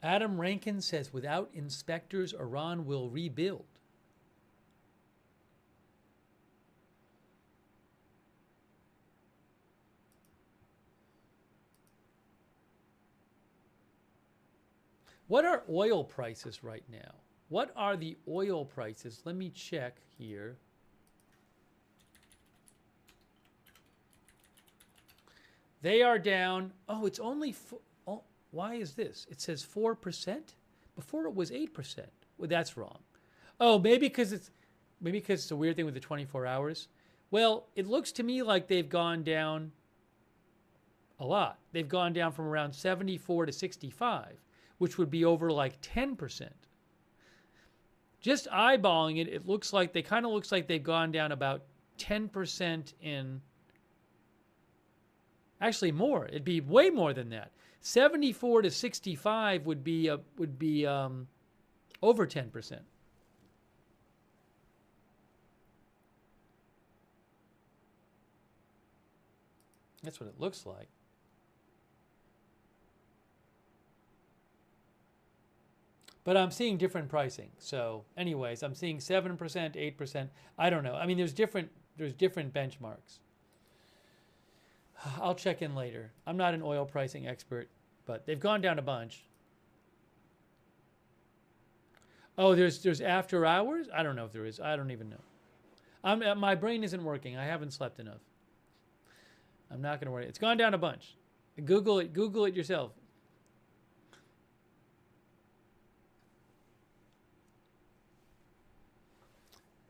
Adam Rankin says, without inspectors, Iran will rebuild. What are oil prices right now? What are the oil prices? Let me check here. They are down. Oh, it's only. Oh, why is this? It says 4%. Before it was 8%. Well, that's wrong. Oh, maybe because it's a weird thing with the 24 hours. Well, it looks to me like they've gone down a lot. They've gone down from around 74 to 65, which would be over like 10%. Just eyeballing it, it looks like they've gone down about 10% in. Actually, more. It'd be way more than that. 74 to 65 would be over 10%. That's what it looks like. But I'm seeing different pricing. So, anyways, I'm seeing 7%, 8%. I don't know. I mean, there's different benchmarks. I'll check in later. I'm not an oil pricing expert, but they've gone down a bunch. Oh, there's after hours? I don't know if there is. I don't even know. My brain isn't working. I haven't slept enough. I'm not going to worry. It's gone down a bunch. Google it. Google it yourself.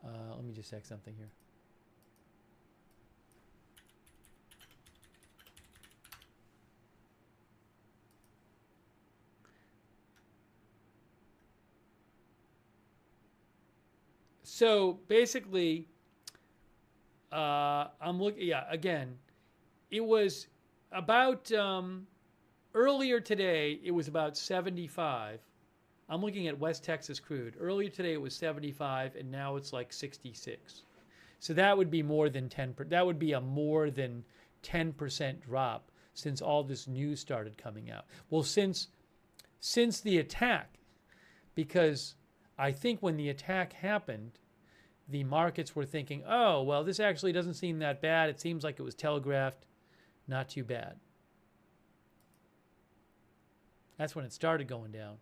Let me just check something here. So basically, I'm looking. Yeah, again, it was about earlier today. It was about 75. I'm looking at West Texas crude. Earlier today it was 75, and now it's like 66. So that would be more than 10. That would be a more than 10% drop since all this news started coming out. Well, since the attack, because I think when the attack happened, the markets were thinking, oh, well, this actually doesn't seem that bad. It seems like it was telegraphed. Not too bad. That's when it started going down.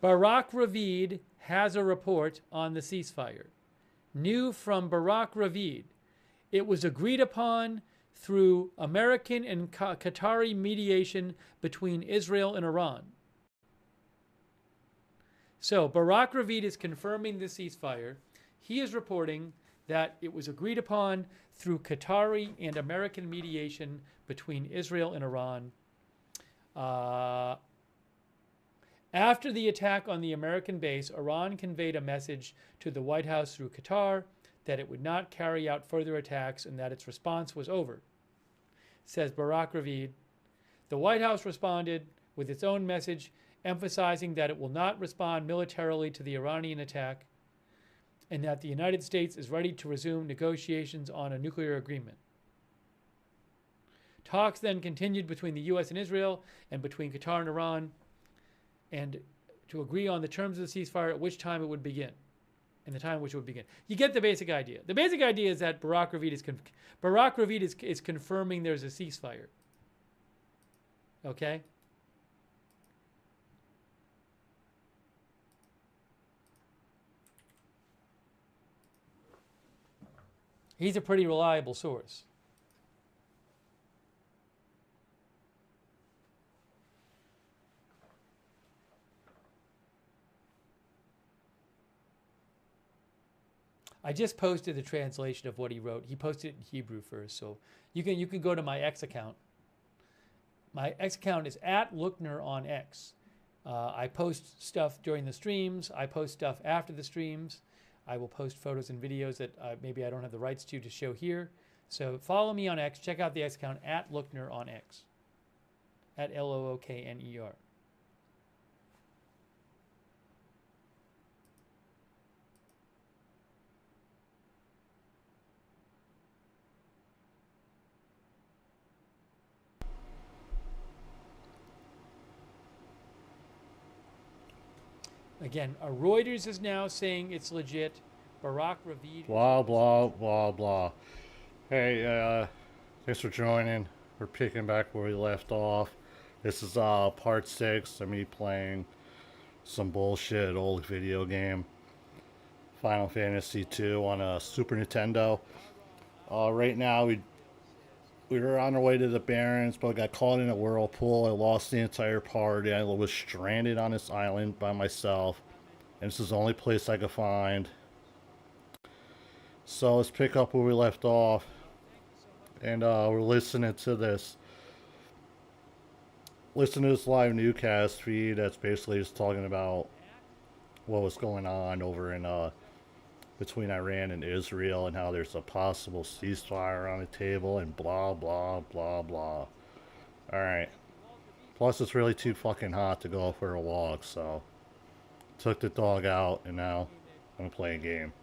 Barak Ravid has a report on the ceasefire. New from Barak Ravid. It was agreed upon through American and Qatari mediation between Israel and Iran. So Barak Ravid is confirming the ceasefire. He is reporting that it was agreed upon through Qatari and American mediation between Israel and Iran. After the attack on the American base, Iran conveyed a message to the White House through Qatar that it would not carry out further attacks and that its response was over. Says Barak Ravid. The White House responded with its own message, emphasizing that it will not respond militarily to the Iranian attack and that the United States is ready to resume negotiations on a nuclear agreement. Talks then continued between the U.S. and Israel and between Qatar and Iran, and to agree on the terms of the ceasefire at which time it would begin, and the time at which it would begin. You get the basic idea. The basic idea is that Barak Ravid is confirming there's a ceasefire. Okay? He's a pretty reliable source. I just posted the translation of what he wrote. He posted it in Hebrew first, so you can go to my X account. My X account is @Lookner on X. I post stuff during the streams. I post stuff after the streams. I will post photos and videos that maybe I don't have the rights to show here. So follow me on X. Check out the X account @Lookner on X. @LOOKNER. Again, Reuters is now saying it's legit. Barack Ravid. Blah, blah, blah, blah. Hey, thanks for joining. We're picking back where we left off. This is part 6 of me playing some bullshit old video game. Final Fantasy 2 on a Super Nintendo. Right now we were on our way to the Barrens, but I got caught in a whirlpool. I lost the entire party. I was stranded on this island by myself. And this is the only place I could find. So let's pick up where we left off. And we're listening to this. Listen to this live newscast feed that's basically just talking about what was going on over in between Iran and Israel and how there's a possible ceasefire on the table and blah blah blah blah. Alright. Plus it's really too fucking hot to go for a walk, so took the dog out and now I'm gonna play a game.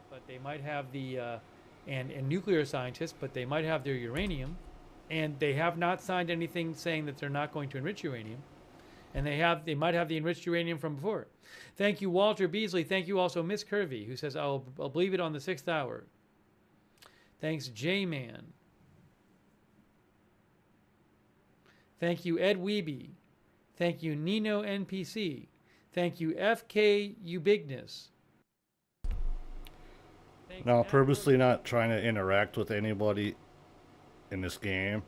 But they might have the and nuclear scientists, but they might have their uranium, and they have not signed anything saying that they're not going to enrich uranium, and they might have the enriched uranium from before. Thank you, Walter Beasley. Thank you also, Miss Curvy, who says I'll believe it on the 6th hour. Thanks, J-Man. Thank you, Ed Weeby. Thank you, Nino NPC. Thank you, FK Ubigness. Now, I'm purposely not trying to interact with anybody in this game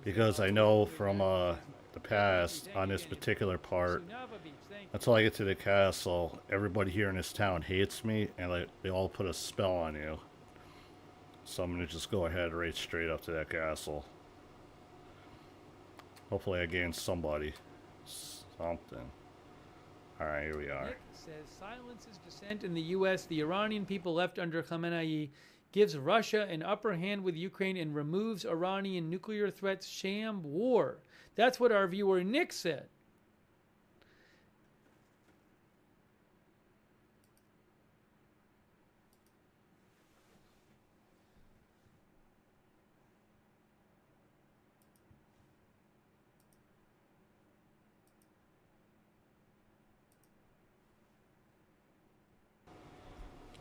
because I know from the past on this particular part, until I get to the castle, everybody here in this town hates me and they all put a spell on you. So I'm going to just go ahead right straight up to that castle. Hopefully I gain somebody. Something. Alright, here we are. Nick says silences dissent in the U.S. The Iranian people left under Khamenei gives Russia an upper hand with Ukraine and removes Iranian nuclear threats. Sham war. That's what our viewer Nick said.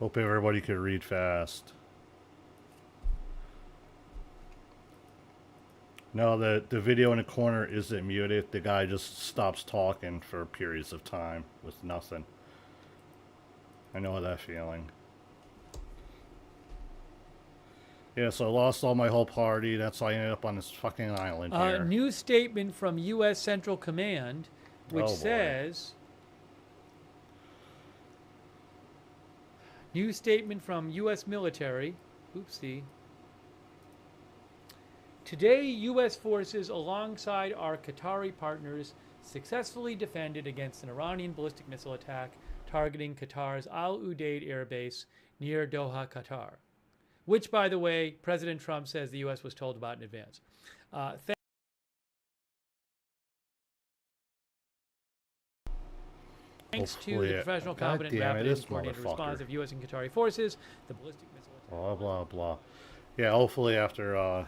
Hope everybody could read fast. No, the video in the corner isn't muted. The guy just stops talking for periods of time with nothing. I know that feeling. Yeah, so I lost all my whole party. That's why I ended up on this fucking island here. New statement from U.S. Central Command, which says... New statement from U.S. military. Oopsie. Today, U.S. forces, alongside our Qatari partners, successfully defended against an Iranian ballistic missile attack targeting Qatar's Al Udeid air base near Doha, Qatar. Which, by the way, President Trump says the U.S. was told about in advance. Thanks to the professional, competent, rapid, and coordinated response of U.S. and Qatari forces, the ballistic missile attack... Blah, blah, blah. Yeah, hopefully after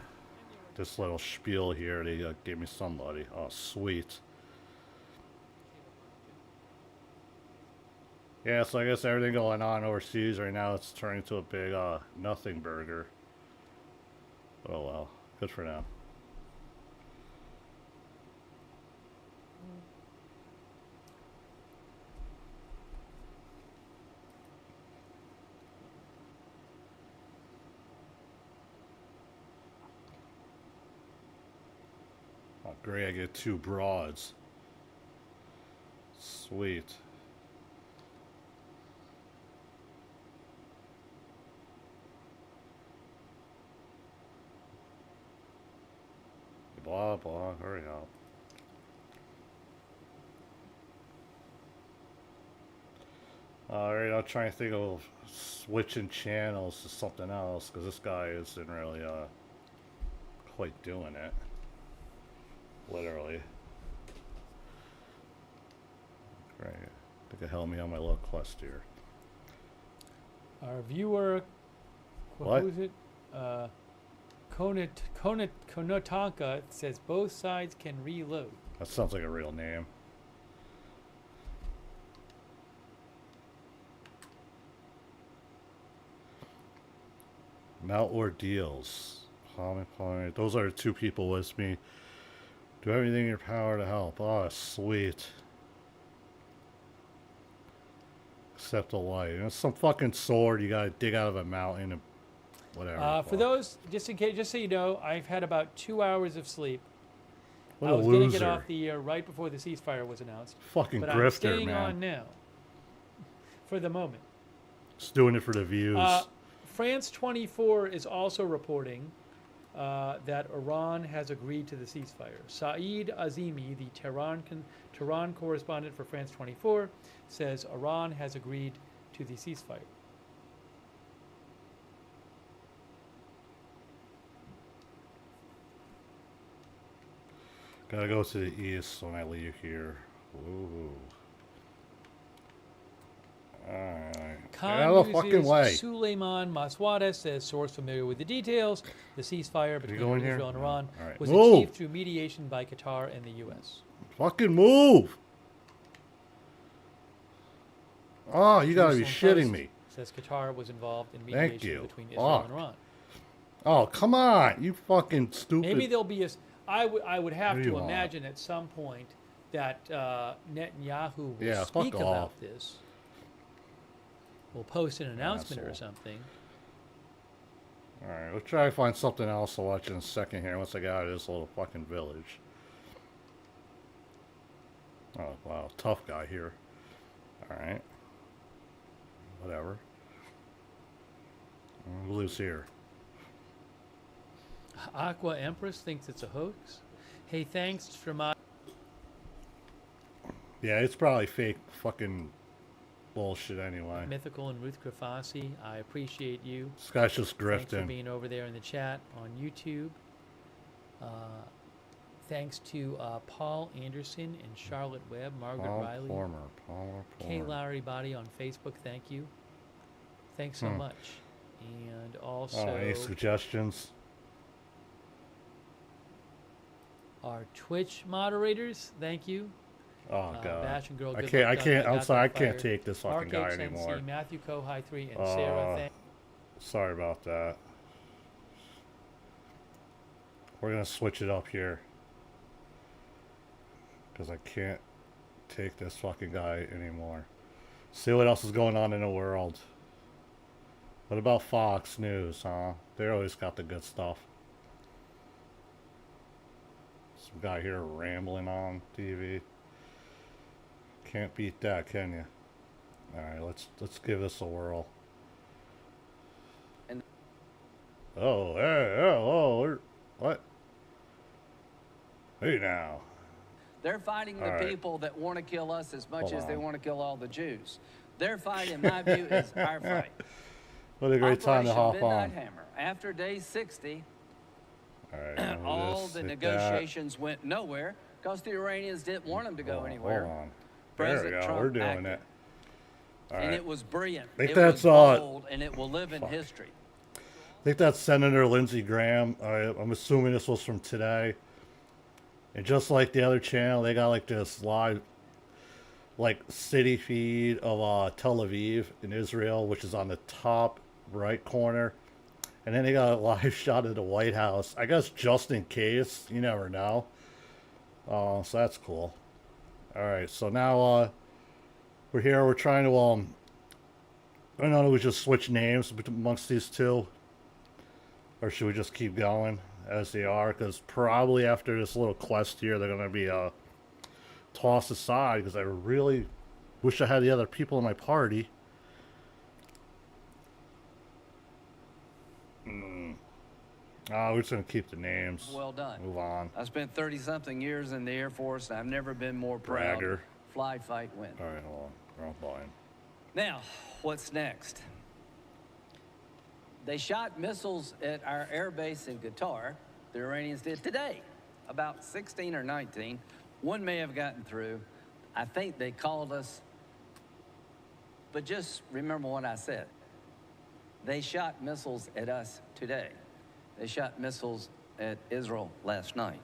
this little spiel here, they gave me somebody. Oh, sweet. Yeah, so I guess everything going on overseas right now, it's turning into a big nothing burger. Oh well, good for them. Oh great, I get 2 broads. Sweet. Blah, blah, hurry up. Alright, I'll try and think of switching channels to something else, because this guy isn't really, quite doing it. Literally. Right. I think it held me on my little quest here. Our viewer, what? Who is it? Konotanka says both sides can reload. That sounds like a real name. Mount Ordeals. Those are the two people with me. Do everything in your power to help. Oh, sweet. Except a light. And some fucking sword you gotta dig out of a mountain and whatever. For those, just in case, just so you know, I've had about 2 hours of sleep. What I a was loser. going to get off the air right before the ceasefire was announced. Fucking but grifter, I'm staying man. on now for the moment. Just doing it for the views. France 24 is also reporting that Iran has agreed to the ceasefire. Saeed Azimi, the Tehran correspondent for France 24, says Iran has agreed to the ceasefire. Gotta go to the east when I leave here. Ooh. Alright. Get out of the fucking way. Suleiman Maswada says, source familiar with the details. The ceasefire between Israel and Iran was achieved through mediation by Qatar and the U.S. Fucking move! Oh, you gotta be shitting me. Says Qatar was involved in mediation between Israel and Iran. Oh, come on, you fucking stupid. Maybe there'll be a... I would have to imagine at some point that Netanyahu will speak about this. We'll post an announcement or something. Alright, we'll try to find something else to watch in a second here once I get out of this little fucking village. Oh, wow, tough guy here. Alright. Whatever. Who lives here? Aqua Empress thinks it's a hoax. Hey, thanks for my... Yeah, it's probably fake fucking bullshit anyway. Mythical and Ruth Grafasi, I appreciate you. This guy's just grifting. Thanks for being over there in the chat on YouTube. Thanks to Paul Anderson and Charlotte Webb, Margaret Riley, Palmer. Kay Lowry Body on Facebook. Thank you. Thanks so much. And also... any suggestions? Our Twitch moderators, thank you. Oh god, Bash and Girl, I can't. I'm sorry, I can't take this fucking guy HNC, anymore. Matthew Kohai 3 and Sarah. Sorry about that. We're gonna switch it up here because I can't take this fucking guy anymore. See what else is going on in the world. What about Fox News, huh? They always got the good stuff. Some guy here rambling on TV. Can't beat that, can you? Alright, let's give this a whirl. And what? Hey now. They're fighting the people that want to kill us as much as they want to kill all the Jews. Their fight, in my view, is our fight. What a great time to hop on. Hammer. After day 60, Alright, all the negotiations went nowhere because the Iranians didn't want them to go anywhere. Hold on. President there we go. Trump We're doing acted. it. All and right. it was brilliant. I think it that's was bold, and it will live in history. I think that's Senator Lindsey Graham. I'm assuming this was from today. And just like the other channel, they got like this live, like city feed of Tel Aviv in Israel, which is on the top right corner. And then they got a live shot of the White House. I guess just in case, you never know. So that's cool. All right, so now we're here. We're trying to I don't know. We just switch names amongst these two, or should we just keep going as they are? Because probably after this little quest here, they're gonna be tossed aside. Because I really wish I had the other people in my party. We're just gonna keep the names. Well done. Move on. I spent 30-something years in the Air Force, and I've never been more proud. Bragger. Fly, fight, win. All right, hold on. Wrong volume. Now, what's next? They shot missiles at our air base in Qatar. The Iranians did today, about 16 or 19. One may have gotten through. I think they called us. But just remember what I said. They shot missiles at us today. They shot missiles at Israel last night.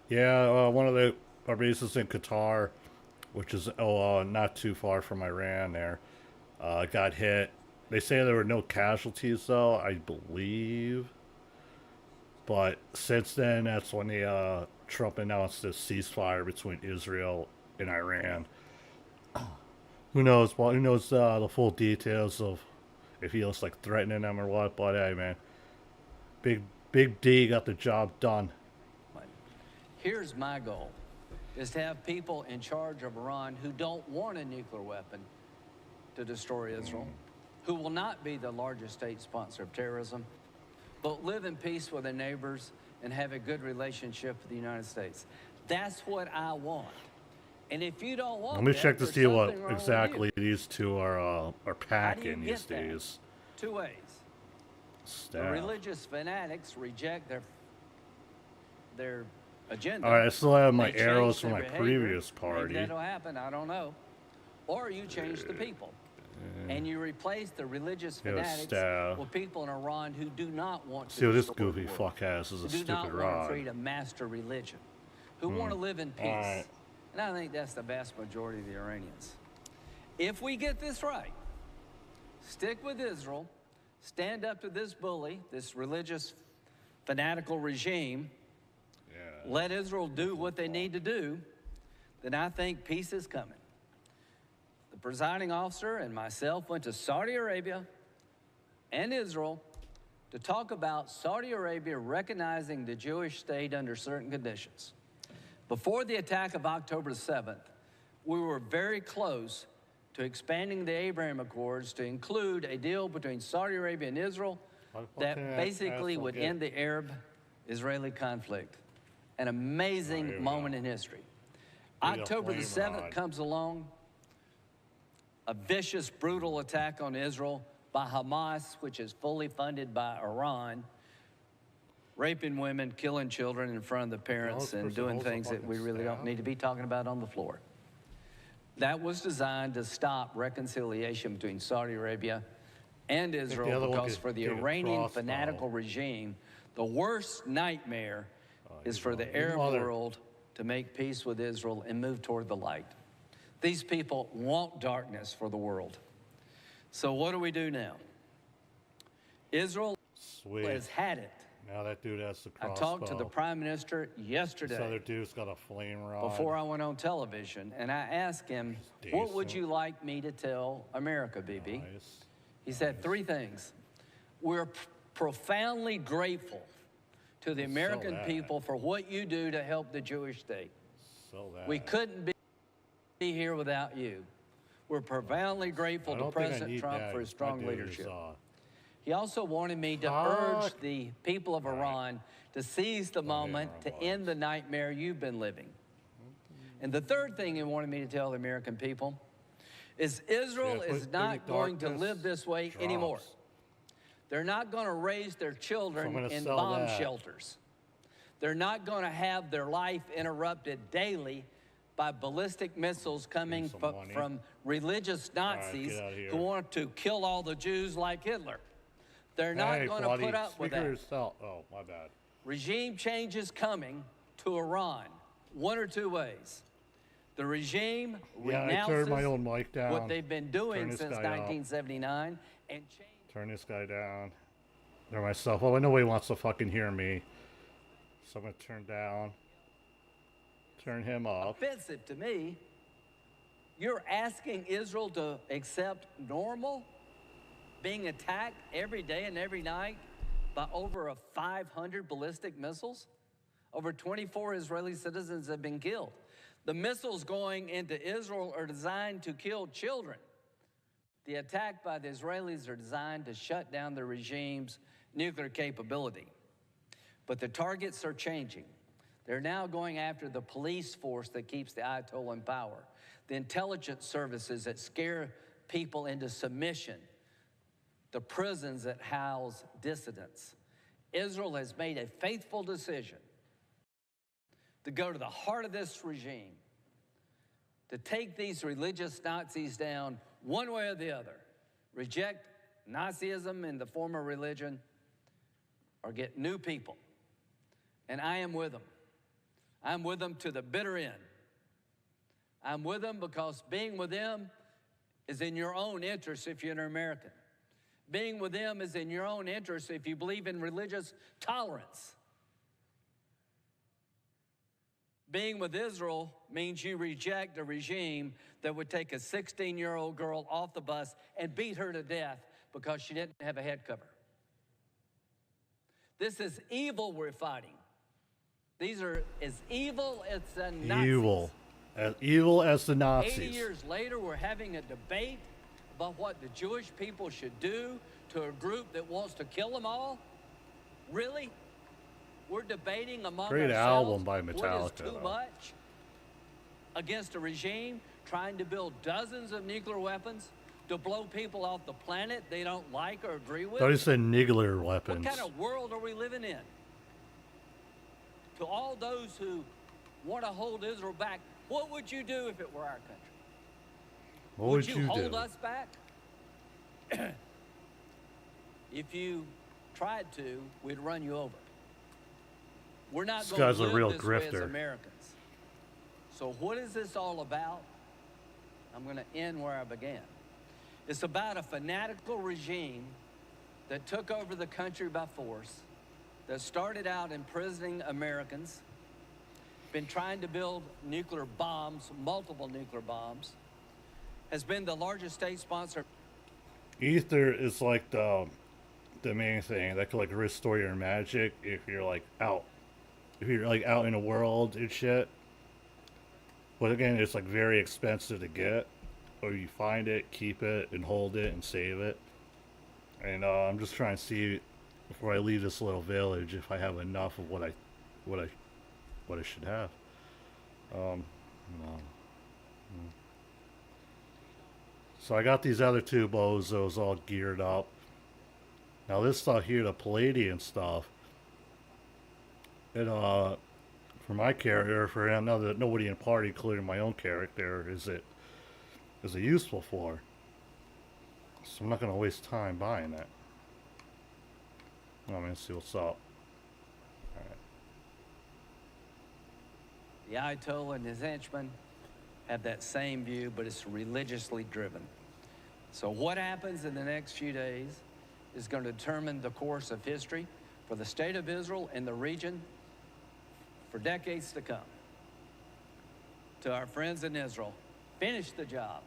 Yeah, one of our bases in Qatar, which is not too far from Iran there. got hit. They say there were no casualties, though, I believe. But since then, that's when Trump announced this ceasefire between Israel and Iran. Who knows? Well, who knows the full details of if he was like threatening them or what? But hey, man, Big D got the job done. Here's my goal, is to have people in charge of Iran who don't want a nuclear weapon to destroy Israel, who will not be the largest state sponsor of terrorism, but live in peace with their neighbors and have a good relationship with the United States. That's what I want. And if you don't want Let me that, check to there's see what something wrong with exactly you. these two are packing these get that? days. Two ways. The Staff. religious fanatics reject their agenda. All right, I still have my They arrows change from their my behavior. previous party. Maybe that'll happen, I don't know. Or you change the people. And you replace the religious fanatics staff. with people in Iran who do not want to See what this destroy the goofy world, fuck has is a who do stupid not want to rod. create a master religion, who want to live in peace. right. And I think that's the vast majority of the Iranians. If we get this right, stick with Israel, stand up to this bully, this religious fanatical regime, let Israel do what they need to do, then I think peace is coming. The presiding officer and myself went to Saudi Arabia and Israel to talk about Saudi Arabia recognizing the Jewish state under certain conditions. Before the attack of October 7th, we were very close to expanding the Abraham Accords to include a deal between Saudi Arabia and Israel that basically would end the Arab-Israeli conflict. An amazing moment in history. October the 7th comes along, a vicious, brutal attack on Israel by Hamas, which is fully funded by Iran, raping women, killing children in front of the parents, and doing things that we really don't need to be talking about on the floor. That was designed to stop reconciliation between Saudi Arabia and Israel because for the Iranian fanatical regime, the worst nightmare is for the Arab world to make peace with Israel and move toward the light. These people want darkness for the world. So what do we do now? Israel has had it. Now that dude has the crossbow. I talked to the Prime Minister yesterday. This other dude's got a flame rod. Before I went on television, and I asked him, what would you like me to tell America, BB? Nice. He said three things. We're profoundly grateful to the American people for what you do to help the Jewish state. We couldn't be here without you. We're profoundly grateful to President Trump for his strong leadership. He also wanted me to urge the people of Iran to seize the moment to end the nightmare you've been living. And the third thing he wanted me to tell the American people is Israel is not going to live this way anymore. They're not going to raise their children in bomb shelters. They're not going to have their life interrupted daily by ballistic missiles coming from religious Nazis who want to kill all the Jews like Hitler. They're not going to put up with that. Oh, my bad. Regime change is coming to Iran, one or two ways. The regime renounces what they've been doing since 1979 and change. Turn this guy down. There myself. Oh, nobody wants to fucking hear me. So I'm going to turn down. Turn him up. Offensive to me. You're asking Israel to accept normal being attacked every day and every night by over 500 ballistic missiles? Over 24 Israeli citizens have been killed. The missiles going into Israel are designed to kill children. The attack by the Israelis are designed to shut down the regime's nuclear capability. But the targets are changing. They're now going after the police force that keeps the Ayatollah in power, the intelligence services that scare people into submission, the prisons that house dissidents. Israel has made a faithful decision to go to the heart of this regime, to take these religious Nazis down one way or the other, reject Nazism in the form of religion, or get new people. And I am with them. I'm with them to the bitter end. I'm with them because being with them is in your own interest if you're an American. Being with them is in your own interest if you believe in religious tolerance. Being with Israel means you reject a regime that would take a 16-year-old girl off the bus and beat her to death because she didn't have a head cover. This is evil we're fighting. These are as evil as the Nazis. Evil as the Nazis. 80 years later, we're having a debate about what the Jewish people should do to a group that wants to kill them all? Really? We're debating among Great ourselves album by what Metallica, is too though. much against a regime trying to build dozens of nuclear weapons to blow people off the planet they don't like or agree with? I thought you said niggler weapons. What kind of world are we living in? To all those who want to hold Israel back, what would you do if it were our country? What would you hold do? us back? If you tried to, we'd run you over. We're not This going to guy's a live real this way as grifter. Americans. So what is this all about? I'm going to end where I began. It's about a fanatical regime that took over the country by force, that started out imprisoning Americans, been trying to build nuclear bombs, multiple nuclear bombs, has been the largest state sponsor. Ether is like the main thing that could like restore your magic if you're like out in the world and shit. But again, it's like very expensive to get. Or you find it, keep it, and hold it and save it. And I'm just trying to see before I leave this little village if I have enough of what I should have. No. So I got these other two bozos all geared up. Now this stuff here, the Palladian stuff, and for my character, for him, now that nobody in the party, including my own character, is it useful for. So I'm not gonna waste time buying that. Let me see what's up. The Ayatollah and his henchmen have that same view, but it's religiously driven. So what happens in the next few days is going to determine the course of history for the state of Israel and the region for decades to come. To our friends in Israel, finish the job.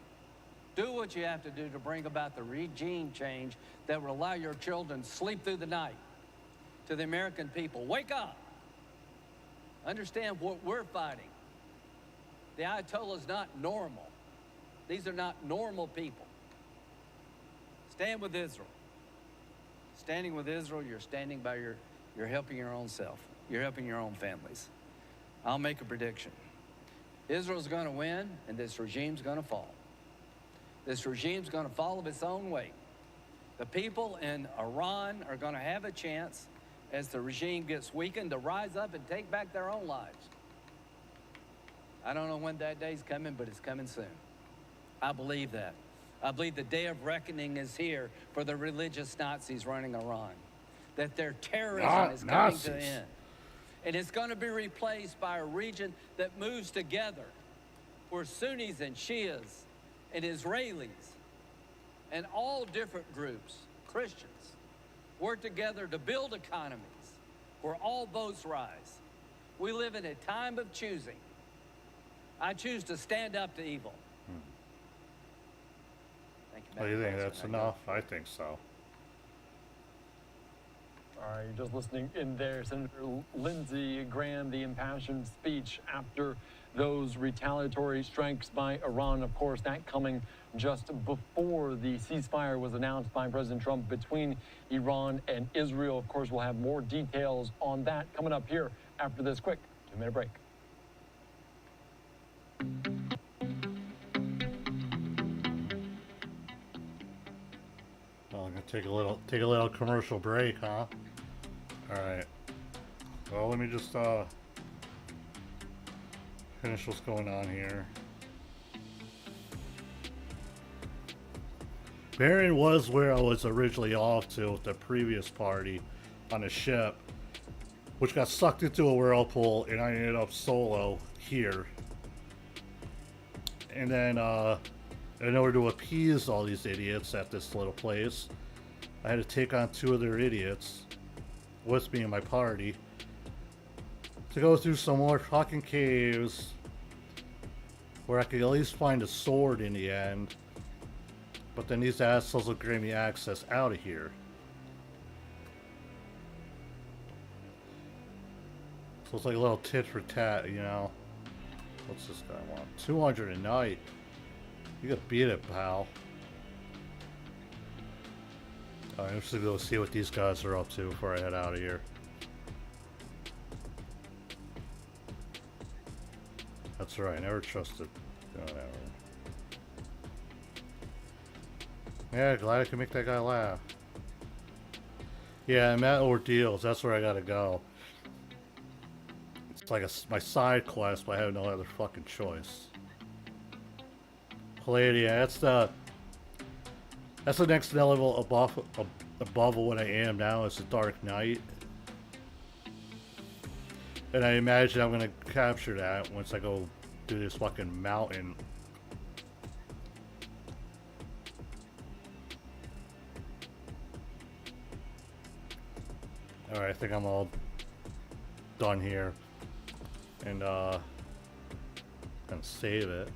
Do what you have to do to bring about the regime change that will allow your children to sleep through the night. To the American people, wake up. Understand what we're fighting. The Ayatollah is not normal. These are not normal people. Stand with Israel. Standing with Israel, you're standing by you're helping your own self. You're helping your own families. I'll make a prediction. Israel's going to win, and this regime's going to fall. This regime's going to fall of its own weight. The people in Iran are going to have a chance, as the regime gets weakened, to rise up and take back their own lives. I don't know when that day's coming, but it's coming soon. I believe that. I believe the day of reckoning is here for the religious Nazis running Iran. That their terrorism is coming to an end. And it's going to be replaced by a region that moves together, where Sunnis and Shias and Israelis and all different groups, Christians, work together to build economies where all boats rise. We live in a time of choosing. I choose to stand up to evil. Thank you. What do you think? That's enough? I think so. All right, you're just listening in there. Senator Lindsey Graham, the impassioned speech after those retaliatory strikes by Iran. Of course, that coming just before the ceasefire was announced by President Trump between Iran and Israel. Of course, we'll have more details on that coming up here after this quick 2-minute break. Well, I'm gonna take a little commercial break, huh? All right. Well, let me just finish what's going on here. Barron was where I was originally off to with the previous party on a ship, which got sucked into a whirlpool, and I ended up solo here. And then in order to appease all these idiots at this little place, I had to take on 2 of their idiots with me in my party to go through some more fucking caves where I could at least find a sword in the end. But then these assholes will grant me access out of here. So it's like a little tit for tat, you know. What's this guy want? 200 a night. You gotta beat it, pal. Alright, I'm just gonna go see what these guys are up to before I head out of here. That's right, I never trusted. Whatever. Yeah, glad I can make that guy laugh. Yeah, I'm at Ordeals. That's where I gotta go. It's like my side quest, but I have no other fucking choice. Palladium, that's the next level above what I am now. It's the Dark Knight. And I imagine I'm gonna capture that once I go do this fucking mountain. Alright, I think I'm all done here. And gonna save it.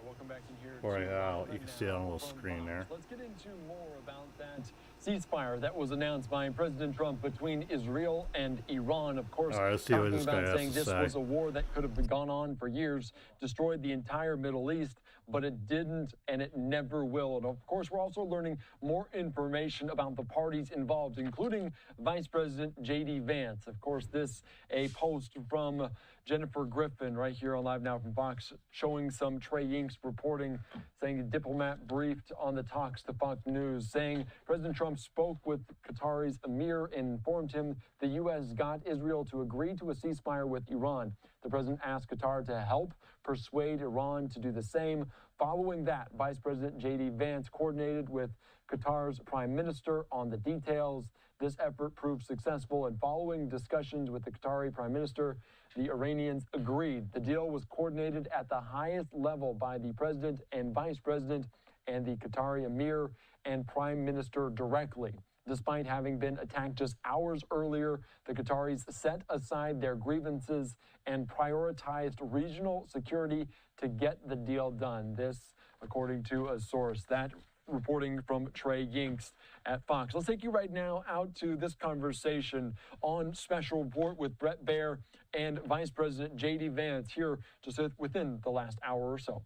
Welcome back in here. Before I head out, you can see it on a little screen there. Let's get into more about that ceasefire that was announced by President Trump between Israel and Iran. Of course, all right, let's see what this guy has saying to this say. was a war that could have gone on for years, destroyed the entire Middle East, but it didn't, and it never will. And of course, we're also learning more information about the parties involved, including Vice President J.D. Vance. Of course, this a post from Jennifer Griffin right here on Live Now from Fox, showing some Trey Yingst reporting, saying a diplomat briefed on the talks to Fox News, saying President Trump spoke with Qatari's emir and informed him the U.S. got Israel to agree to a ceasefire with Iran. The president asked Qatar to help persuade Iran to do the same. Following that, Vice President J.D. Vance coordinated with Qatar's prime minister on the details. This effort proved successful, and following discussions with the Qatari prime minister, the Iranians agreed. The deal was coordinated at the highest level by the president and vice president and the Qatari emir and prime minister directly. Despite having been attacked just hours earlier, the Qataris set aside their grievances and prioritized regional security to get the deal done. This, according to a source. That reporting from Trey Yingst at Fox. Let's take you right now out to this conversation on Special Report with Brett Baer and Vice President J.D. Vance here just within the last hour or so.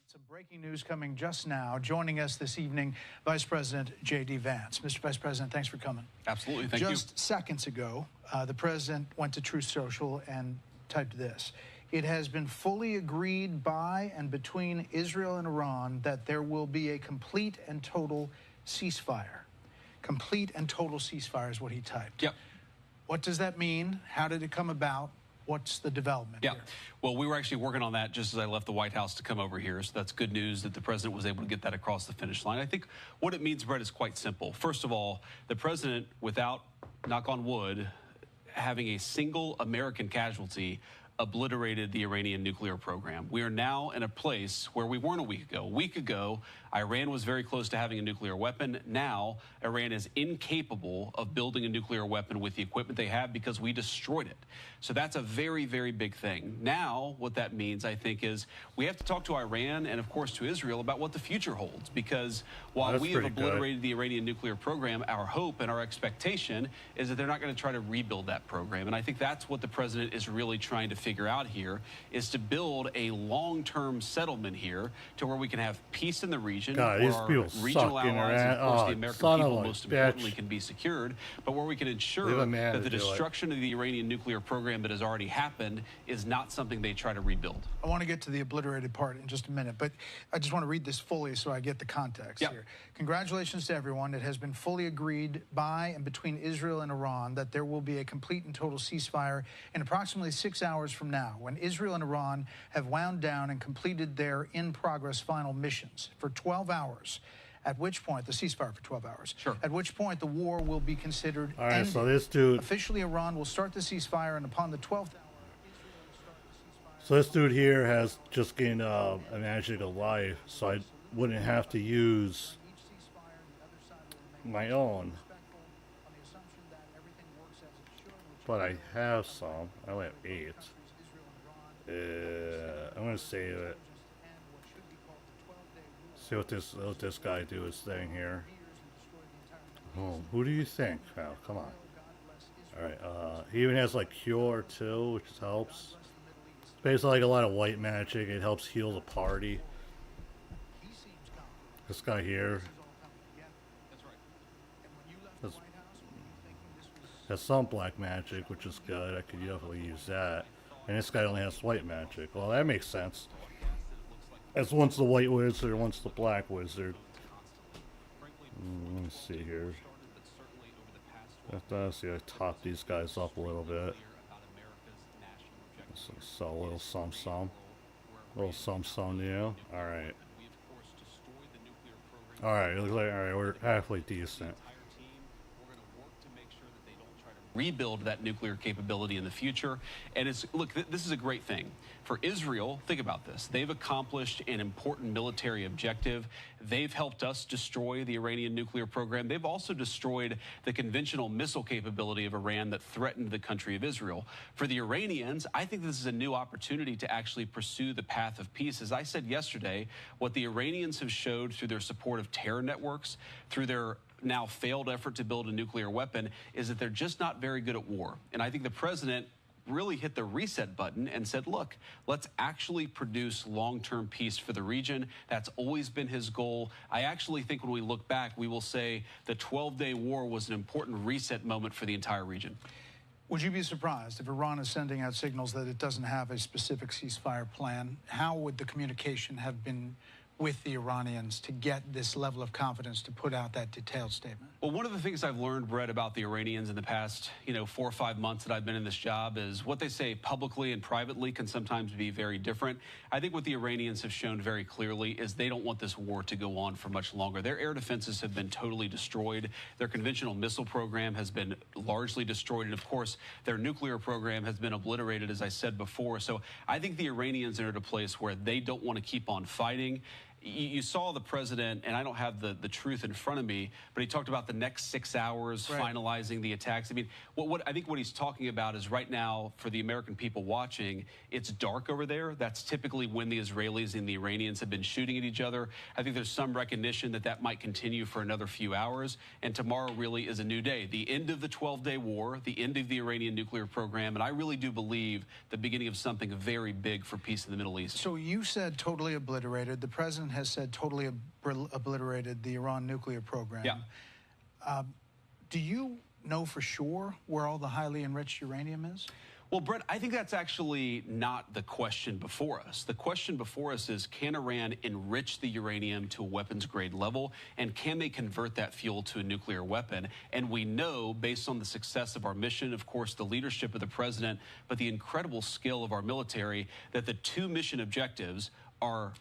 Some breaking news coming just now. Joining us this evening, Vice President J.D. Vance. Mr. Vice President, thanks for coming. Absolutely, thank you. Just seconds ago, the president went to Truth Social and typed this. It has been fully agreed by and between Israel and Iran that there will be a complete and total ceasefire. Complete and total ceasefire is what he typed. Yep. What does that mean? How did it come about? What's the development here? Well, we were actually working on that just as I left the White House to come over here. So that's good news that the president was able to get that across the finish line. I think what it means, Brett, is quite simple. First of all, the president, without, knock on wood, having a single American casualty, obliterated the Iranian nuclear program. We are now in a place where we weren't a week ago. A week ago, Iran was very close to having a nuclear weapon. Now, Iran is incapable of building a nuclear weapon with the equipment they have because we destroyed it. So that's a very, very big thing. Now, what that means, I think, is we have to talk to Iran and, of course, to Israel about what the future holds. Because while we have obliterated the Iranian nuclear program, our hope and our expectation is that they're not going to try to rebuild that program. And I think that's what the president is really trying to figure out here, is to build a long-term settlement here to where we can have peace in the region, God, where our regional allies and, of course, the American people, most importantly, can be secured, but where we can ensure that the destruction of the Iranian nuclear program that has already happened is not something they try to rebuild. I want to get to the obliterated part in just a minute, but I just want to read this fully so I get the context here. Congratulations to everyone. It has been fully agreed by and between Israel and Iran that there will be a complete and total ceasefire in approximately 6 hours from now, when Israel and Iran have wound down and completed their in-progress final missions for 12 hours. At which point, the ceasefire for 12 hours. Sure. At which point, the war will be considered All right, ended. so this dude... Officially, Iran will start the ceasefire, and upon the 12th hour, Israel will start the ceasefire. So this dude here has just gained a magic of life, so I wouldn't have to use my own. But I have some. I only have 8. I'm gonna save it. See what this guy do his thing here. Oh, who do you think? Oh, come on. Alright, he even has like cure too, which helps. It's basically like a lot of white magic. It helps heal the party. This guy here has some black magic, which is good. I could definitely use that. And this guy only has white magic. Well, that makes sense. As one's the white wizard, one's the black wizard. Let me see here. Let's see, I top these guys up a little bit. So a little some. A little some new. Alright. Alright, it looks like, alright, we're halfway decent. Rebuild that nuclear capability in the future. And it's, look, this is a great thing. For Israel, think about this. They've accomplished an important military objective. They've helped us destroy the Iranian nuclear program. They've also destroyed the conventional missile capability of Iran that threatened the country of Israel. For the Iranians, I think this is a new opportunity to actually pursue the path of peace. As I said yesterday, what the Iranians have showed through their support of terror networks, through their now failed effort to build a nuclear weapon, is that they're just not very good at war. And I think the president really hit the reset button and said, look, let's actually produce long-term peace for the region. That's always been his goal. I actually think when we look back, we will say the 12-day war was an important reset moment for the entire region. Would you be surprised if Iran is sending out signals that it doesn't have a specific ceasefire plan? How would the communication have been with the Iranians to get this level of confidence to put out that detailed statement? Well, one of the things I've learned, Brett, about the Iranians in the past, 4 or 5 months that I've been in this job is what they say publicly and privately can sometimes be very different. I think what the Iranians have shown very clearly is they don't want this war to go on for much longer. Their air defenses have been totally destroyed. Their conventional missile program has been largely destroyed. And of course, their nuclear program has been obliterated, as I said before. So I think the Iranians are at a place where they don't want to keep on fighting. You saw the president, and I don't have the truth in front of me, but he talked about the next 6 hours, right, finalizing the attacks. I mean, I think what he's talking about is right now, for the American people watching, it's dark over there. That's typically when the Israelis and the Iranians have been shooting at each other. I think there's some recognition that that might continue for another few hours, and tomorrow really is a new day. The end of the 12-day war, the end of the Iranian nuclear program, and I really do believe the beginning of something very big for peace in the Middle East. So you said totally obliterated. The president has said totally obliterated the Iran nuclear program. Yeah. Do you know for sure where all the highly enriched uranium is? Well, Brett, I think that's actually not the question before us. The question before us is, can Iran enrich the uranium to a weapons-grade level, and can they convert that fuel to a nuclear weapon? And we know, based on the success of our mission, of course, the leadership of the president, but the incredible skill of our military, that the 2 mission objectives are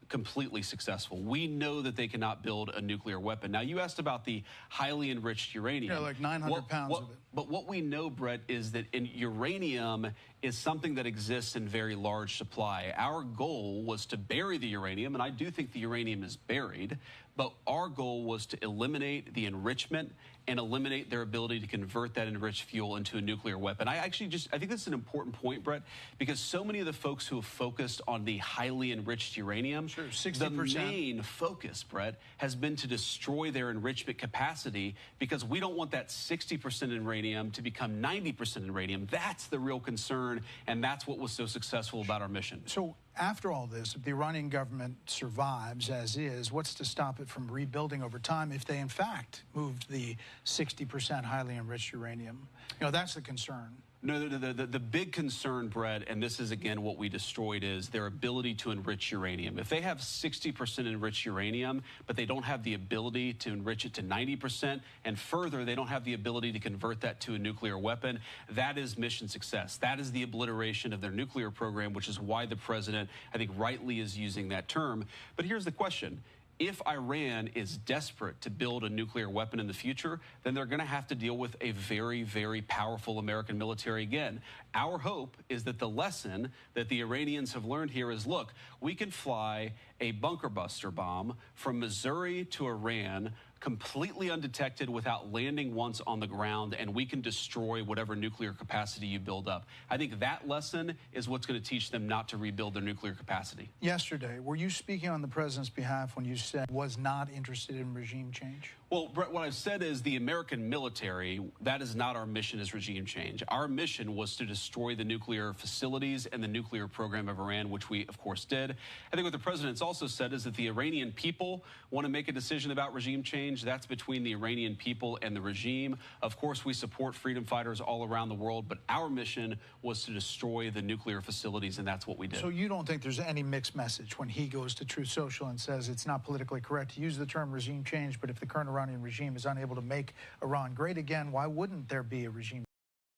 completely successful. We know that they cannot build a nuclear weapon. Now, you asked about the highly enriched uranium. Yeah, like 900 pounds of it. But what we know, Brett, is that uranium is something that exists in very large supply. Our goal was to bury the uranium, and I do think the uranium is buried, but our goal was to eliminate the enrichment and eliminate their ability to convert that enriched fuel into a nuclear weapon. I think this is an important point, Brett, because so many of the folks who have focused on the highly enriched uranium, sure, 60%. The main focus, Brett, has been to destroy their enrichment capacity, because we don't want that 60% uranium to become 90% uranium. That's the real concern, and that's what was so successful about our mission. So after all this, if the Iranian government survives as is, what's to stop it from rebuilding over time if they, in fact, moved the 60% highly enriched uranium? That's the concern. No, the big concern, Brett, and this is, again, what we destroyed, is their ability to enrich uranium. If they have 60% enriched uranium, but they don't have the ability to enrich it to 90%, and further, they don't have the ability to convert that to a nuclear weapon, that is mission success. That is the obliteration of their nuclear program, which is why the president, I think, rightly is using that term. But here's the question. if Iran is desperate to build a nuclear weapon in the future, then they're going to have to deal with a very, very powerful American military again. Our hope is that the lesson that the Iranians have learned here is, look, we can fly a bunker buster bomb from Missouri to Iran completely undetected without landing once on the ground, and we can destroy whatever nuclear capacity you build up. I think that lesson is what's going to teach them not to rebuild their nuclear capacity. Yesterday, were you speaking on the president's behalf when you said was not interested in regime change? Well, Brett, what I've said is the American military, that is not our mission as regime change. Our mission was to destroy the nuclear facilities and the nuclear program of Iran, which we, of course, did. I think what the president's also said is that the Iranian people want to make a decision about regime change. That's between the Iranian people and the regime. Of course, we support freedom fighters all around the world, but our mission was to destroy the nuclear facilities, and that's what we did. So you don't think there's any mixed message when he goes to Truth Social and says it's not politically correct to use the term regime change, but if the current Iranian regime is unable to make Iran great again, why wouldn't there be a regime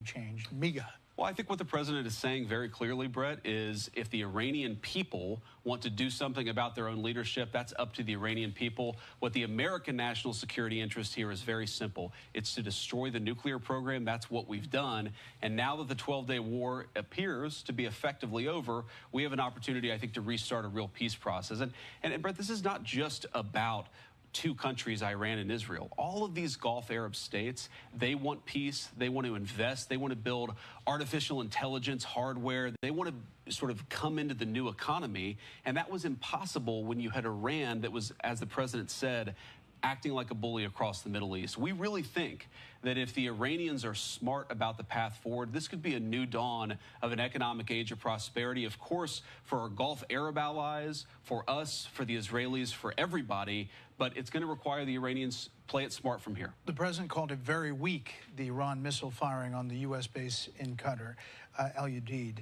change? Miga. Well, I think what the president is saying very clearly, Brett, is if the Iranian people want to do something about their own leadership, that's up to the Iranian people. What the American national security interest here is very simple. It's to destroy the nuclear program. That's what we've done. And now that the 12-day war appears to be effectively over, we have an opportunity, I think, to restart a real peace process. And Brett, this is not just about two countries, Iran and Israel. All of these Gulf Arab states, they want peace, they want to invest, they want to build artificial intelligence hardware, they want to sort of come into the new economy, and that was impossible when you had Iran that was, as the president said, acting like a bully across the Middle East. We really think that if the Iranians are smart about the path forward, this could be a new dawn of an economic age of prosperity, of course, for our Gulf Arab allies, for us, for the Israelis, for everybody, but it's going to require the Iranians play it smart from here. The president called it very weak, the Iran missile firing on the U.S. base in Qatar, Al Udeid.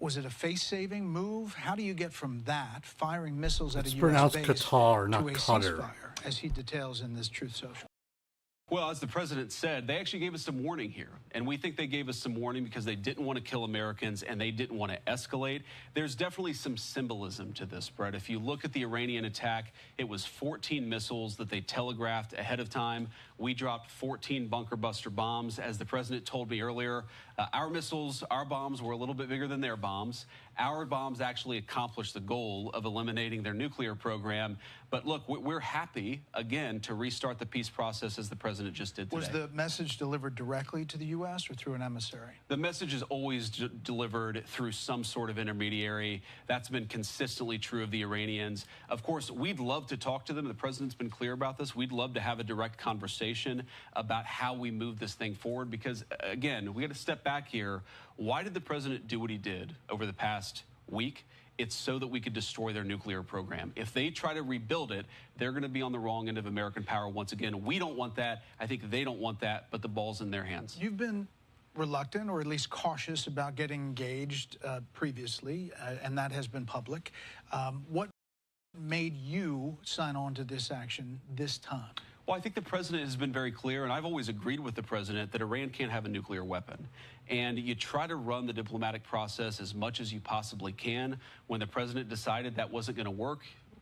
Was it a face-saving move? How do you get from that, firing missiles at a U.S. base, Qatar, not to a Qatar, ceasefire, as he details in this Truth Social? Well, as the president said, they actually gave us some warning here. And we think they gave us some warning because they didn't want to kill Americans and they didn't want to escalate. There's definitely some symbolism to this, Brett. If you look at the Iranian attack, it was 14 missiles that they telegraphed ahead of time. We dropped 14 bunker buster bombs. As the president told me earlier, our missiles, our bombs were a little bit bigger than their bombs. Our bombs actually accomplished the goal of eliminating their nuclear program. But look, we're happy, again, to restart the peace process as the president just did today. Was the message delivered directly to the U.S. or through an emissary? The message is always delivered through some sort of intermediary. That's been consistently true of the Iranians. Of course, we'd love to talk to them. The president's been clear about this. We'd love to have a direct conversation about how we move this thing forward because, again, we got to step back here. Why did the president do what he did over the past week? It's so that we could destroy their nuclear program. If they try to rebuild it, they're going to be on the wrong end of American power once again. We don't want that. I think they don't want that, but the ball's in their hands. You've been reluctant or at least cautious about getting engaged previously, and that has been public. What made you sign on to this action this time? Well, I think the president has been very clear, and I've always agreed with the president that Iran can't have a nuclear weapon. And you try to run the diplomatic process as much as you possibly can. When the president decided that wasn't going to work,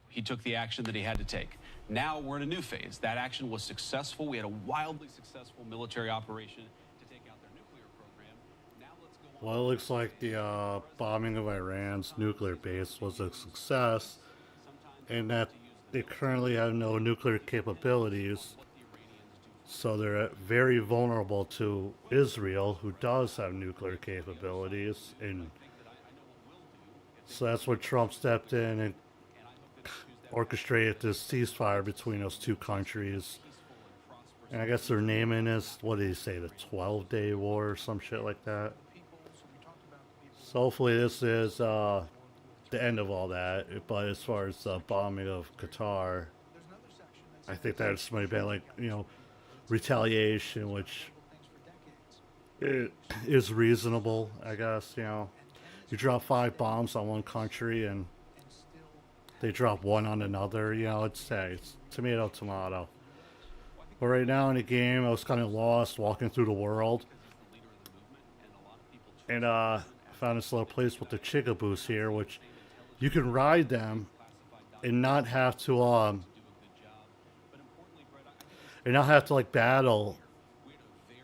he took the action that he had to take. Now we're in a new phase. That action was successful. We had a wildly successful military operation to take out their nuclear program. Now let's go on. Well, it looks like the bombing of Iran's nuclear base was a success, and that they currently have no nuclear capabilities, so they're very vulnerable to Israel, who does have nuclear capabilities, and so that's when Trump stepped in and orchestrated this ceasefire between those two countries. And I guess they're naming this, what did he say, the 12-day war or some shit like that. So hopefully this is the end of all that. But as far as the bombing of Qatar, I think that's might be like, you know, retaliation, which is reasonable, I guess. You know, you drop 5 bombs on one country and they drop one on another, you know, it's tomato, tomato. But right now in the game, I was kind of lost walking through the world. And I found this little place with the chicaboos here, which you can ride them and not have to like battle,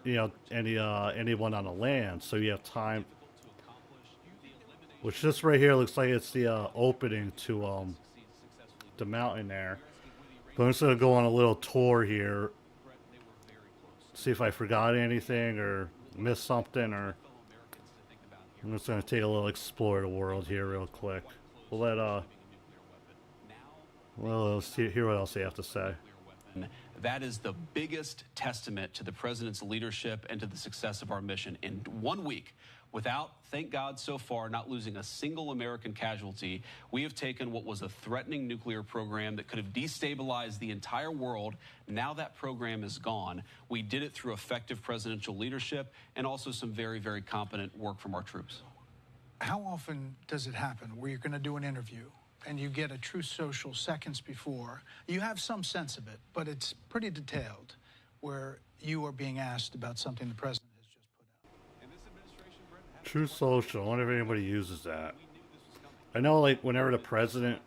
you know, anyone on the land. So you have time. Which this right here looks like it's the opening to the mountain there. But I'm just gonna go on a little tour here, see if I forgot anything or missed something, or I'm just gonna take a little explore the world here real quick. We'll let well, let's hear what else they have to say. That is the biggest testament to the president's leadership and to the success of our mission. In 1 week, without, thank God so far, not losing a single American casualty, we have taken what was a threatening nuclear program that could have destabilized the entire world. Now that program is gone. We did it through effective presidential leadership and also some very, very competent work from our troops. How often does it happen where you're going to do an interview and you get a Truth Social seconds before? You have some sense of it, but it's pretty detailed, where you are being asked about something the president has just put out. Truth Social. I wonder if anybody uses that. I know, like, whenever the president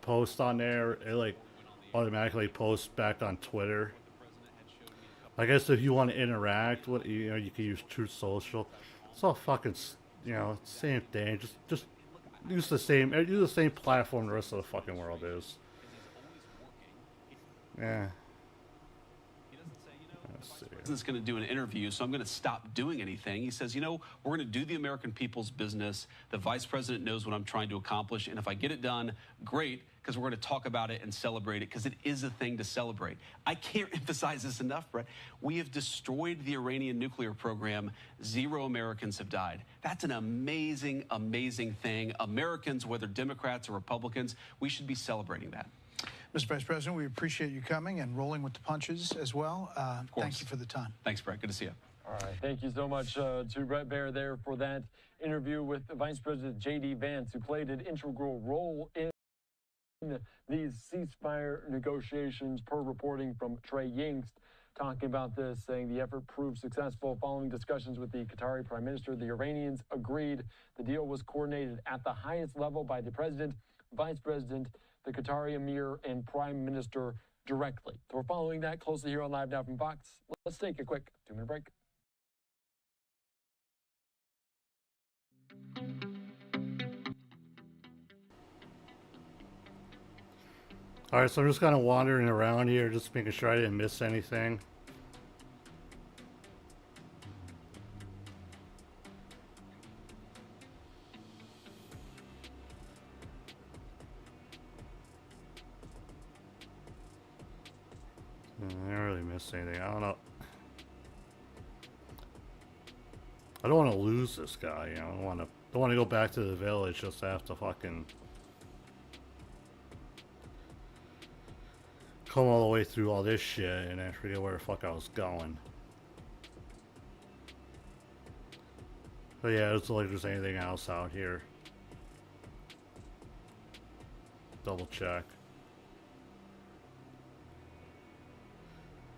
posts on there, it like automatically posts back on Twitter. I guess if you want to interact with, you know, you can use Truth Social. It's all fucking, you know, same thing. Just use the same platform the rest of the fucking world is. Yeah. Is going to do an interview, so I'm going to stop doing anything. He says, you know, we're going to do the American people's business. The vice president knows what I'm trying to accomplish, and if I get it done, great, because we're going to talk about it and celebrate it, because it is a thing to celebrate. I can't emphasize this enough, Brett. We have destroyed the Iranian nuclear program. 0 Americans have died. That's an amazing, amazing thing. Americans, whether Democrats or Republicans, we should be celebrating that. Mr. Vice President, we appreciate you coming and rolling with the punches as well. Thank you for the time. Thanks, Brett. Good to see you. All right. Thank you so much to Brett Baer there for that interview with Vice President J.D. Vance, who played an integral role in these ceasefire negotiations, per reporting from Trey Yingst, talking about this, saying the effort proved successful following discussions with the Qatari Prime Minister. The Iranians agreed the deal was coordinated at the highest level by the President, Vice President, the Qatari Emir, and Prime Minister directly. So we're following that closely here on Live Now from Fox. Let's take a quick 2-minute break. Alright, so I'm just kind of wandering around here, just making sure I didn't miss anything. I didn't really miss anything. I don't know. I don't want to lose this guy, you know. I don't want to go back to the village just to have to fucking come all the way through all this shit and I forget where the fuck I was going. But yeah, it's like there's anything else out here. Double check.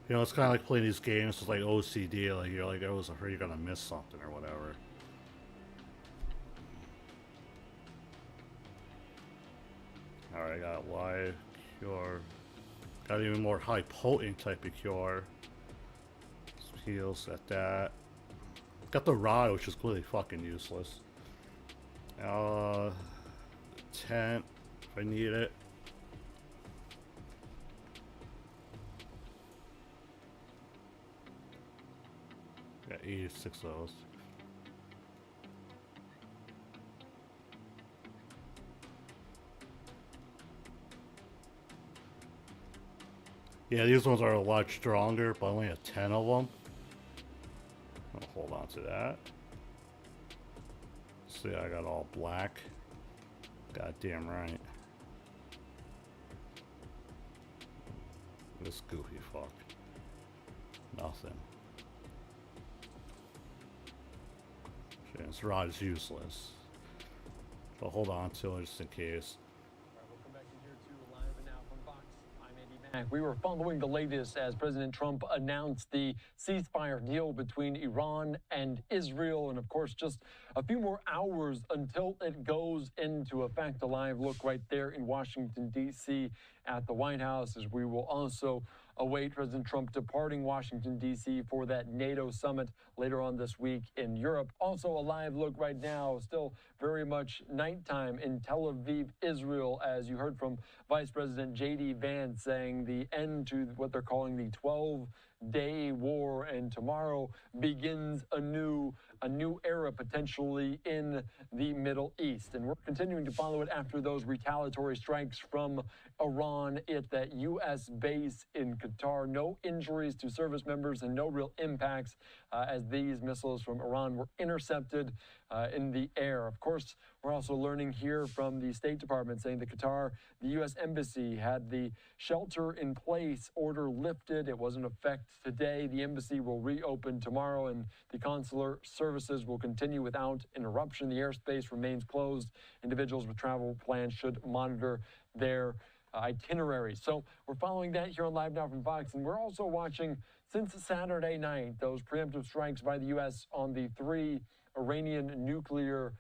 You know, it's kind of like playing these games. It's like OCD. Like you're like, I was afraid you're gonna miss something or whatever. All right, got live cure. Got even more high potent type of cure. Some heals at that. Got the rod, which is clearly fucking useless. Tent if I need it. Got 86 of those. Yeah, these ones are a lot stronger, but I only have 10 of them. I'll hold on to that. See, I got all black. Goddamn right. This goofy fuck. Nothing. This rod is useless. But hold on to it just in case. All right, welcome back in here to Live and Now from Fox. I'm Andy We were following the latest as President Trump announced the ceasefire deal between Iran and Israel. And of course, just a few more hours until it goes into effect. A live look right there in Washington, D.C. at the White House, as we will also await President Trump departing Washington, D.C. for that NATO summit later on this week in Europe. Also a live look right now, still very much nighttime in Tel Aviv, Israel, as you heard from Vice President J.D. Vance saying the end to what they're calling the 12-day war, and tomorrow begins a new era potentially in the Middle East. And we're continuing to follow it after those retaliatory strikes from Iran at that U.S. base in Qatar. No injuries to service members and no real impacts as these missiles from Iran were intercepted in the air. Of course, we're also learning here from the State Department saying that Qatar, the U.S. Embassy, had the shelter-in-place order lifted. It was in effect today. The embassy will reopen tomorrow, and the consular services will continue without interruption. The airspace remains closed. Individuals with travel plans should monitor their itineraries. So we're following that here on Live Now from Fox, and we're also watching since Saturday night those preemptive strikes by the U.S. on the 3 Iranian nuclear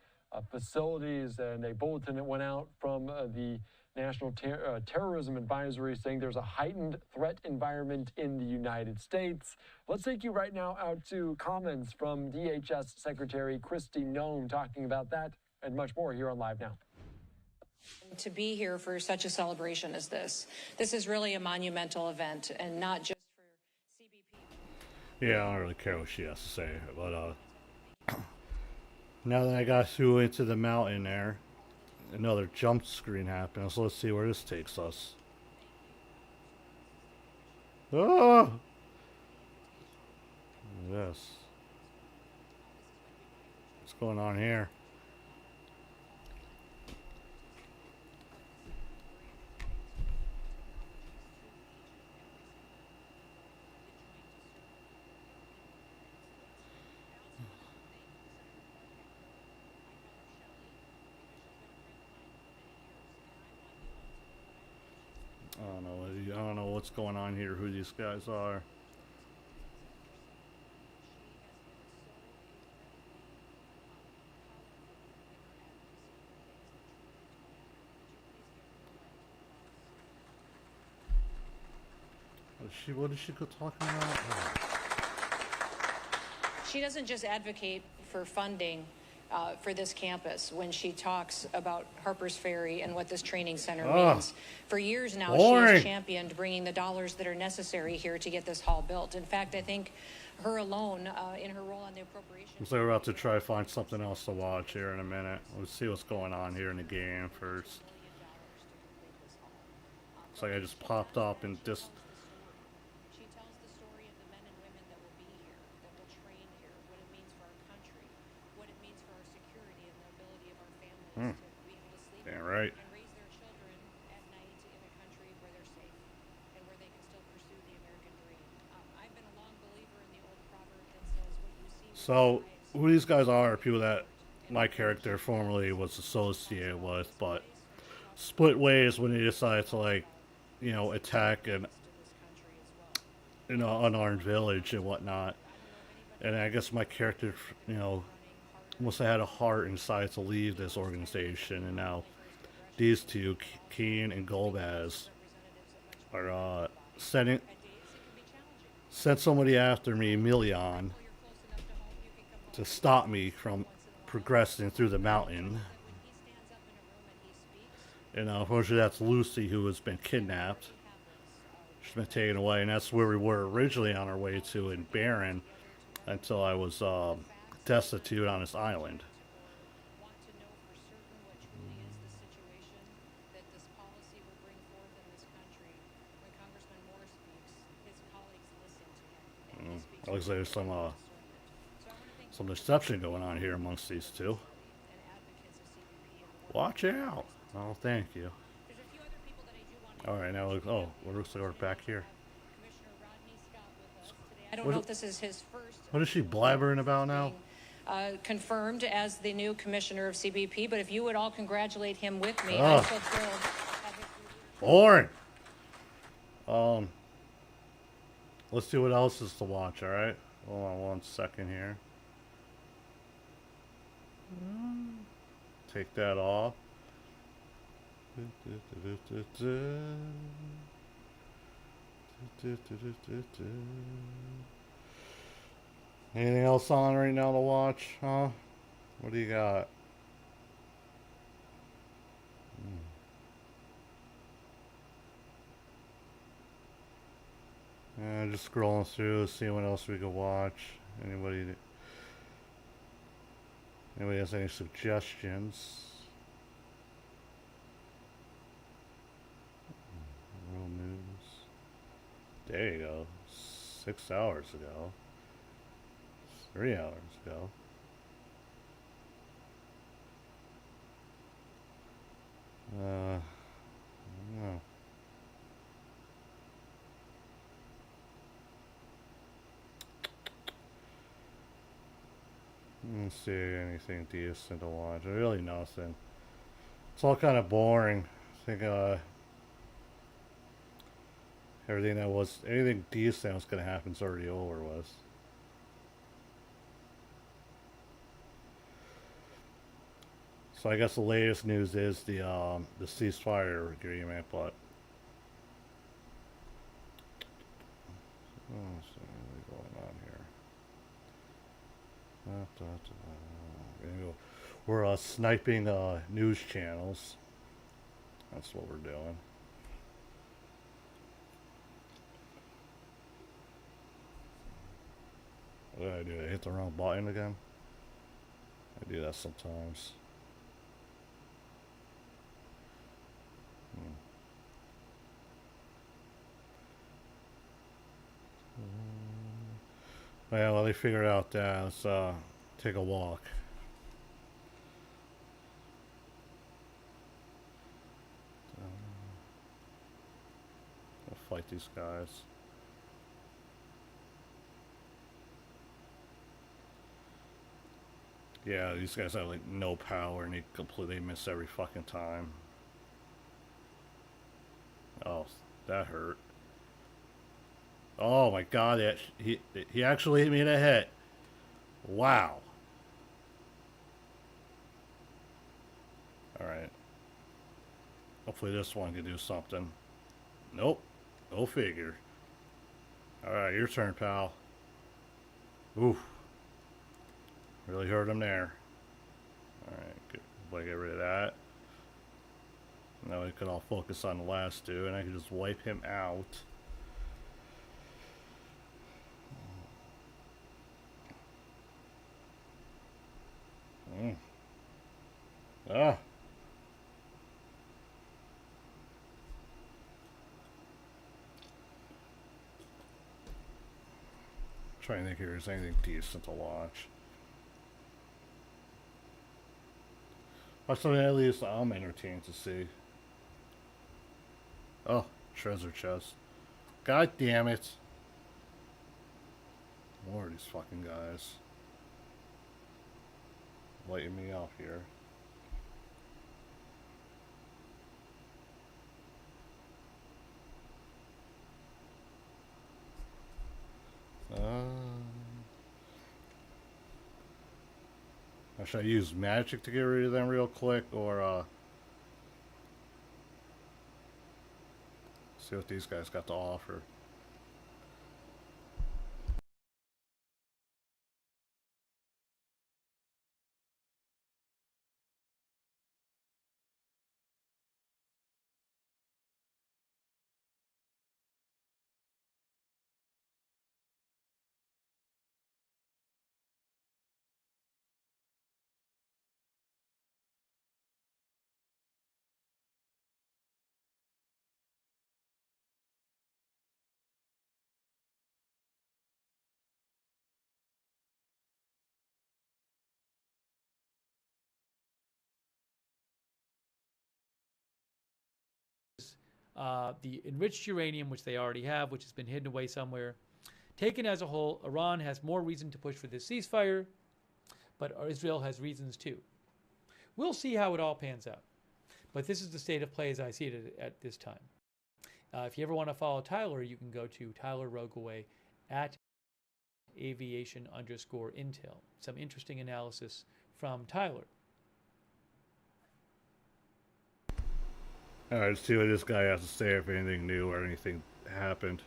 facilities, and a bulletin that went out from the National Terrorism Advisory saying there's a heightened threat environment in the United States. Let's take you right now out to comments from DHS Secretary Kristi Noem talking about that and much more here on Live Now. To be here for such a celebration as this. This is really a monumental event, and not just for CBP. Yeah, I don't really care what she has to say, but now that I got through into the mountain there, another jump screen happened, so let's see where this takes us. Oh! Yes. What's going on here? I don't know what's going on here, who these guys are. What is she talking about? She doesn't just advocate for funding for this campus when she talks about Harper's Ferry and what this training center means. For years now, she has championed bringing the dollars that are necessary here to get this hall built. In fact, I think her alone, in her role on the appropriations... So we're about to try to find something else to watch here in a minute. Let's see what's going on here in the game first. Looks like I just popped up and just... She tells the story of the men and women that will be here, that will train here, what it means for our country, what it means for our security and the ability of our families to be able to sleep and raise their children at night in a country where they're safe and where they can still pursue the American dream. I've been a long believer in the old proverb that says what you see... So, who these guys are people that my character formerly was associated with, but split ways when they decided to, like, you know, attack an unarmed village and whatnot. And I guess my character, you know, must have had a heart and decided to leave this organization. And now these two, Keen and Golbez, are sent somebody after me, Milian, to stop me from progressing through the mountain. And unfortunately, that's Lucy, who has been kidnapped. She's been taken away, and that's where we were originally on our way to in Barron until I was destitute on this island. Looks like there's some deception going on here amongst these two. Watch out! Oh, thank you. All right, now look. Oh, it looks like we're back here. I don't know if this is his first. What is she blabbering about now? Confirmed as the new commissioner of CBP, but if you would all congratulate him with me, I'm so thrilled. Boring. Let's see what else is to watch, alright? Hold on 1 second here. Take that off. Anything else on right now to watch, huh? What do you got? Just scrolling through, seeing what else we could watch. Anybody has any suggestions? Real news. There you go. 6 hours ago. 3 hours ago. I don't know. Let's see, anything decent to watch. Really nothing. It's all kind of boring. I think anything decent was gonna happen is already over with. So I guess the latest news is the ceasefire agreement, but what's going on here? We're sniping news channels. That's what we're doing. What did I do? I hit the wrong button again? I do that sometimes. Well, they figured out that. Let's take a walk. I'll fight these guys. Yeah, these guys have like no power and they completely miss every fucking time. Oh, that hurt. Oh my god, he actually hit me in the head. Wow. Alright. Hopefully this one can do something. Nope. Go figure. Alright, your turn, pal. Oof. Really hurt him there. Alright, good. Get rid of that. Now we can all focus on the last two and I can just wipe him out. Ah. Trying to think if there's anything decent to watch. Watch something at least I'm entertained to see. Oh, treasure chest. God damn it. More of these fucking guys. Lighting me up here. Should I use magic to get rid of them real quick, or see what these guys got to offer? The enriched uranium, which they already have, which has been hidden away somewhere. Taken as a whole, Iran has more reason to push for this ceasefire, but Israel has reasons too. We'll see how it all pans out. But this is the state of play as I see it at this time. If you ever want to follow Tyler, you can go to Tyler Rogaway at aviation_intel. Some interesting analysis from Tyler. All right, let's see what this guy has to say, if anything new or anything happened.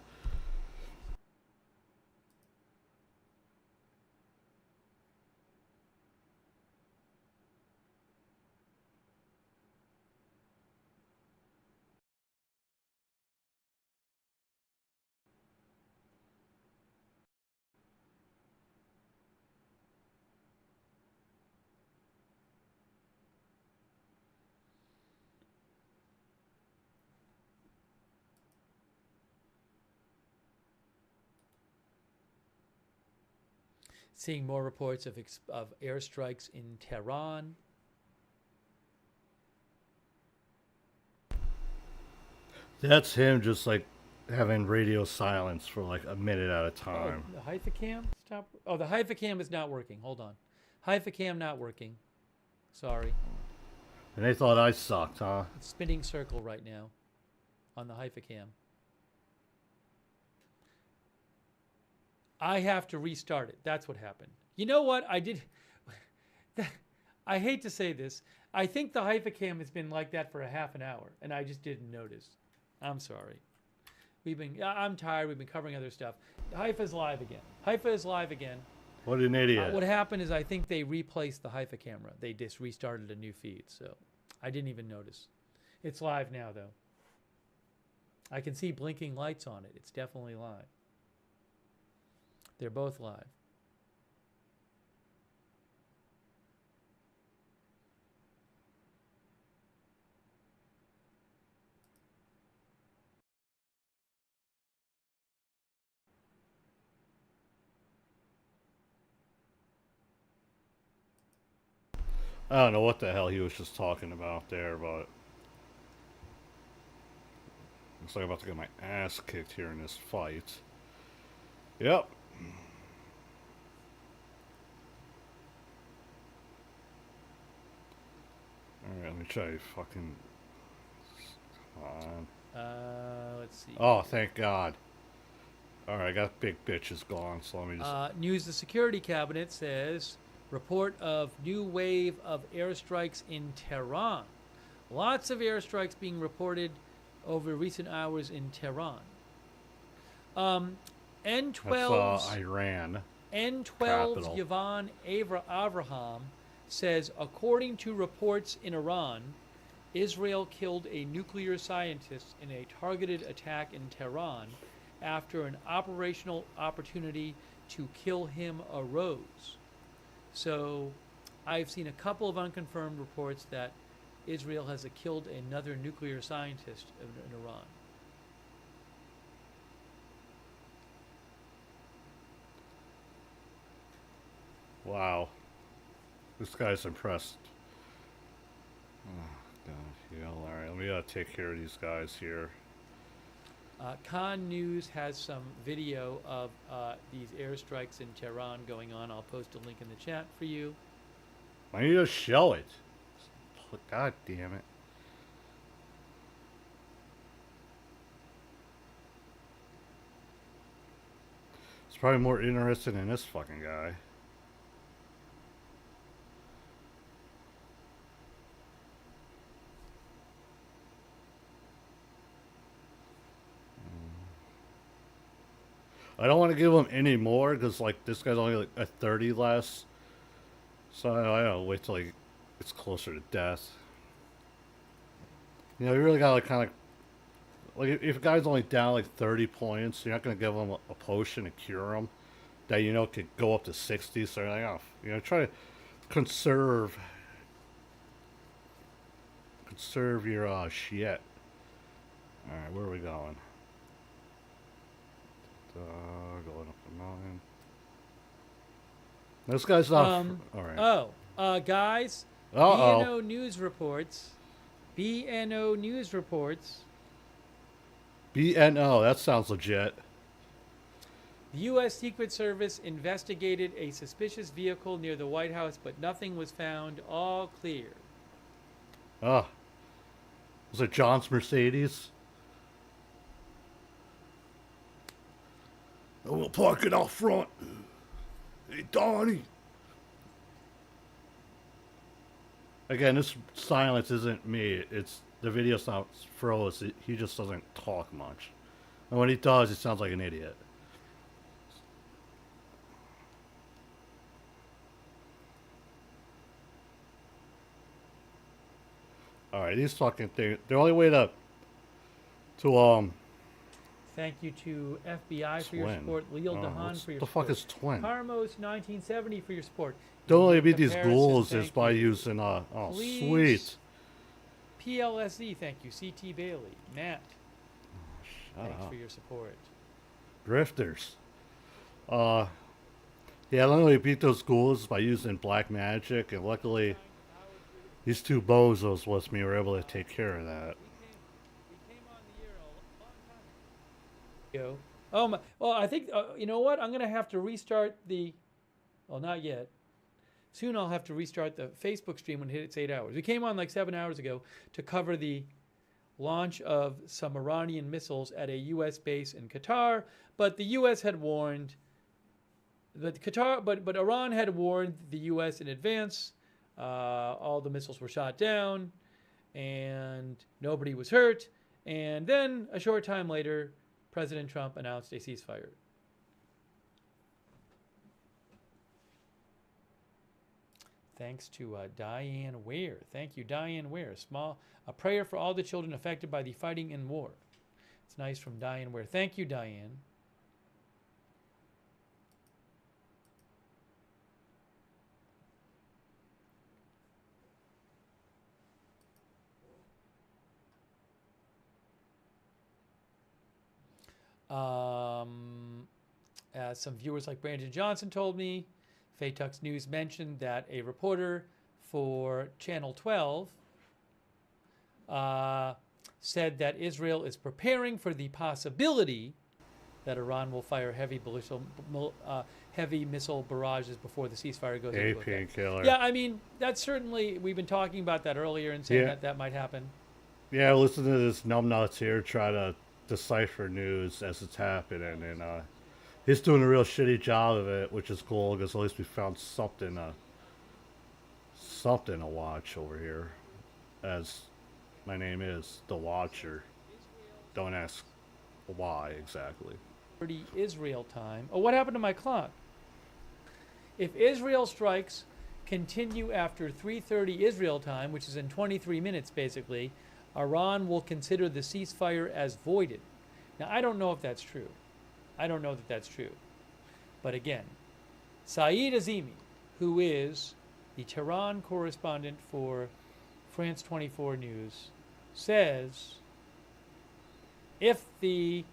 Seeing more reports of airstrikes in Tehran. That's him just like having radio silence for like a minute at a Oh, time. the Haifa cam? Stop. Oh, the Haifa cam is not working. Hold on. Haifa cam not working. Sorry. And they thought I sucked, huh? It's spinning circle right now on the Haifa cam. I have to restart it. That's what happened. You know what? I did. I hate to say this. I think the Haifa cam has been like that for a half an hour, and I just didn't notice. I'm sorry. I'm tired. We've been covering other stuff. Haifa is live again. Haifa is live again. What an idiot. What happened is I think they replaced the Haifa camera. They just restarted a new feed, so I didn't even notice. It's live now, though. I can see blinking lights on it. It's definitely live. They're both live. I don't know what the hell he was just talking about there, but looks like I'm about to get my ass kicked here in this fight. Yep. Alright, let me try fucking... Come on. Let's see. Oh, thank God. Alright, I got big bitches gone, so let me just... News the Security Cabinet says, report of new wave of airstrikes in Tehran. Lots of airstrikes being reported over recent hours in Tehran. N12's That's Iran. N12's Capital. Yavan Avraham says, according to reports in Iran, Israel killed a nuclear scientist in a targeted attack in Tehran after an operational opportunity to kill him arose. So I've seen a couple of unconfirmed reports that Israel has killed another nuclear scientist in Iran. Wow. This guy's impressed. Oh, God. Yeah, alright. Let me take care of these guys here. Khan News has some video of these airstrikes in Tehran going on. I'll post a link in the chat for you. Why don't you just show it? God damn it. It's probably more interested in this fucking guy. I don't want to give him any more because, like, this guy's only like a 30 less. So I don't know, wait till he gets closer to death. You know, you really gotta like kind of like if a guy's only down like 30 points, you're not gonna give him a potion to cure him that you know could go up to 60. So you're like, oh, you know, try to conserve your shit. All right, where are we going? Going up the mountain. This guy's not. All right. Guys. Uh-oh. BNO News reports. BNO News reports. BNO. That sounds legit. The U.S. Secret Service investigated a suspicious vehicle near the White House, but nothing was found. All clear. Was it John's Mercedes? we'll park it out front. Hey, Donnie. Again, this silence isn't me. It's the video sounds froze. He just doesn't talk much. And when he does, it sounds like an idiot. Alright, these fucking things. The only way to Thank you to FBI for your Twin. support. Leo Oh, Dahan for your the support. fuck is twin? Carmos 1970 for your support. The only way to Easy beat these comparison, ghouls is thank by you. using oh Please. sweet. PLSZ, thank you. CT Bailey. Matt, Shut thanks up. for your support. Drifters. Yeah, the only way to beat those ghouls is by using black magic, and luckily these two bozos with me were able to take care of that. We came on the air a long time ago. Oh my! Well, I think you know what? I'm gonna have to restart the. Well, not yet. Soon I'll have to restart the Facebook stream when it hits 8 hours. We came on like 7 hours ago to cover the launch of some Iranian missiles at a U.S. base in Qatar, but the U.S. had warned. But Iran had warned the U.S. in advance. All the missiles were shot down, and nobody was hurt. And then a short time later, President Trump announced a ceasefire. Thanks to Diane Ware. Thank you, Diane Ware. A prayer for all the children affected by the fighting and war. It's nice from Diane Ware. Thank you, Diane. Some viewers like Brandon Johnson told me, Faytux News mentioned that a reporter for Channel 12 said that Israel is preparing for the possibility that Iran will fire heavy missile barrages before the ceasefire goes into effect. painkiller. Yeah, I mean, that's certainly, we've been talking about that earlier and saying that might happen. Yeah, listen to this numbnuts here try to decipher news as it's happening, and he's doing a real shitty job of it, which is cool because at least we found something to watch over here. As my name is The Watcher. Don't ask why exactly. 30 Israel time. Oh, what happened to my clock? If Israel strikes continue after 3:30 Israel time, which is in 23 minutes basically, Iran will consider the ceasefire as voided. Now, I don't know if that's true. I don't know that that's true. But again, Saeed Azimi, who is the Tehran correspondent for France 24 News, says if the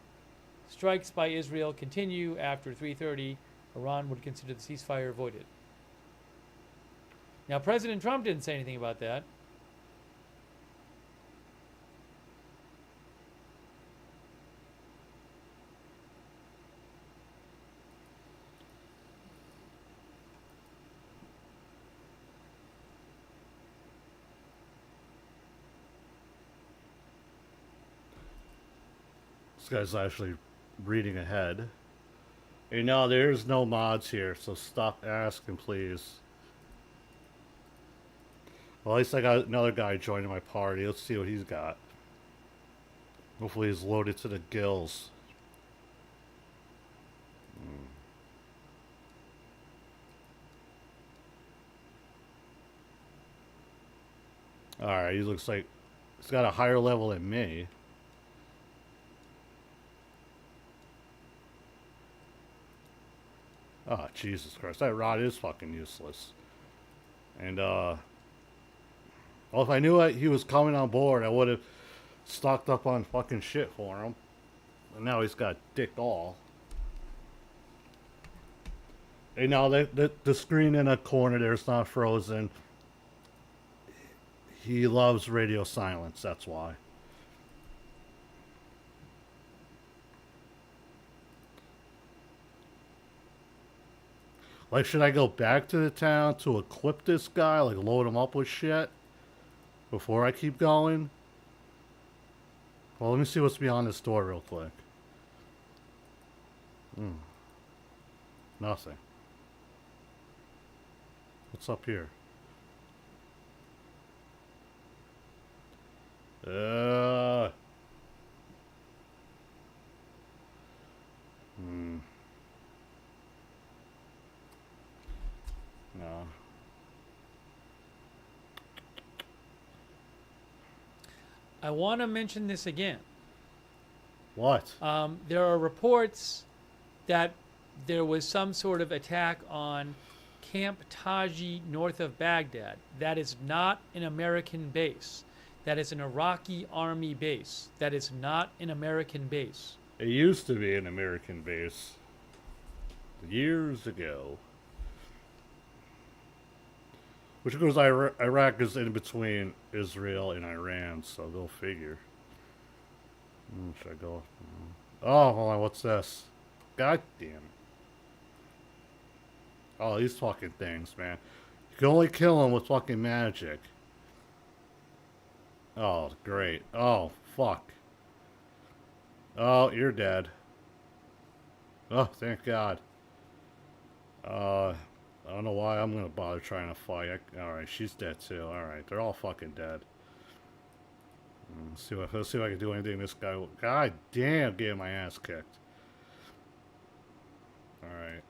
strikes by Israel continue after 3:30, Iran would consider the ceasefire voided. Now, President Trump didn't say anything about that. This guy's actually reading ahead. You know, there's no mods here, so stop asking, please. Well, at least I got another guy joining my party. Let's see what he's got. Hopefully he's loaded to the gills. Alright, he looks like he's got a higher level than me. Oh, Jesus Christ. That rod is fucking useless. And, well, if I knew that he was coming on board, I would have stocked up on fucking shit for him. And now he's got dick all. And now the screen in a corner there's not frozen. He loves radio silence, that's why. Like, should I go back to the town to equip this guy? Like, load him up with shit? Before I keep going? Well, let me see what's behind this door real quick. Nothing. What's up here? No. I want to mention this again. What? There are reports that there was some sort of attack on Camp Taji north of Baghdad. That is not an American base. That is an Iraqi army base. That is not an American base. It used to be an American base. Years ago. Which goes, Iraq is in between Israel and Iran, so go figure. Should I go? Oh, hold on, what's this? God damn it. Oh, these fucking things, man. You can only kill them with fucking magic. Oh, great. Oh, fuck. Oh, you're dead. Oh, thank God. I don't know why I'm gonna bother trying to fight. Alright, she's dead too. Alright, they're all fucking dead. Let's see if I can do anything this guy. God damn, getting my ass kicked. Alright.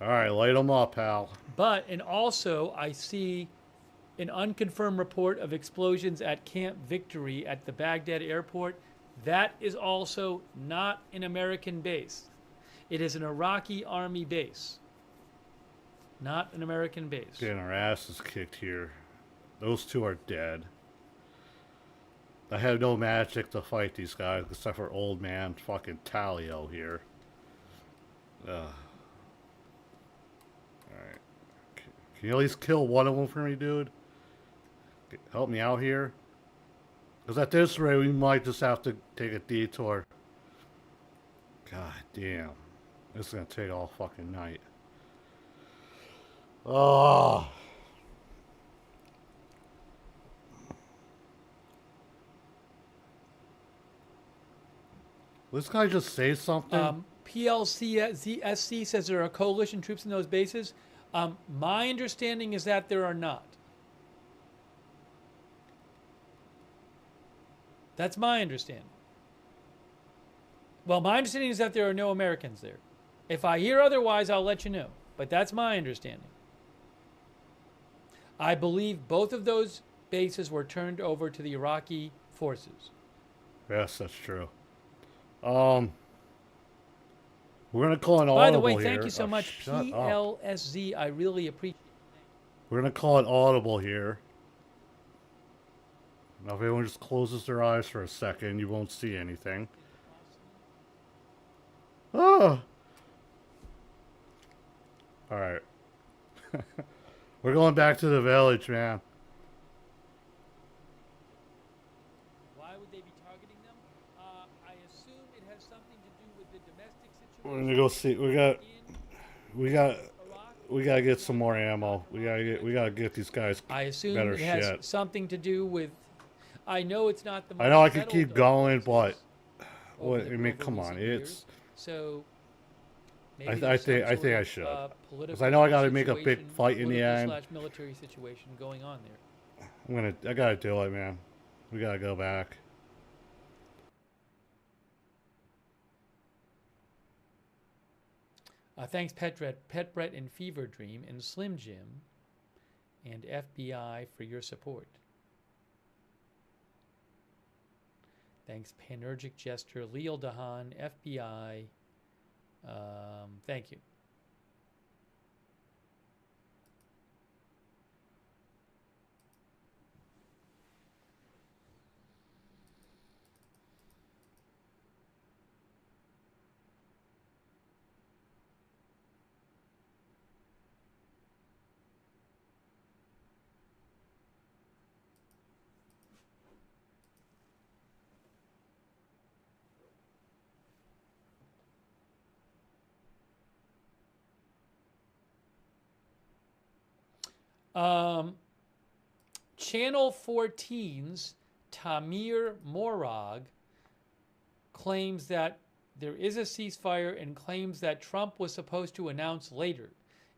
Alright, light them up, pal. But, and also, I see an unconfirmed report of explosions at Camp Victory at the Baghdad airport. That is also not an American base. It is an Iraqi army base, not an American base. Getting our asses kicked here. Those two are dead. I have no magic to fight these guys except for old man fucking Talio here. Alright. Can you at least kill one of them for me, dude? Help me out here. Because at this rate, we might just have to take a detour. God damn. This is going to take all fucking night. Oh. Will this guy just say something? PLCSC says there are coalition troops in those bases. My understanding is that there are not. That's my understanding. Well, my understanding is that there are no Americans there. If I hear otherwise, I'll let you know. But that's my understanding. I believe both of those bases were turned over to the Iraqi forces. Yes, that's true. We're gonna call an audible By the way, here. thank you so much, shut up. PLSZ. I really appreciate it. We're gonna call an audible here. Now, if everyone just closes their eyes for a second, you won't see anything. Oh! Alright. We're going back to the village, man. Why would they be targeting them? I assume it has something to do with the domestic situation. We're gonna go see. We gotta get some more ammo. We gotta get these guys I assume better it has shit. something to do with. I know it's not the. I know I most could keep settled going, places but over what? the- I mean, over come on, recent years. it's. So. I maybe there's some think sort I of, should. Because political I know I gotta make a big situation, fight in the end. political/military situation going on there. I gotta do it, man. We gotta go back. Thanks, Pet Brett and Fever Dream and Slim Jim and FBI for your support. Thanks, Panergic Jester, Leo Dahan, FBI. Thank you. Channel 14's Tamir Morag claims that there is a ceasefire and claims that Trump was supposed to announce later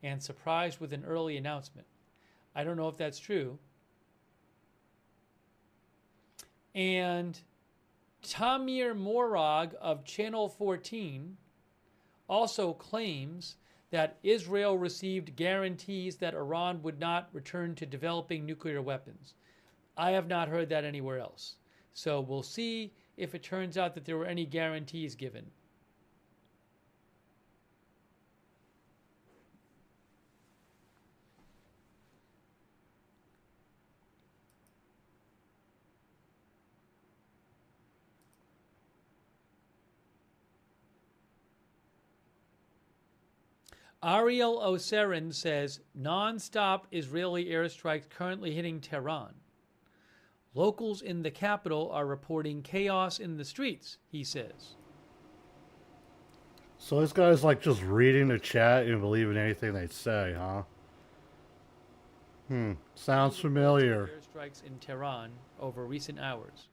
and surprised with an early announcement. I don't know if that's true. And Tamir Morag of Channel 14 also claims that Israel received guarantees that Iran would not return to developing nuclear weapons. I have not heard that anywhere else. So we'll see if it turns out that there were any guarantees given. Ariel Oserin says non-stop Israeli airstrikes currently hitting Tehran. Locals in the capital are reporting chaos in the streets, he says. So this guy's like just reading the chat and believing anything they say, huh? Sounds familiar. Airstrikes in Tehran over recent hours.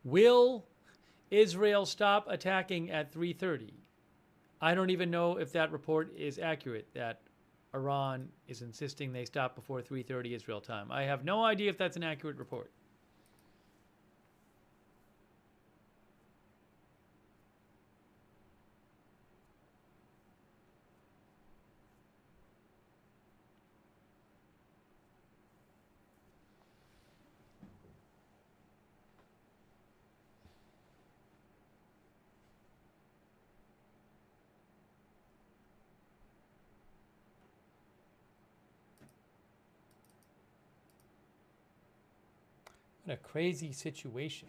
Will Israel stop attacking at 3:30? I don't even know if that report is accurate, that Iran is insisting they stop before 3:30 Israel time. I have no idea if that's an accurate report. What a crazy situation.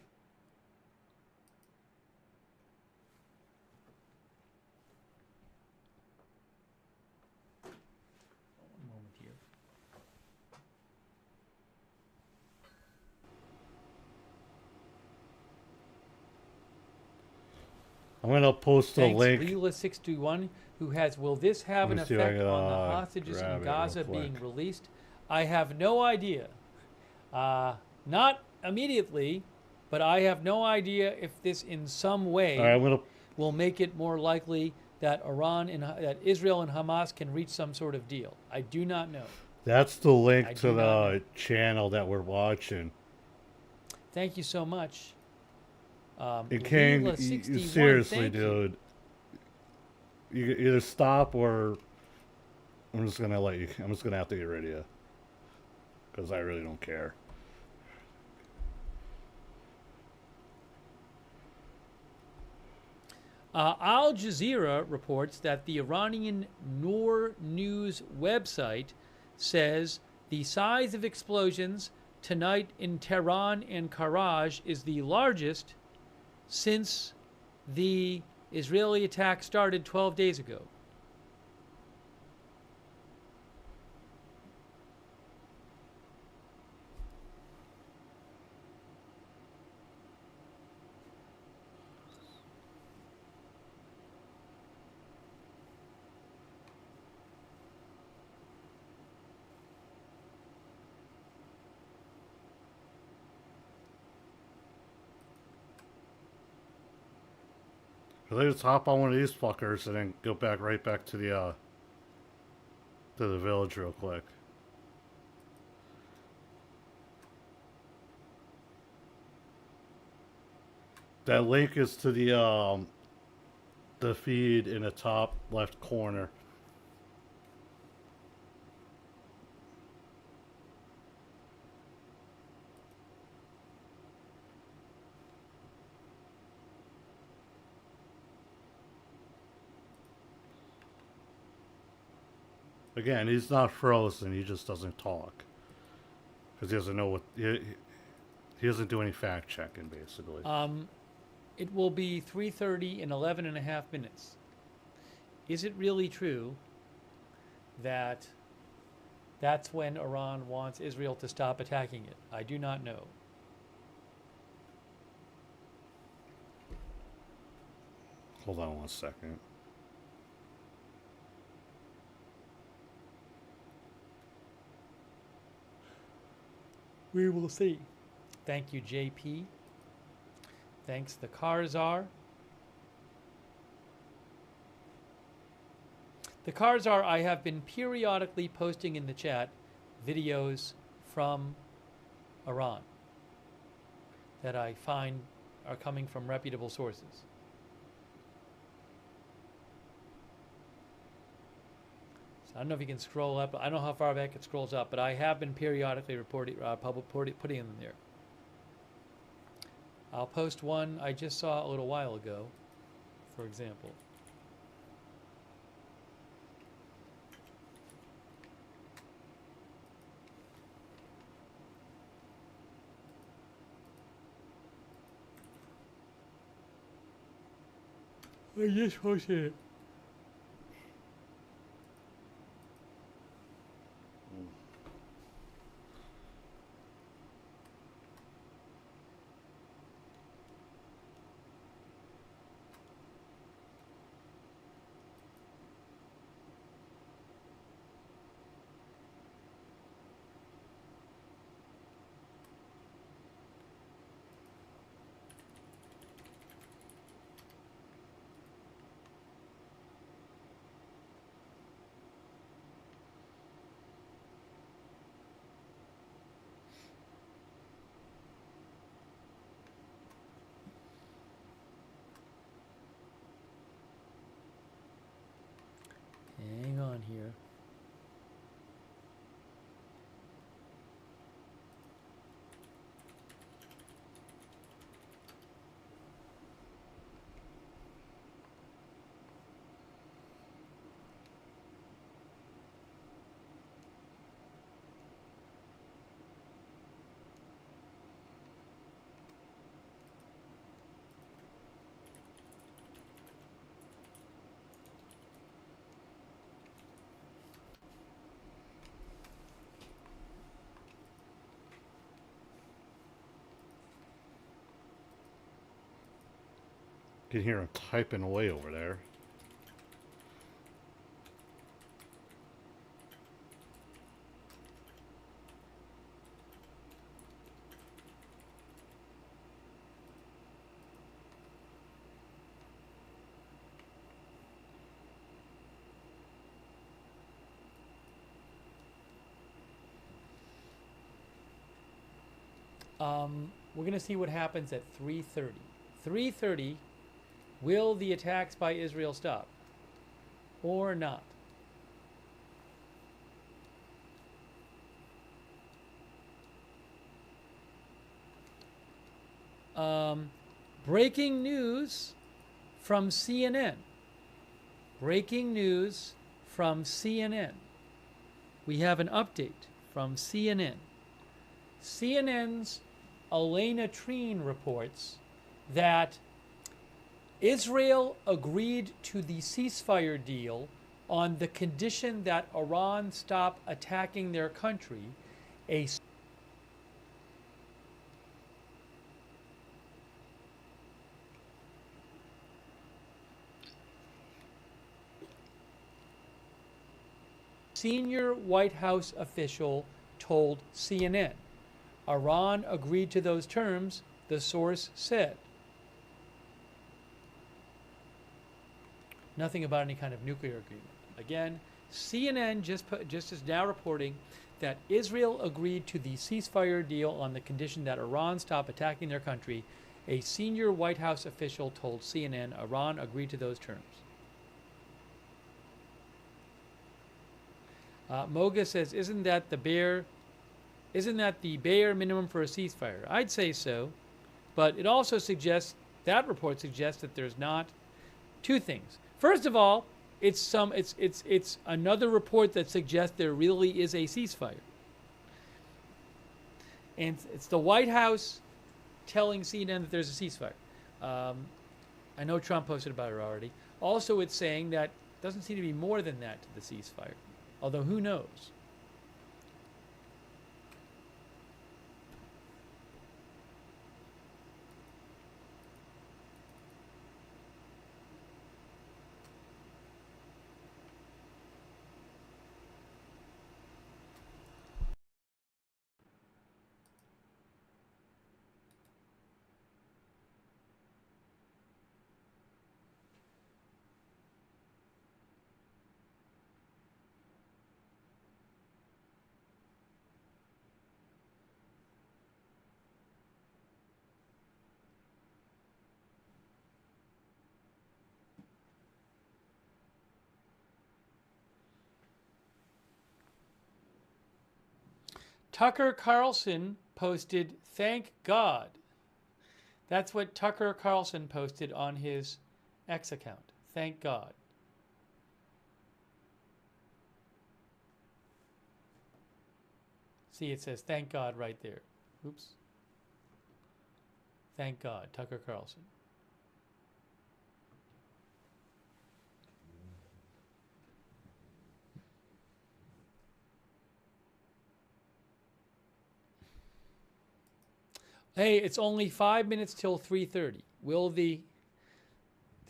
One moment here. I'm gonna post a Thanks, link. Leela61, who has, will this have Let an me see if I effect can, on the hostages grab in it Gaza real quick. being released? I have no idea. Not immediately, but I have no idea if this in some way All right, I'm gonna. will make it more likely that that Israel and Hamas can reach some sort of deal. I do not know. That's the link I to do not know. the channel that we're watching. Thank you so much. It can Leela61, seriously, thank you. dude. You either stop or I'm just gonna let you. I'm just gonna have to get rid of you because I really don't care. Al Jazeera reports that the Iranian Noor News website says the size of explosions tonight in Tehran and Karaj is the largest since the Israeli attack started 12 days ago. They just hop on one of these fuckers and then go back right back to the village real quick. That link is to the feed in the top left corner. Again, he's not frozen. He just doesn't talk because he doesn't know what he doesn't do any fact checking, basically. It will be 3:30 in 11 and a half minutes. Is it really true that that's when Iran wants Israel to stop attacking it? I do not know. Hold on one second. We will see. Thank you, JP. Thanks, the Karzar. The Karzar, I have been periodically posting in the chat videos from Iran that I find are coming from reputable sources. So I don't know if you can scroll up. I don't know how far back it scrolls up, but I have been periodically putting them there. I'll post one I just saw a little while ago, for example. I just posted it. Hang on here. You can hear him typing away over there. We're going to see what happens at 3:30. 3:30, will the attacks by Israel stop or not? Breaking news from CNN. Breaking news from CNN. We have an update from CNN. CNN's Elena Treen reports that Israel agreed to the ceasefire deal on the condition that Iran stop attacking their country, a senior White House official told CNN. Iran agreed to those terms, the source said. Nothing about any kind of nuclear agreement. Again, CNN just is now reporting that Israel agreed to the ceasefire deal on the condition that Iran stop attacking their country. A senior White House official told CNN Iran agreed to those terms. Moga says, isn't that the bare minimum for a ceasefire? I'd say so, but it also suggests, that report suggests that there's not two things. First of all, it's another report that suggests there really is a ceasefire. And it's the White House telling CNN that there's a ceasefire. I know Trump posted about it already. Also, it's saying that doesn't seem to be more than that to the ceasefire. Although, who knows? Tucker Carlson posted, "Thank God." That's what Tucker Carlson posted on his X account. Thank God. See, it says "Thank God" right there. Oops. Thank God, Tucker Carlson. Hey, it's only 5 minutes till 3:30.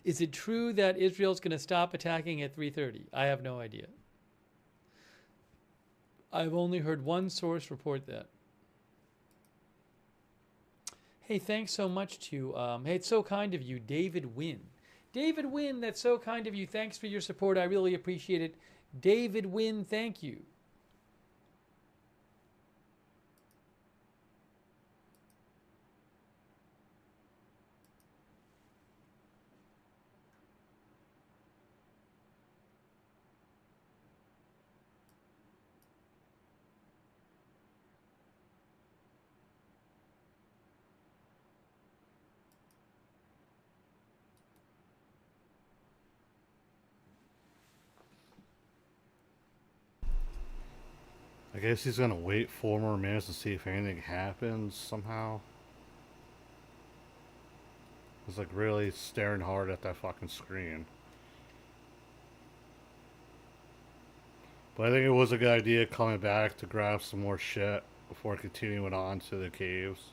Is it true that Israel's going to stop attacking at 3:30? I have no idea. I've only heard one source report that. Hey, thanks so much to, hey, it's so kind of you, David Wynn. David Wynn, that's so kind of you. Thanks for your support. I really appreciate it. David Wynn, thank you. I guess he's gonna wait 4 more minutes to see if anything happens somehow. He's like really staring hard at that fucking screen. But I think it was a good idea coming back to grab some more shit before continuing on to the caves.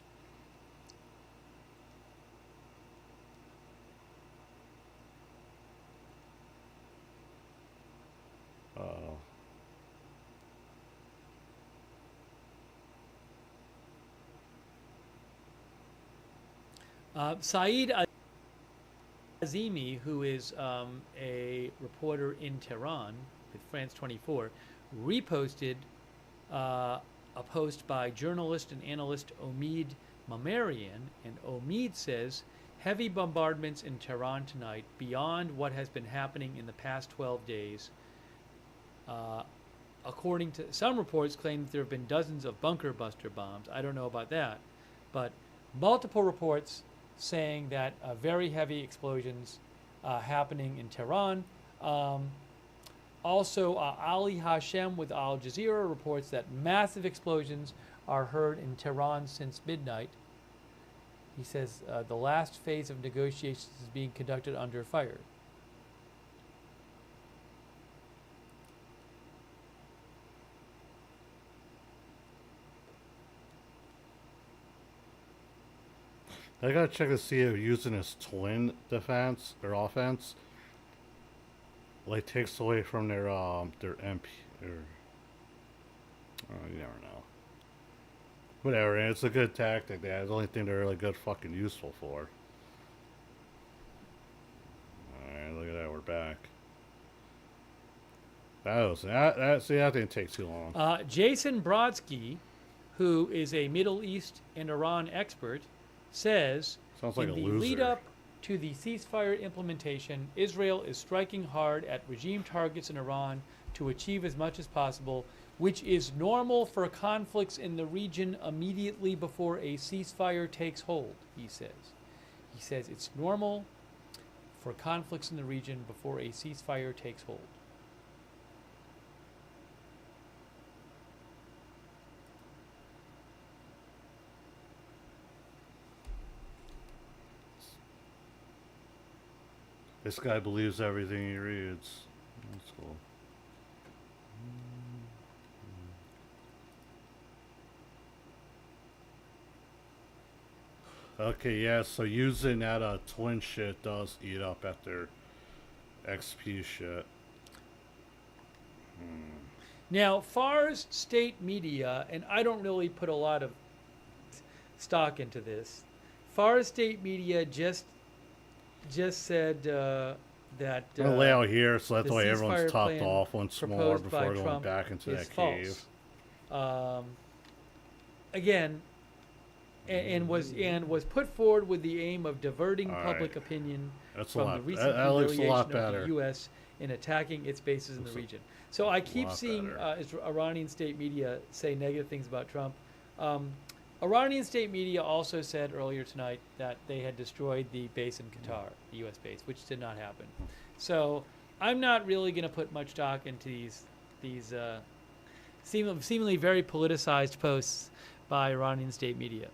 Uh-oh. Saeed Azimi, who is a reporter in Tehran with France 24, reposted a post by journalist and analyst Omid Mamarian, and Omid says, "Heavy bombardments in Tehran tonight beyond what has been happening in the past 12 days. According to some reports, claim that there have been dozens of bunker buster bombs." I don't know about that, but multiple reports saying that very heavy explosions happening in Tehran. Also, Ali Hashem with Al Jazeera reports that massive explosions are heard in Tehran since midnight. He says the last phase of negotiations is being conducted under fire. I gotta check to see if using his twin defense or offense like takes away from their MP or you never know. Whatever, and it's a good tactic. That's the only thing they're really good fucking useful for. Alright, look at that, we're back. That didn't take too long. Jason Brodsky, who is a Middle East and Iran expert, says Sounds like in a the loser. lead up to the ceasefire implementation, Israel is striking hard at regime targets in Iran to achieve as much as possible, which is normal for conflicts in the region immediately before a ceasefire takes hold, he says. He says it's normal for conflicts in the region before a ceasefire takes hold. This guy believes everything he reads. That's cool. Okay, yeah, so using that twin shit does eat up at their XP shit. Now, Fars State Media, and I don't really put a lot of stock into this, Fars State Media just said that I'm gonna lay out here, so that's the why everyone's ceasefire topped plan off once more proposed by before going Trump back into is that cave. false. Again, and was put forward with the aim of diverting All public right. opinion That's a from lot. the recent That looks a lot humiliation of better. the U.S. in attacking its bases in the region. So I keep lot seeing better. Iranian state media say negative things about Trump. Iranian state media also said earlier tonight that they had destroyed the base in Qatar, the U.S. base, which did not happen. So I'm not really going to put much stock into these seemingly very politicized posts by Iranian state media.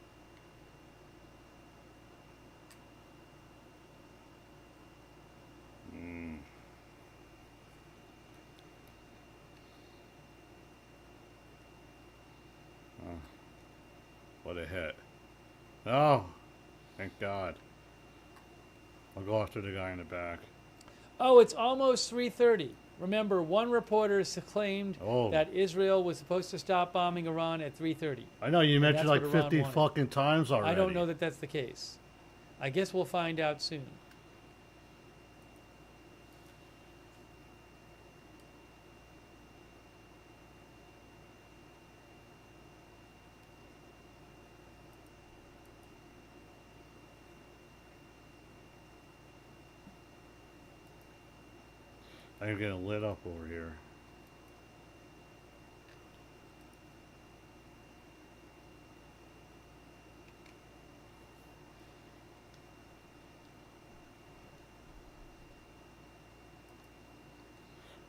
What a hit. Oh, thank God. I'll go after the guy in the back. Oh, it's almost 3:30. Remember, one reporter claimed Oh. that Israel was supposed to stop bombing Iran at 3:30. I know you mentioned that's like what Iran 50 wanted. fucking times already. I don't know that that's the case. I guess we'll find out soon. I'm getting lit up over here.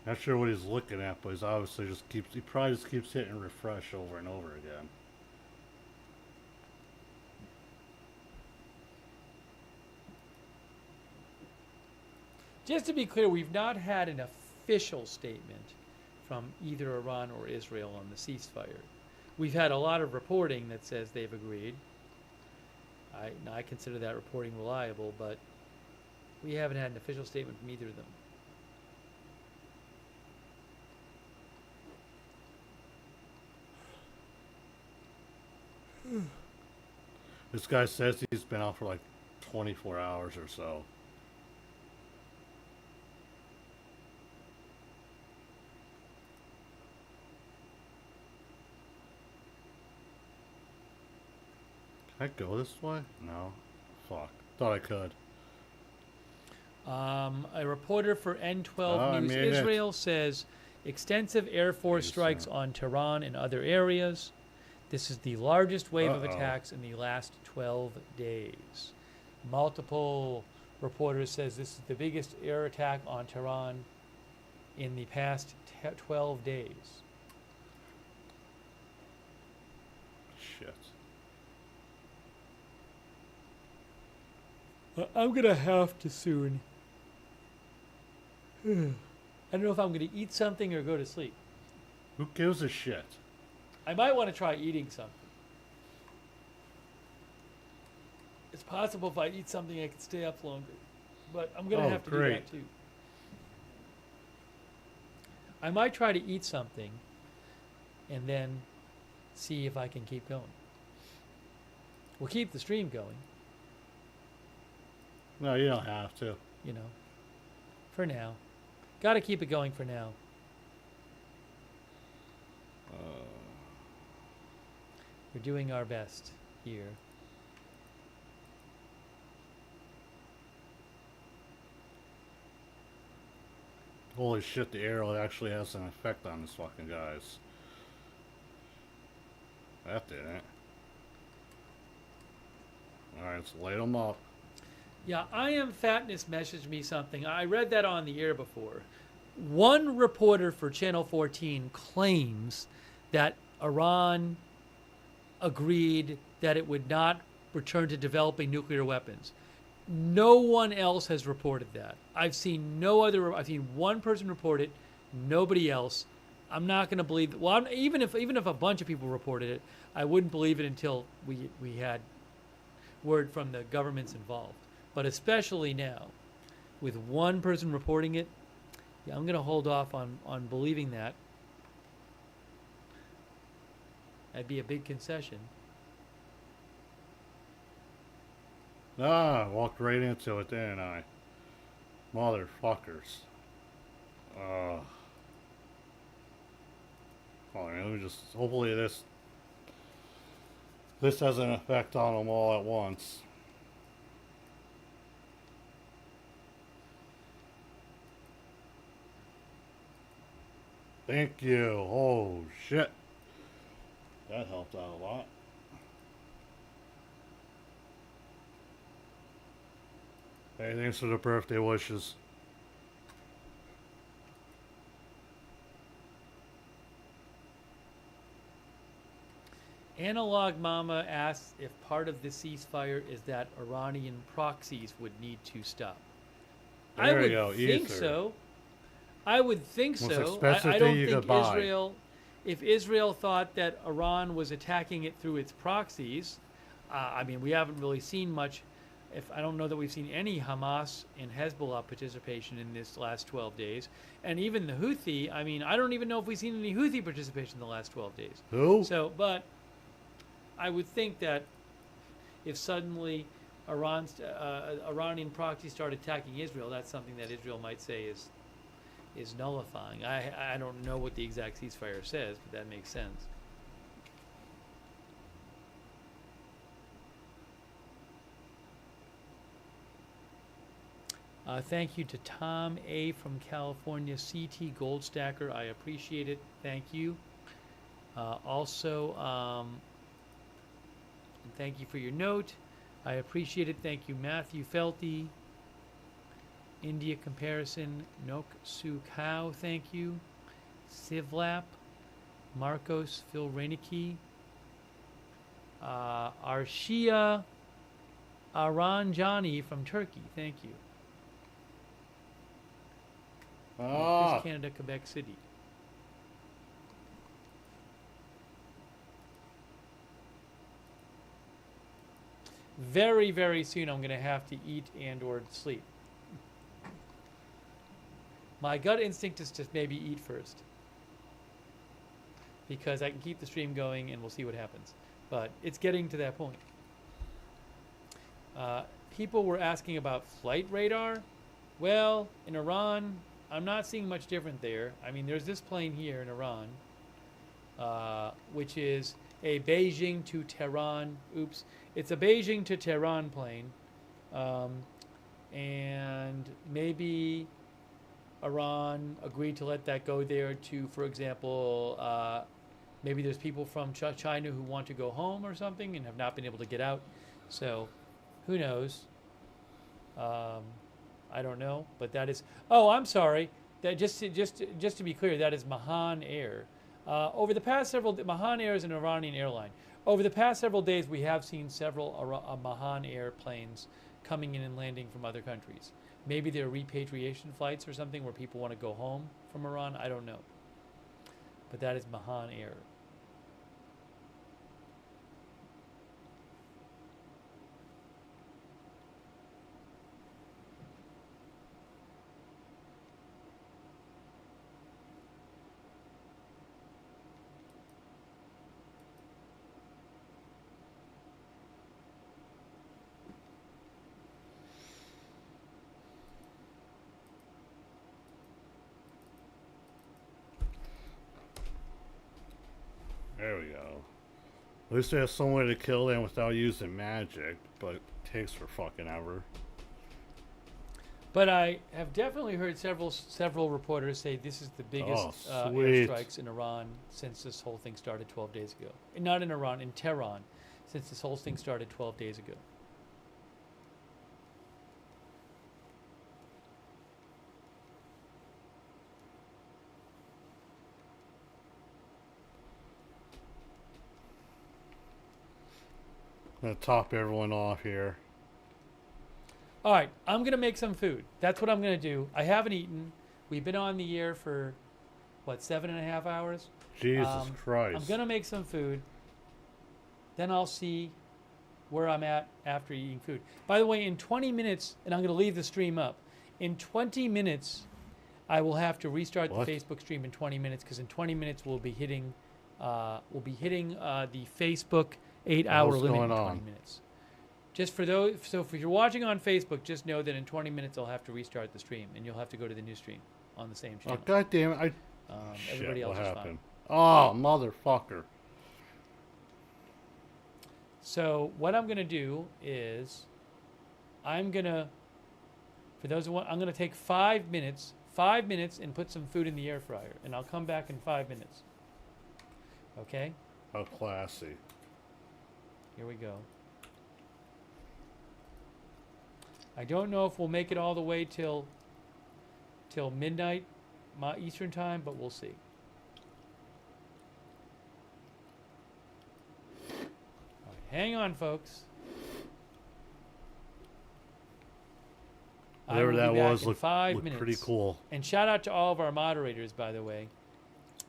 Not sure what he's looking at, but he's obviously he probably just keeps hitting refresh over and over again. Just to be clear, we've not had an official statement from either Iran or Israel on the ceasefire. We've had a lot of reporting that says they've agreed. I consider that reporting reliable, but we haven't had an official statement from either of them. This guy says he's been out for like 24 hours or so. Can I go this way? No. Fuck. Thought I could. A reporter for N12 Oh, I News made it. Israel says extensive Air Force Yes, strikes sir. on Tehran and other areas. This is the largest wave of Uh-oh. attacks in the last 12 days. Multiple reporters says this is the biggest air attack on Tehran in the past 12 days. Shit. I'm gonna have to soon. I don't know if I'm gonna eat something or go to sleep. Who gives a shit? I might want to try eating something. It's possible if I eat something I could stay up longer. But I'm going to Oh, have to do great. that too. I might try to eat something and then see if I can keep going. We'll keep the stream going, No, you don't have to. you know, for now. Got to keep it going for now. We're doing our best here. Holy shit, the arrow actually has an effect on this fucking guys. That didn't. Alright, let's light them up. Yeah, I Am Fatness messaged me something. I read that on the air before. One reporter for Channel 14 claims that Iran agreed that it would not return to developing nuclear weapons. No one else has reported that. I've seen one person report it, nobody else. I'm not going to believe it. Well, even if a bunch of people reported it, I wouldn't believe it until we had word from the governments involved. But especially now, with one person reporting it, yeah, I'm going to hold off on believing that. That'd be a big concession. Ah, walked right into it, didn't I? Motherfuckers. Oh, let me just, hopefully this has an effect on them all at once. Thank you. Oh, shit. That helped out a lot. Hey, thanks for the birthday wishes. Analog Mama asks if part of the ceasefire is that Iranian proxies would need to stop. I There you would go, think ether. so. I would think Most so. expensive I thing don't you think could buy. if Israel thought that Iran was attacking it through its proxies, I mean, we haven't really seen much. If I don't know that we've seen any Hamas and Hezbollah participation in this last 12 days, and even the Houthi. I mean, I don't even know if we've seen any Houthi participation in the last 12 days. Who? So, but I would think that if suddenly Iranian proxies start attacking Israel, that's something that Israel might say is nullifying. I don't know what the exact ceasefire says, but that makes sense. Thank you to Tom A. from California, CT Gold Stacker. I appreciate it. Thank you. Also, thank you for your note. I appreciate it. Thank you, Matthew Felty. India Comparison, Nok Su Cow, thank you. Sivlap, Marcos Phil Reinecke, Arshia Aranjani from Turkey, thank you. Chris Canada, Quebec City. Very, very soon I'm going to have to eat and or sleep. My gut instinct is to maybe eat first, because I can keep the stream going and we'll see what happens. But it's getting to that point. People were asking about flight radar. Well, in Iran, I'm not seeing much different there. I mean, there's this plane here in Iran, which is a Beijing to Tehran. Oops. It's a Beijing to Tehran plane. And maybe Iran agreed to let that go there to, for example, maybe there's people from China who want to go home or something and have not been able to get out. So, who knows? I don't know, but that is. Oh, I'm sorry. That just to be clear, that is Mahan Air. Over the past Mahan Air is an Iranian airline. Over the past several days, we have seen several Mahan Air planes coming in and landing from other countries. Maybe they're repatriation flights or something where people want to go home from Iran. I don't know. But that is Mahan Air. There we go. At least they have some way to kill them without using magic, but it takes for fucking ever. But I have definitely heard several reporters say this is the biggest airstrikes in Iran since this whole thing started 12 days ago. Not in Iran, in Tehran, since this whole thing started 12 days ago. I'm gonna top everyone off here. All right, I'm going to make some food. That's what I'm going to do. I haven't eaten. We've been on the air for, what, 7.5 hours? Jesus Christ. I'm going to make some food. Then I'll see where I'm at after eating food. By the way, in 20 minutes, and I'm going to leave the stream up. In 20 minutes, I will have to restart the Facebook stream in 20 minutes, because in 20 minutes we'll be hitting the Facebook 8-hour limit in 20 minutes. Just for those, so if you're watching on Facebook, just know that in 20 minutes I'll have to restart the stream, and you'll have to go to the new stream on the same channel. Oh, God damn it. Everybody else what is happened? fine. Oh, motherfucker. So what I'm going to do is I'm going to take 5 minutes, 5 minutes and put some food in the air fryer, and I'll come back in 5 minutes. Okay? How classy. Here we go. I don't know if we'll make it all the way till midnight Eastern time, but we'll see. All right, hang on, folks. Whatever that was looked minutes. pretty cool. And shout out to all of our moderators, by the way.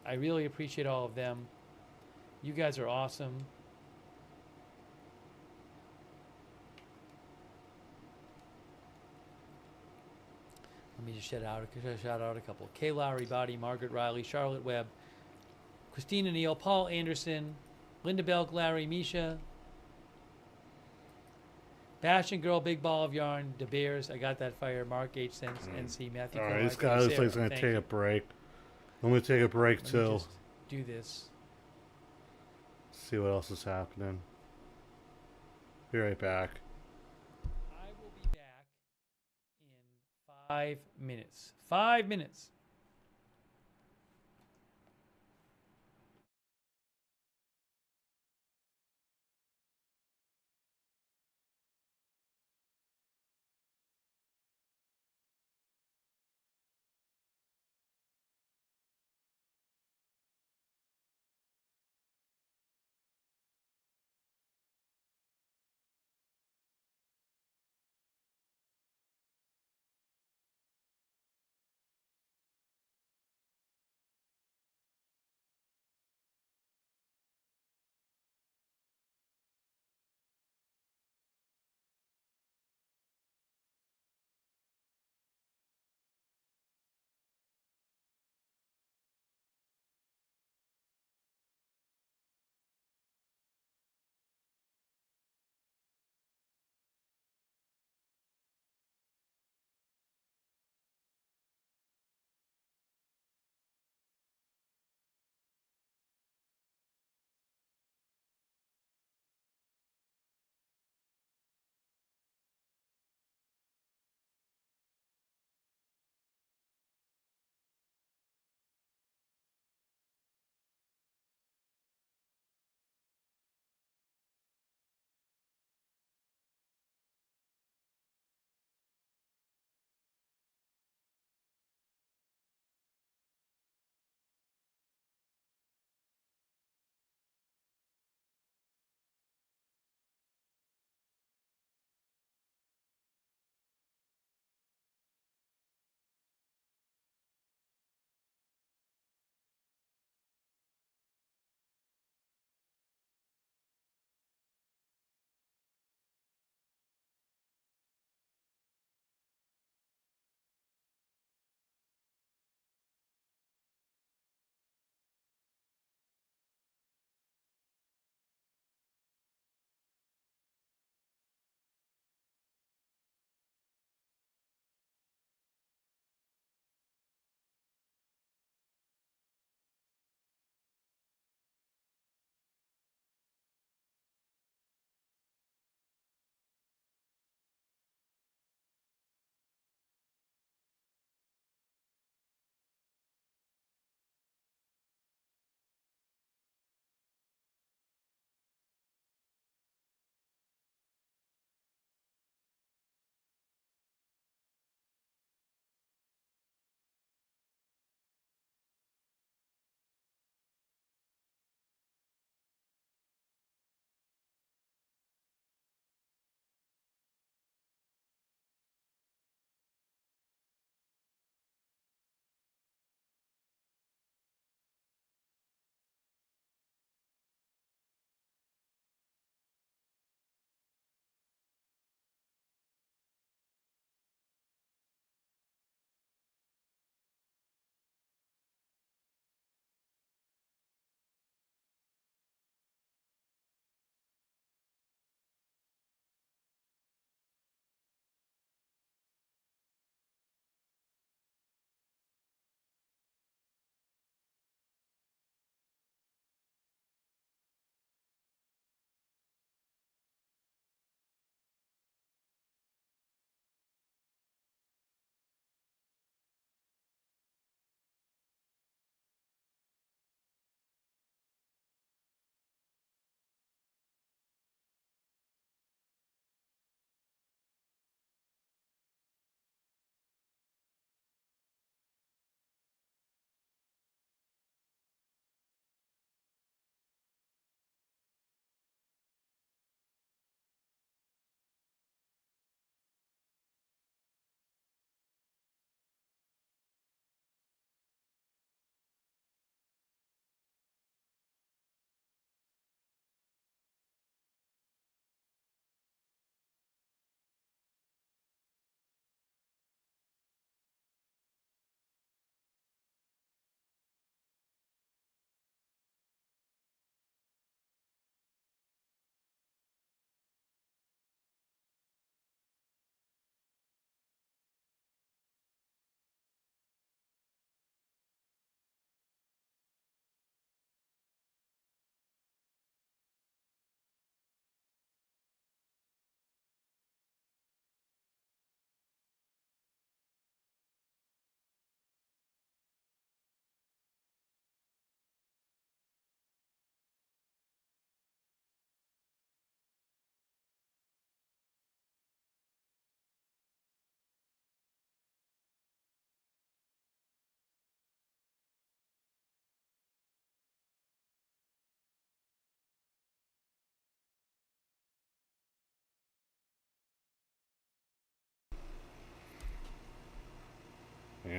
I really appreciate all of them. You guys are awesome. Let me just shout out a couple. Kay Lowry Body, Margaret Riley, Charlotte Webb, Christina Neal, Paul Anderson, Linda Belk, Larry, Misha, Bastion Girl, Big Ball of Yarn, De Beers, I got that fire, Mark H. Sense, NC, Matthew. All right, this guy looks like he's going to take a break. I'm going to take a break Let me too. just do this. See what else is happening. Be right back. I will be back in 5 minutes. 5 minutes.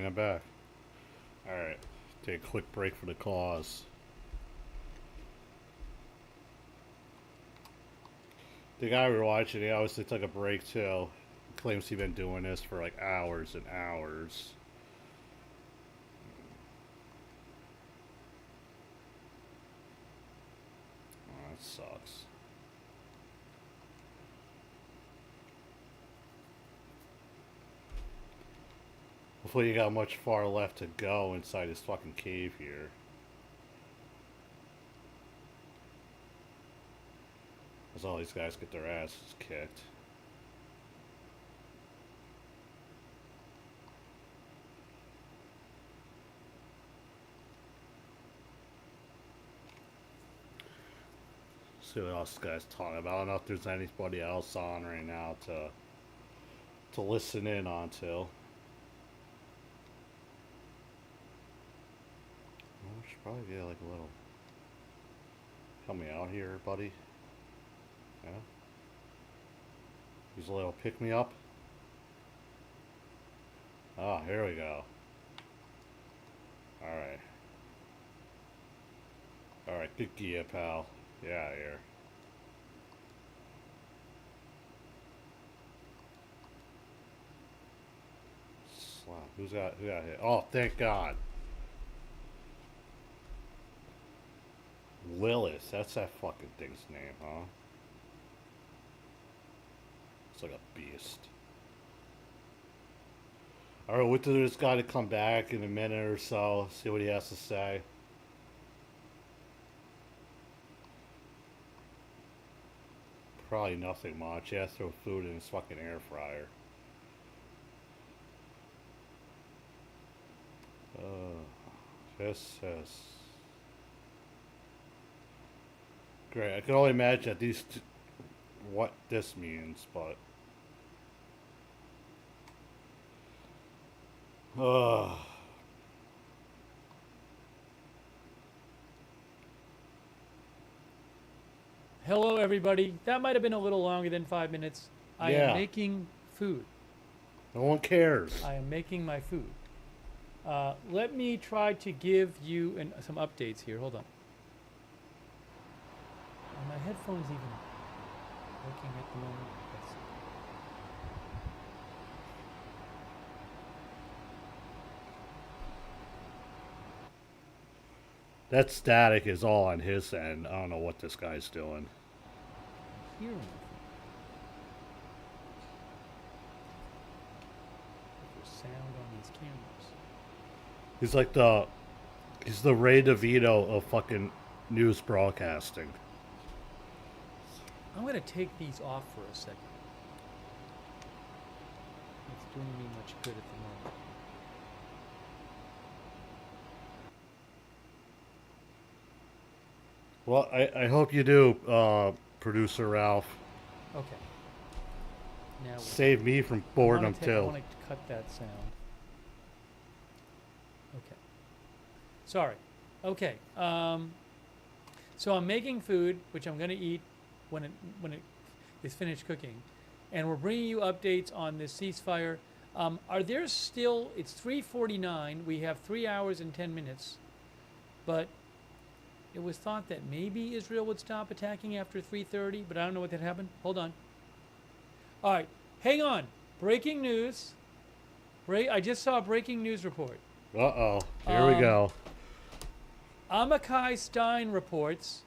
I'm back. Alright. Take a quick break for the cause. The guy we were watching, he obviously took a break too. He claims he's been doing this for like hours and hours. Oh, that sucks. Hopefully you got much far left to go inside this fucking cave here. As all these guys get their asses kicked. See what else this guy's talking about. I don't know if there's anybody else on right now to listen in on to. Well, we should probably get like a little. Help me out here, buddy. Yeah. Use a little pick me up. Ah, here we go. Alright. Alright, good gear, pal. Get out of here. Slap. Who got hit? Oh, thank God. Willis, that's that fucking thing's name, huh? It's like a beast. Alright, wait till this guy to come back in a minute or so, see what he has to say. Probably nothing much. Yeah, throw food in his fucking air fryer. This is great. I can only imagine that what this means, but Hello, everybody. That might have been a little longer than 5 minutes. I Yeah. am making food. no one cares. I am making my food. Let me try to give you some updates here. Hold on. Are my headphones even working at the moment? Let's see. That static is all on his end. I don't know what this guy's doing. Here. There's sound on these cameras. He's the Ray DeVito of fucking news broadcasting. I'm gonna take these off for a second. It's doing me much good at the moment. Well, I hope you do, producer Ralph. Okay. Now we're Save me from boredom I too. want to cut that sound. Okay. Sorry. Okay. So I'm making food, which I'm going to eat when it is finished cooking, and we're bringing you updates on this ceasefire. Are there still? It's 3:49. We have 3 hours and 10 minutes, but it was thought that maybe Israel would stop attacking after 3:30, but I don't know what that happened. Hold on. All right, hang on. Breaking news. I just saw a breaking news report. Uh-oh. Here we go. Amichai Stein reports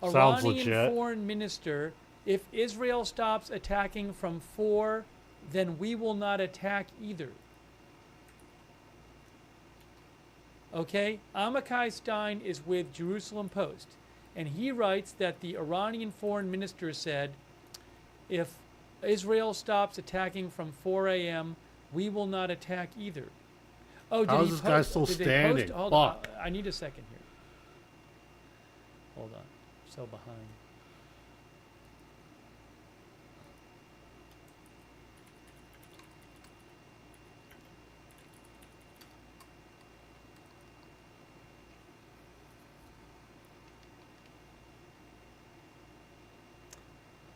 Sounds Iranian legit. foreign minister, if Israel stops attacking from 4, then we will not attack either. Okay? Amichai Stein is with Jerusalem Post, and he writes that the Iranian foreign minister said, if Israel stops attacking from 4 a.m., we will not attack either. Oh, did How he is this guy still did they standing? post? Hold on. Fuck. I need a second here. Hold on. I'm so behind.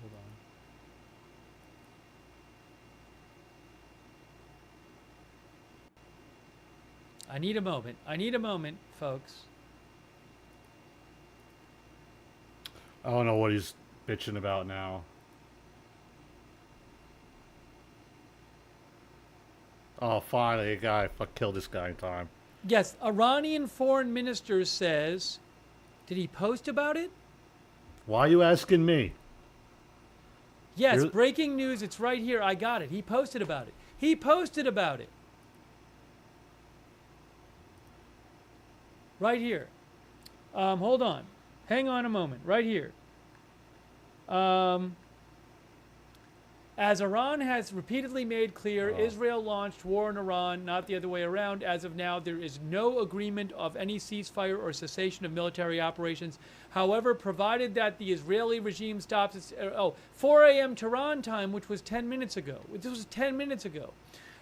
Hold on. I need a moment. I need a moment, folks. I don't know what he's bitching about now. Oh, finally, a guy. Fuck, killed this guy in time. Yes, Iranian foreign minister says, did he post about it? Why are you asking me? Yes, You're- breaking news. It's right here. I got it. He posted about it. He posted about it. Right here. Hold on. Hang on a moment. Right here. As Iran has repeatedly made clear, Israel launched war in Iran, not the other way around. As of now, there is no agreement of any ceasefire or cessation of military operations. However, provided that the Israeli regime stops its... 4 a.m. Tehran time, which was 10 minutes ago. This was 10 minutes ago.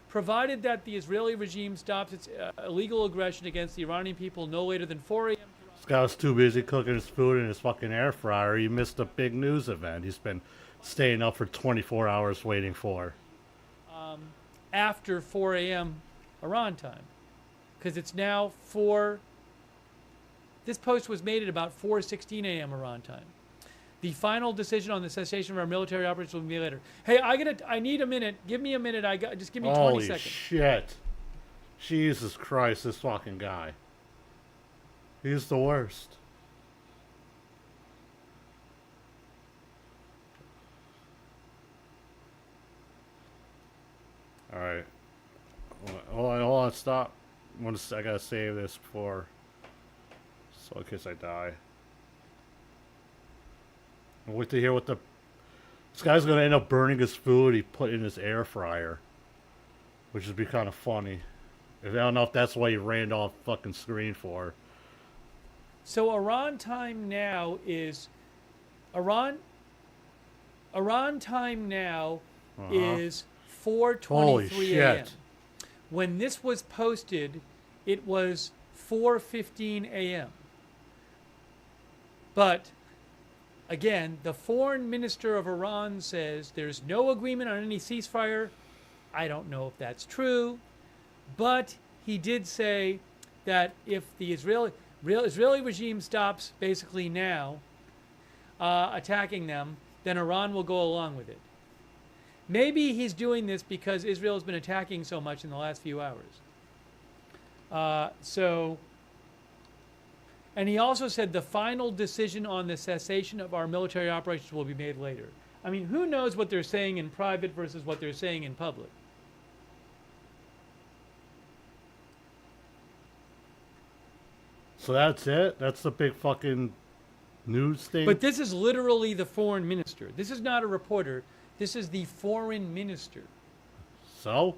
Provided that the Israeli regime stops its illegal aggression against the Iranian people no later than 4 a.m. This guy was too busy cooking his food in his fucking air fryer. He missed a big news event. He's been staying up for 24 hours waiting for. After 4 a.m. Iran time. Because it's now 4... This post was made at about 4:16 a.m. Iran time. The final decision on the cessation of our military operations will be made later. Hey, I need a minute. Give me a minute. Just give me 20 Holy seconds. shit. Jesus Christ, this fucking guy. He's the worst. Alright. Hold on, stop. I gotta save this before. So in case I die. I'll wait to hear what the... This guy's gonna end up burning his food he put in his air fryer. Which would be kind of funny. I don't know if that's why he ran off fucking screen for. So Iran time now is... Iran time now is 4:23 a.m. When this was posted, it was 4:15 a.m. But, again, the foreign minister of Iran says there's no agreement on any ceasefire. I don't know if that's true. But he did say that if the Israeli regime stops basically now attacking them, then Iran will go along with it. Maybe he's doing this because Israel has been attacking so much in the last few hours. And he also said the final decision on the cessation of our military operations will be made later. I mean, who knows what they're saying in private versus what they're saying in public? So that's it? That's the big fucking news thing? But this is literally the foreign minister. This is not a reporter. This is the foreign minister. So?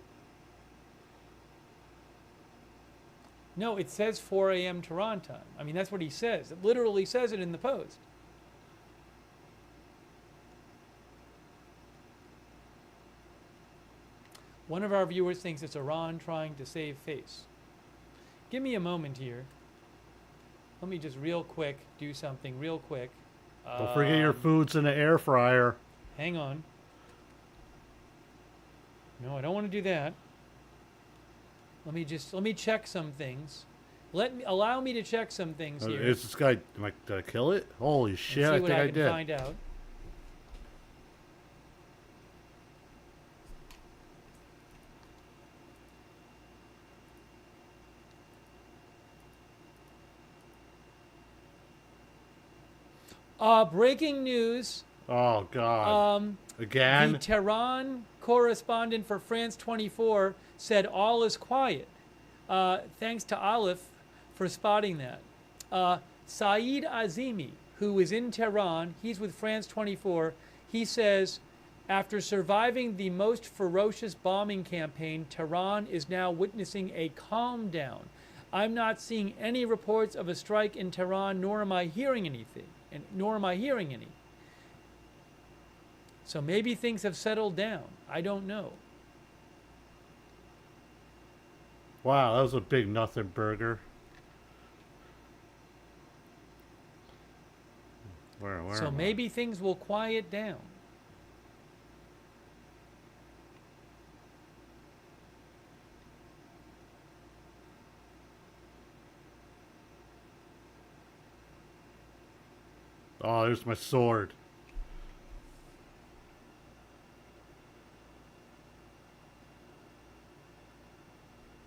No, it says 4 a.m. Tehran time. I mean, that's what he says. It literally says it in the post. One of our viewers thinks it's Iran trying to save face. Give me a moment here. Let me just real quick do something real quick. Don't forget your food's in the air fryer. Hang on. No, I don't want to do that. Let me check some things. Allow me to check some things here. Is this guy, did I kill it? Holy shit, I see what think I can did. find out. Breaking news. Oh, God. Again? The Tehran correspondent for France 24 said all is quiet. Thanks to Aleph for spotting that. Saeed Azimi, who is in Tehran, he's with France 24, he says, after surviving the most ferocious bombing campaign, Tehran is now witnessing a calm down. I'm not seeing any reports of a strike in Tehran, nor am I hearing anything, nor am I hearing any. So maybe things have settled down. I don't know. Wow, that was a big nothing burger. Where So am I? maybe things will quiet down. Oh, there's my sword.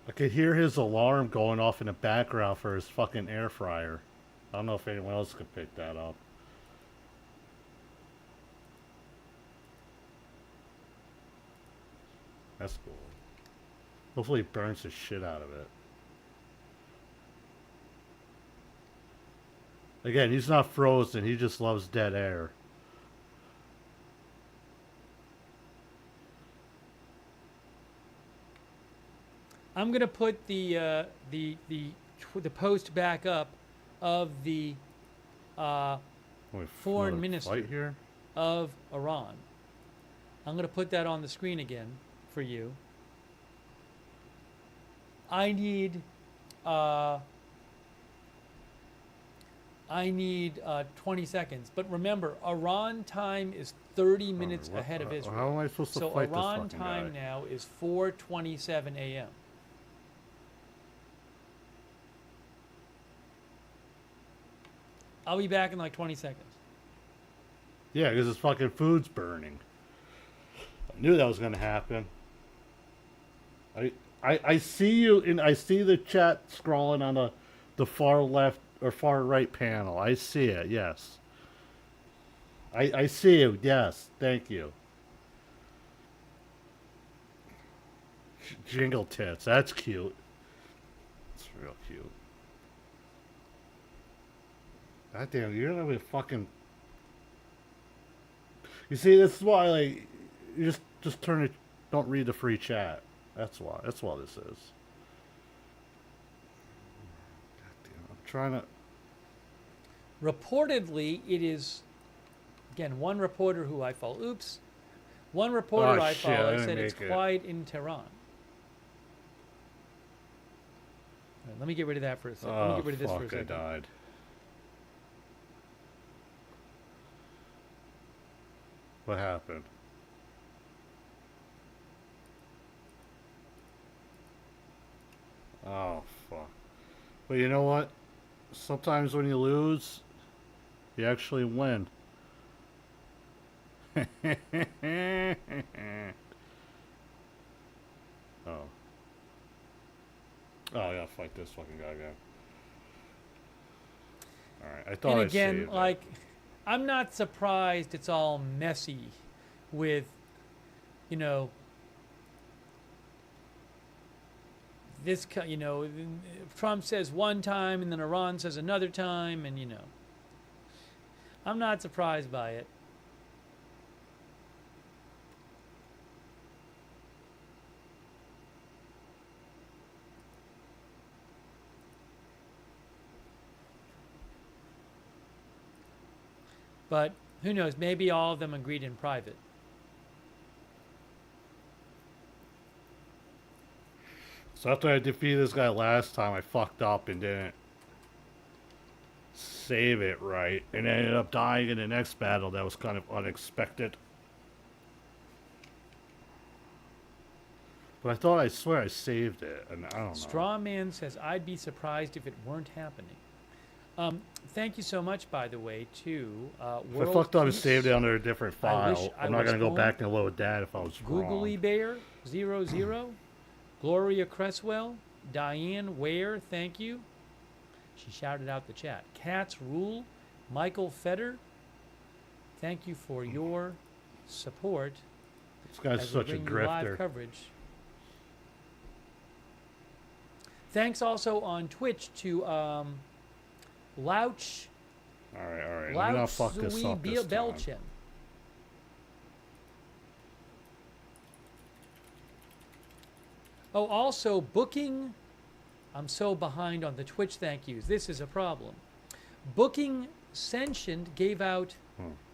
I could hear his alarm going off in the background for his fucking air fryer. I don't know if anyone else could pick that up. That's cool. Hopefully it burns the shit out of it. Again, he's not frozen. He just loves dead air. I'm gonna put the post back up of the foreign minister here? of Iran. I'm gonna put that on the screen again for you. I need 20 seconds. But remember, Iran time is 30 minutes ahead of Israel. How am I supposed to fight Iran this fucking time guy? now is 4:27 a.m. I'll be back in like 20 seconds. Yeah, because his fucking food's burning. I knew that was gonna happen. I see you and I see the chat scrolling on the far left or far right panel. I see it, yes. I see you, yes, thank you. Jingle tits, that's cute. That's real cute. God damn, you're gonna be fucking. You see, this is why, like, you just turn it. Don't read the free chat. That's why. That's why this is. God damn, I'm trying to. Reportedly, it is, again, one reporter who I follow. Oops. One reporter I shit, I follow didn't said it's make it. quiet in Tehran. Right, let me get rid of that for a second. Let me Oh get rid of this for a fuck! I second. died. What happened? Oh fuck! But you know what? Sometimes when you lose, you actually win. Oh. Oh, I gotta fight this fucking guy again. Alright, I thought And I again, saved like, I'm not surprised it's all messy with, you know, this, you know, Trump says one time and then Iran says another time, and, you know, I'm not surprised by it. But who knows? Maybe all of them agreed in private. So after I defeated this guy last time, I fucked up and didn't save it right, and ended up dying in the next battle. That was kind of unexpected. But I swear I saved it, and I don't know. Straw Man says, I'd be surprised if it weren't happening. Thank you so much, by the way, to If I fucked up and saved it under a different file, I'm not was going to go home. back and load that if I was Googly wrong. Bear 00, Gloria Cresswell, Diane Ware, thank you. She shouted out the chat. Cats Rule, Michael Feder, thank you for your support. This guy's as we such a bring you live grifter. coverage. Thanks also on Twitch to Louch. All right. Let me not fuck this up this time. Belchen. Oh, also booking. I'm so behind on the Twitch thank yous. This is a problem. Booking Sentient gave out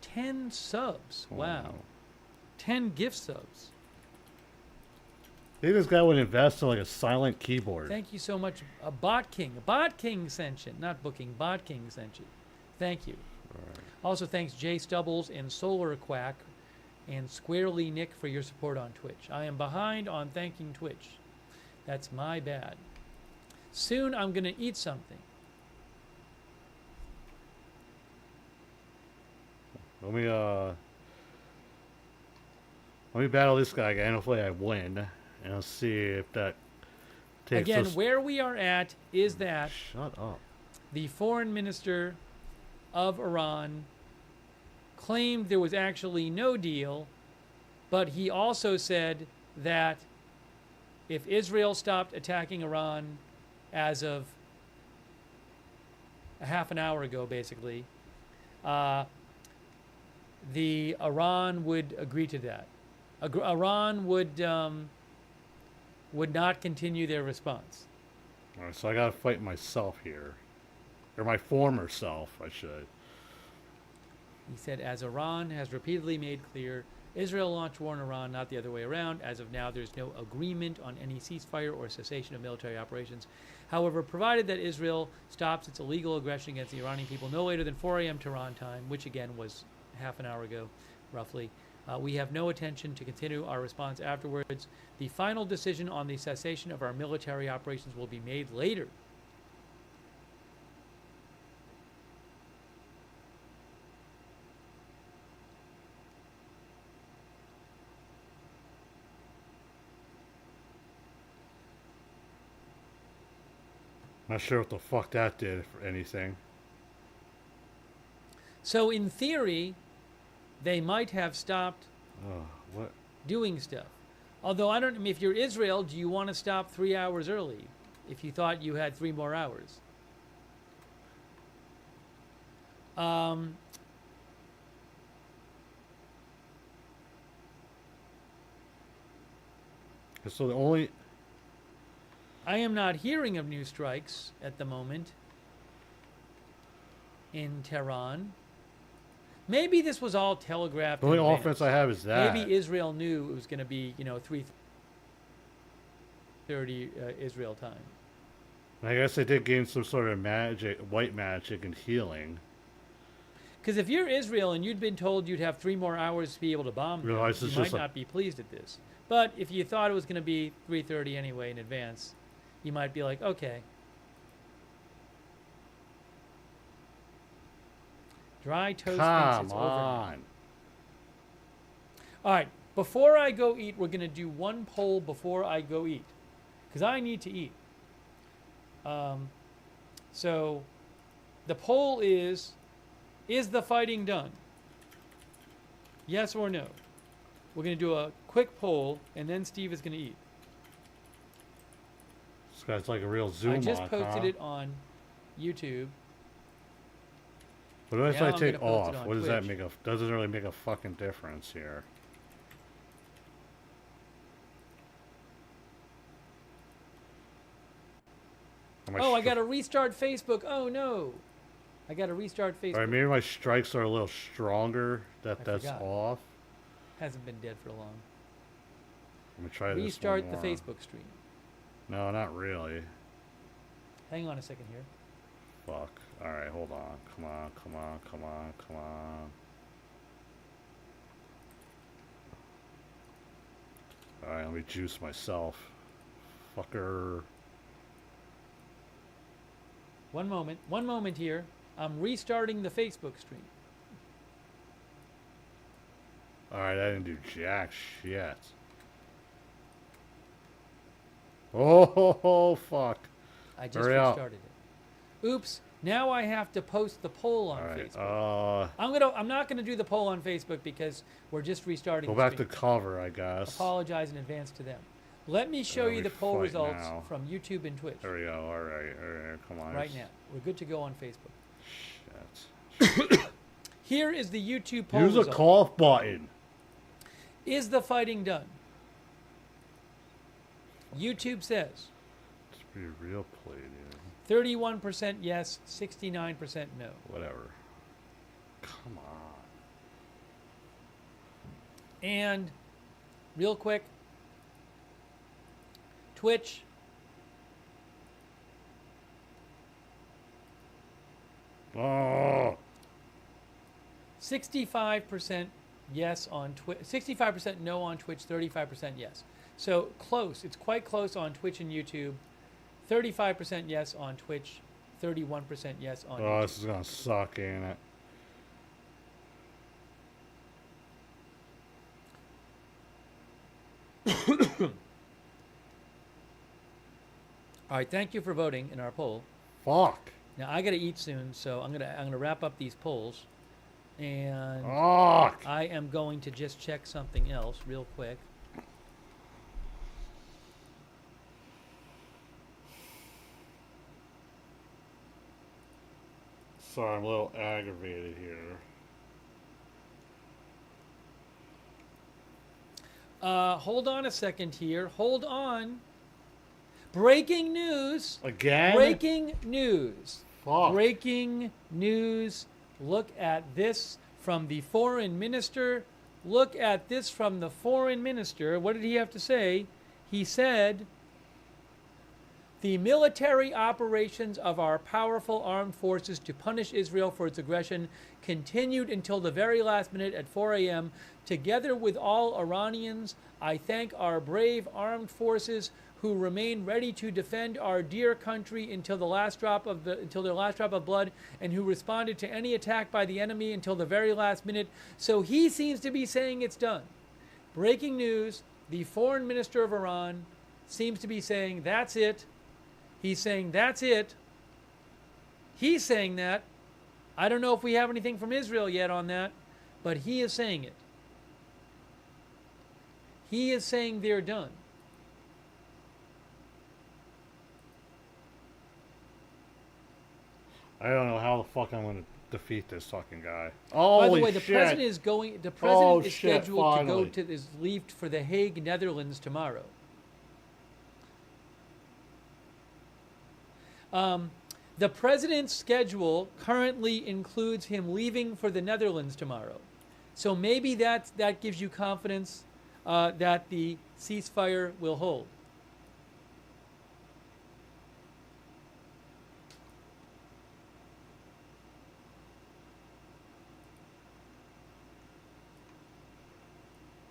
10 subs. Wow. 10 gift subs. Maybe this guy would invest in like a silent keyboard. Thank you so much. Bot King Sentient, not Booking, Bot King Sentient. Thank you. Also, thanks Jay Stubbles and Solar Quack and Squarely Nick for your support on Twitch. I am behind on thanking Twitch. That's my bad. Soon I'm going to eat something. let me battle this guy again. Hopefully I win, and I'll see if that takes Again, us. where we are at is that Shut up. the foreign minister of Iran claimed there was actually no deal, but he also said that if Israel stopped attacking Iran as of a half an hour ago, basically, the Iran would agree to that. Iran would not continue their response. All right, so I gotta fight myself here, or my former self, I should. He said, as Iran has repeatedly made clear, Israel launched war on Iran, not the other way around. As of now, there's no agreement on any ceasefire or cessation of military operations. However, provided that Israel stops its illegal aggression against the Iranian people no later than 4 a.m. Tehran time, which again was half an hour ago, roughly, we have no intention to continue our response afterwards. The final decision on the cessation of our military operations will be made later. Not sure what the fuck that did for anything. So in theory, they might have stopped Oh, what? doing stuff. Although I don't, if you're Israel, do you want to stop 3 hours early if you thought you had 3 more hours? So the only. I am not hearing of new strikes at the moment in Tehran. Maybe this was all telegraphed. The only in advance. offense I have is that. Maybe Israel knew it was going to be, 3:30 Israel time. I guess I did gain some sort of magic, white magic, and healing. Because if you're Israel and you'd been told you'd have 3 more hours to be able to bomb them, Realize you it's might just a- not be pleased at this. But if you thought it was going to be 3:30 anyway in advance, you might be like, okay. Dry toast thinks Come it's over. now. on. All right, before I go eat, we're going to do one poll before I go eat. Because I need to eat. So the poll is the fighting done? Yes or no? We're going to do a quick poll, and then Steve is going to eat. This guy's like a real Zoom I just on, posted huh? it on YouTube. What if Now I I'm take gonna post it off? on What does that Twitch. make a? Doesn't really make a fucking difference here. Oh, I got to restart Facebook. Oh, no. I got to restart Facebook. All right, maybe my strikes are a little stronger. I That's forgot. off. Hasn't been dead for long. I'm gonna try this Restart one the more. Facebook stream. No, not really. Hang on a second here. Fuck. All right, hold on. Come on, come on, come on, come on. All right, let me juice myself. Fucker. One moment here. I'm restarting the Facebook stream. All right, I didn't do jack shit. Oh, fuck. I just Hurry up. restarted it. Oops. Now I have to post the poll on All right. Facebook. I'm not gonna do the poll on Facebook because we're just restarting. Go the back to stream. cover, I guess. Apologize in advance to them. Let me show Let you me the poll fight results now. from YouTube and Twitch There we go. All right, come on. right now. We're good to go on Facebook. Shit. Here is the YouTube poll Use a result. cough button. Is the fighting done? YouTube says Let's be real play, dude. 31% yes, 69% no. Whatever. Come on. And real quick, Twitch. Oh. 65% yes on Twitch, 65% no on Twitch, 35% yes. So close. It's quite close on Twitch and YouTube. 35% yes on Twitch, 31% yes on Oh, YouTube. this is gonna suck, ain't it? All right, thank you for voting in our poll. Fuck. Now I got to eat soon, so I'm gonna wrap up these polls, and Fuck. I am going to just check something else real quick. Sorry, I'm a little aggravated here. Hold on a second here. Hold on. Breaking news. Again? Breaking news. Fuck. Breaking news. Look at this from the foreign minister. Look at this from the foreign minister. What did he have to say? He said, the military operations of our powerful armed forces to punish Israel for its aggression continued until the very last minute at 4 a.m. Together with all Iranians, I thank our brave armed forces who remain ready to defend our dear country until their last drop of blood, and who responded to any attack by the enemy until the very last minute. So he seems to be saying it's done. Breaking news, the foreign minister of Iran seems to be saying that's it. He's saying that's it. He's saying that. I don't know if we have anything from Israel yet on that, but he is saying it. He is saying they're done. I don't know how the fuck I'm gonna defeat this fucking guy. By the way, Holy the shit. president is going. The president is shit, scheduled finally. to go to is leave for the Hague, Netherlands tomorrow. The president's schedule currently includes him leaving for the Netherlands tomorrow. So maybe that gives you confidence that the ceasefire will hold.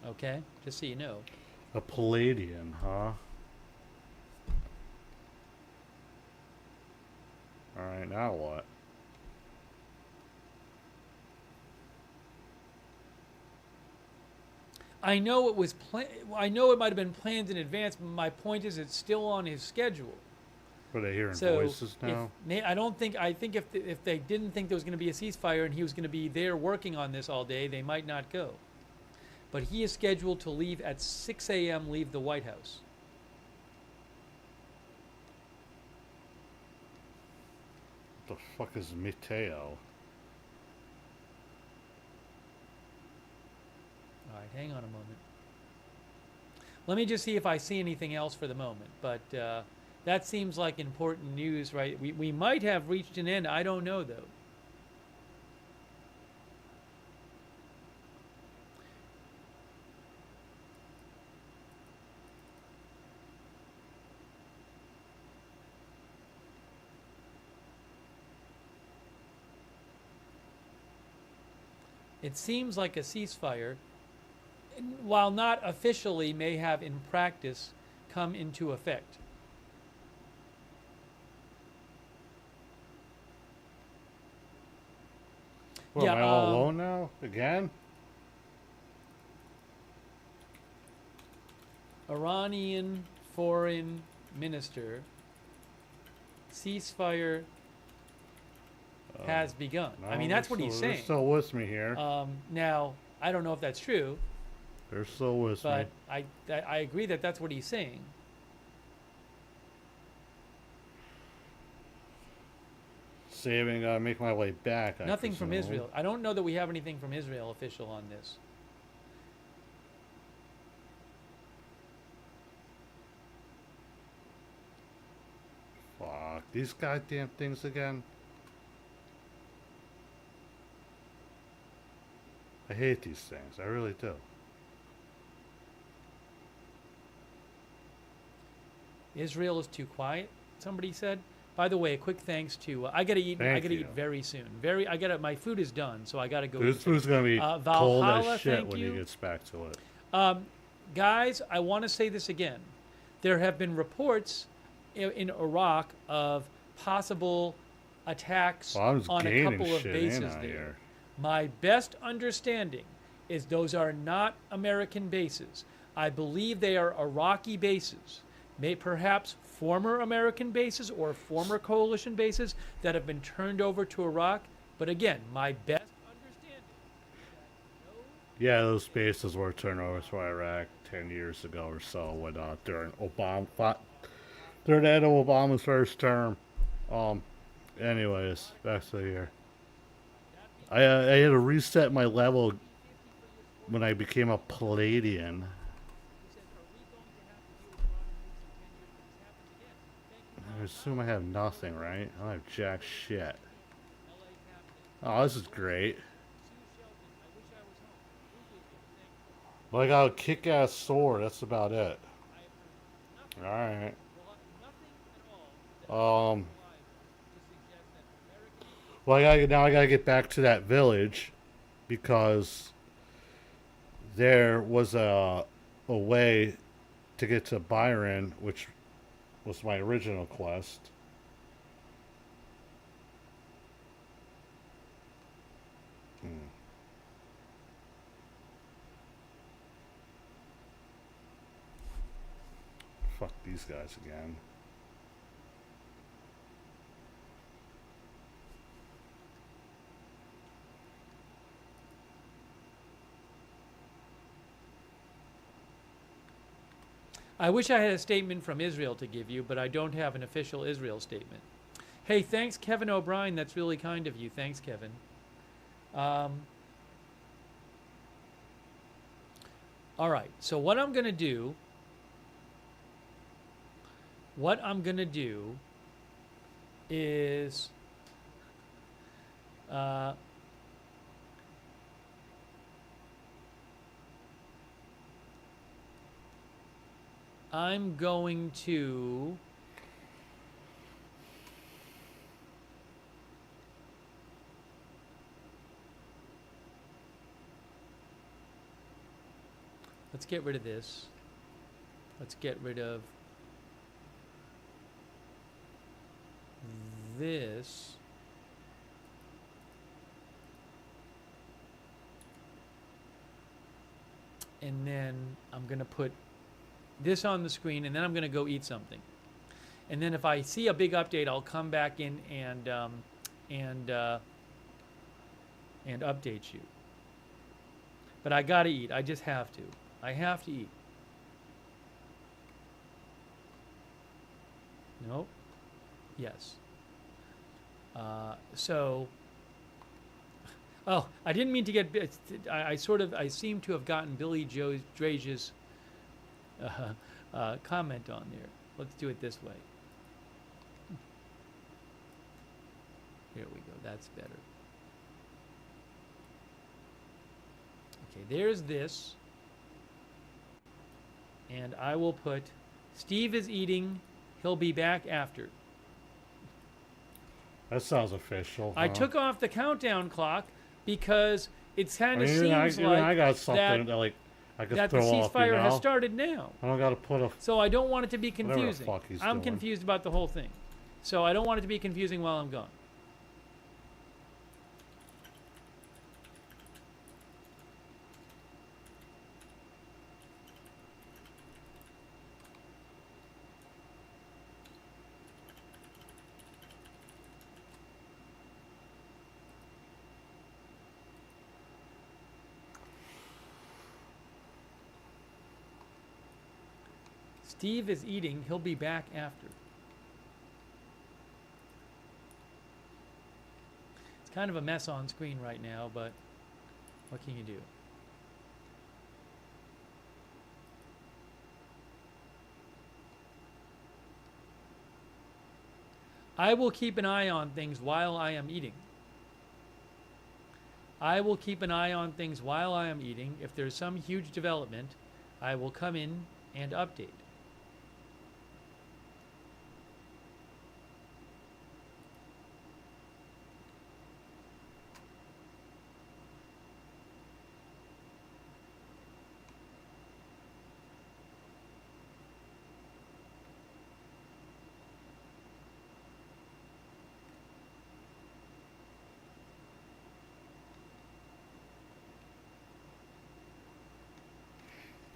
Okay, just so you know. A Palladian, huh? Alright, now what? I know it was I know it might have been planned in advance, but my point is it's still on his schedule. Are they hearing So voices now? I think if they didn't think there was going to be a ceasefire and he was going to be there working on this all day, they might not go. But he is scheduled to leave at 6 a.m., leave the White House. What the fuck is Mateo? All right, hang on a moment. Let me just see if I see anything else for the moment. But that seems like important news, right? We might have reached an end. I don't know, though. It seems like a ceasefire, while not officially, may have in practice come into effect. What, Yeah, am I all alone now? Again? Iranian foreign minister, ceasefire has begun. I mean, that's what he's They're saying. still with me here. Now, I don't know if that's true, They're still with but me. I agree that that's what he's saying. Saving, make my way back. I Nothing from presume. Israel. I don't know that we have anything from Israel official on this. Fuck, these goddamn things again. I hate these things. I really do. Israel is too quiet, somebody said. By the way, a quick thanks to I gotta eat. I Thank gotta you. eat very soon. My food is done, so I gotta go. This eat. food's gonna be cold Valhalla, as shit thank when you. he gets back to it. Guys, I want to say this again. There have been reports in Iraq of possible attacks Well, I'm just on a gaining couple of shit, bases ain't I, there. here? My best understanding is those are not American bases. I believe they are Iraqi bases, perhaps former American bases or former coalition bases that have been turned over to Iraq. But again, my best understanding is that Yeah, those bases were turned over to Iraq 10 years ago or so when during during the end of Obama's first term. Anyways, back to here. I had to reset my level when I became a Palladian. I assume I have nothing, right? I don't have jack shit. Oh, this is great. Well, I got a kick-ass sword. That's about it. Alright. Well, now I gotta get back to that village because there was a way to get to Byron, which was my original quest. Fuck these guys again. I wish I had a statement from Israel to give you, but I don't have an official Israel statement. Hey, thanks, Kevin O'Brien. That's really kind of you. Thanks, Kevin. All right. So what I'm going to do is I'm going to let's get rid of this. Let's get rid of this. And then I'm going to put this on the screen, and then I'm going to go eat something. And then if I see a big update, I'll come back in and update you. But I got to eat. I just have to. I have to eat. Nope. Yes. Oh, I didn't mean to get. I seem to have gotten Billy Joe Drage's comment on there. Let's do it this way. Here we go. That's better. Okay, there's this. And I will put, Steve is eating. He'll be back after. That sounds official. I took off the countdown clock because it kind of seems I got something that like I could that the throw off, ceasefire has started now. I don't got to put a. So I don't want it to be confusing. Fuck he's I'm doing. confused about the whole thing. So I don't want it to be confusing while I'm gone. Steve is eating. He'll be back after. It's kind of a mess on screen right now, but what can you do? I will keep an eye on things while I am eating. I will keep an eye on things while I am eating. If there's some huge development, I will come in and update.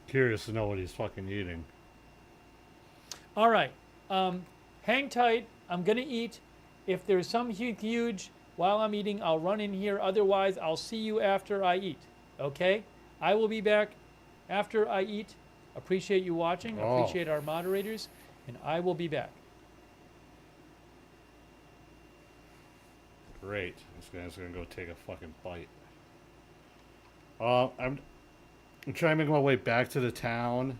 Curious to know what he's fucking eating. All right. Hang tight. I'm going to eat. If there's some huge while I'm eating, I'll run in here. Otherwise, I'll see you after I eat. Okay? I will be back after I eat. Appreciate you watching. Oh. Appreciate our moderators. And I will be back. Great. This guy's gonna go take a fucking bite. I'm trying to make my way back to the town.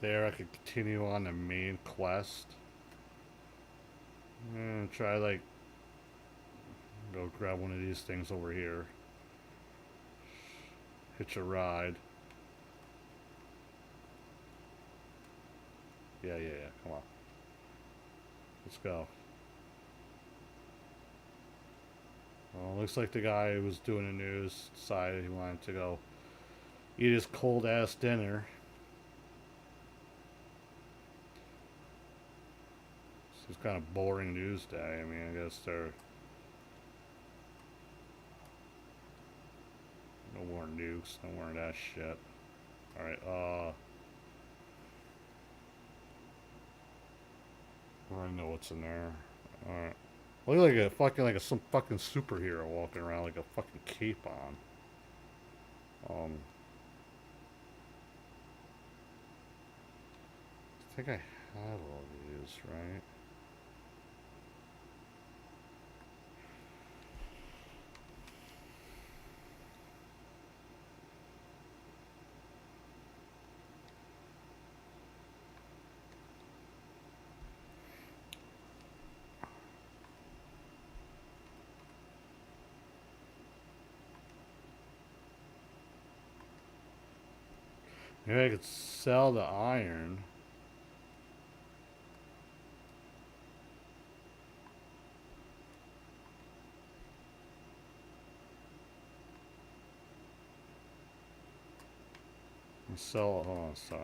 There, I could continue on the main quest. I'm gonna try, like, go grab one of these things over here. Hitch a ride. Yeah, come on. Let's go. Well, looks like the guy who was doing the news decided he wanted to go eat his cold-ass dinner. It's kind of boring news day. I mean, I guess they're... No more nukes, no more of that shit. Alright, I know what's in there. Alright. Look like a fucking, some fucking superhero walking around like a fucking cape on. I think I have all these, right? Maybe I could sell the iron. And sell, oh, sorry.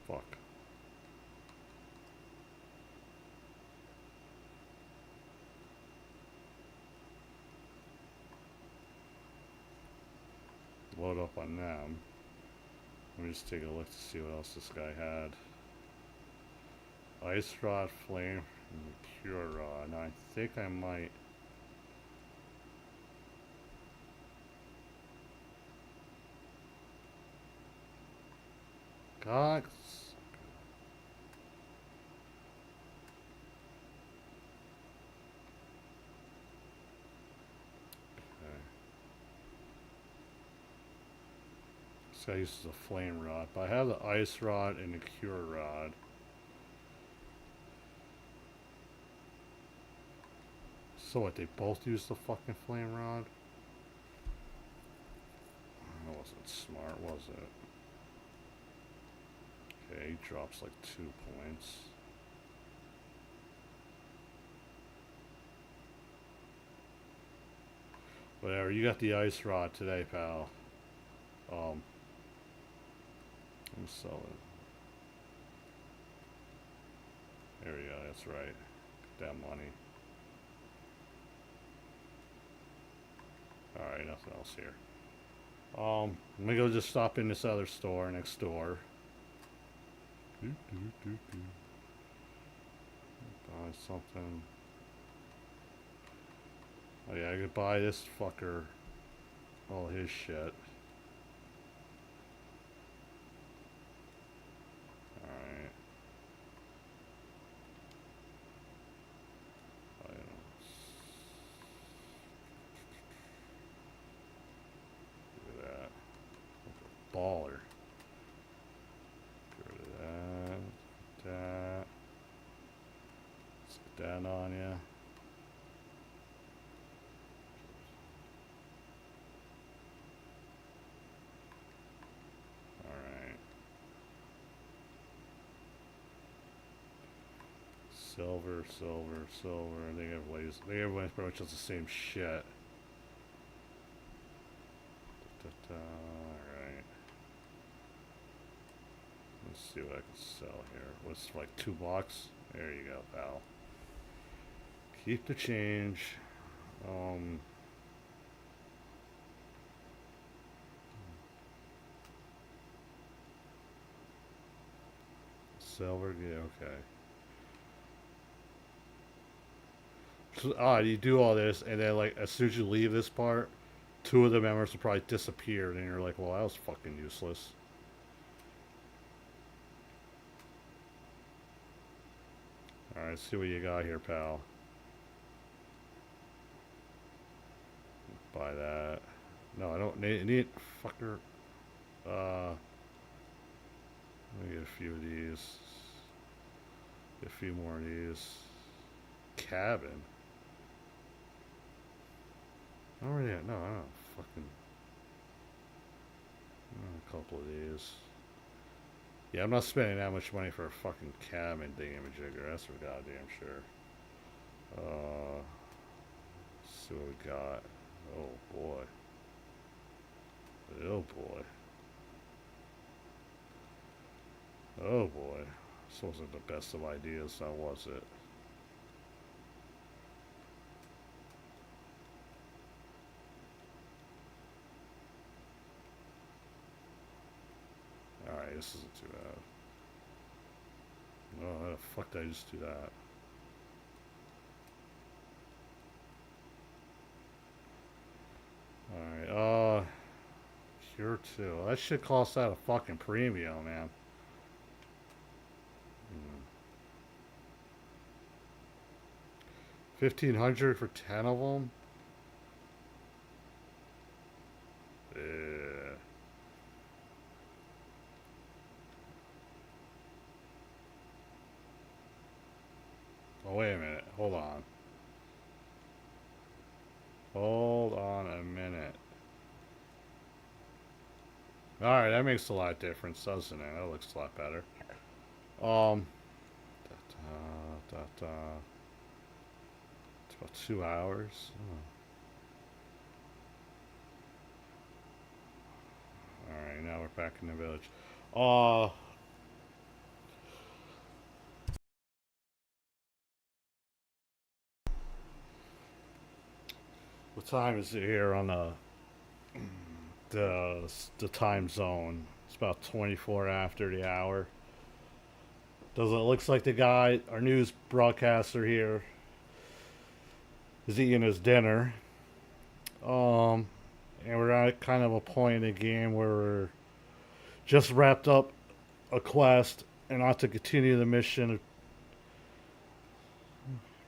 Fuck. Load up on them. Let me just take a look to see what else this guy had. Ice rod, flame, and cure rod. Now I think I might. God. This guy uses a flame rod, but I have the ice rod and the cure rod. So what, they both use the fucking flame rod? That wasn't smart, was it? Okay, he drops like 2 points. Whatever, you got the ice rod today, pal. I'm selling. There we go, that's right. Get that money. Alright, nothing else here. Let me go just stop in this other store next door. Buy something. Oh yeah, I could buy this fucker all his shit. Alright. Look at that. Baller. Get rid of that. That. Let's get that on ya. Silver, silver, silver. I think everybody's pretty much does the same shit. Alright. Let's see what I can sell here. What's like $2? There you go, pal. Keep the change. Silver, yeah, okay. So, you do all this, and then like as soon as you leave this part, 2 of the members will probably disappear, and you're like, well, that was fucking useless. Alright, see what you got here, pal. Buy that. No, I don't need fucker. Let me get a few of these. Get a few more of these. Cabin. Oh yeah, no, I don't fucking. A couple of these. Yeah, I'm not spending that much money for a fucking cabin thingamajigger. That's for goddamn sure. Let's see what we got. Oh boy. Oh boy. Oh boy. This wasn't the best of ideas, now was it? Alright, this isn't too bad. Oh, how the fuck did I just do that? Alright, Cure 2. That shit costs out a fucking premium, man. 1,500 for 10 of them? Yeah. Oh, wait a minute. Hold on. Hold on a minute. Alright, that makes a lot of difference, doesn't it? That looks a lot better. It's about 2 hours. Alright, now we're back in the village. What time is it here on the time zone? It's about 24 after the hour. Doesn't it looks like the guy, our news broadcaster here, is eating his dinner. And we're at kind of a point in the game where we're just wrapped up a quest and ought to continue the mission.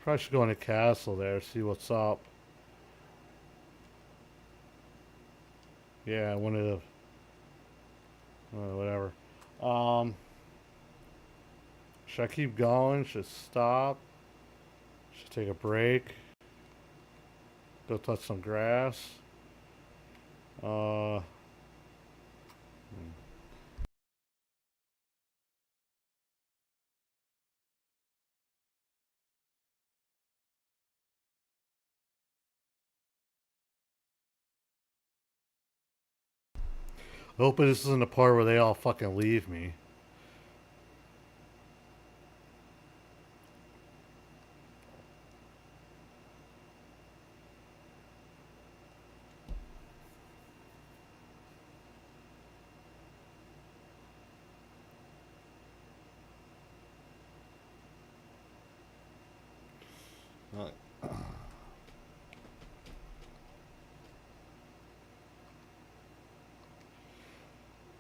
Probably should go in the castle there, see what's up. Yeah, one of the whatever. Should I keep going? Should I stop? Should I take a break? Go touch some grass. Hoping this isn't the part where they all fucking leave me.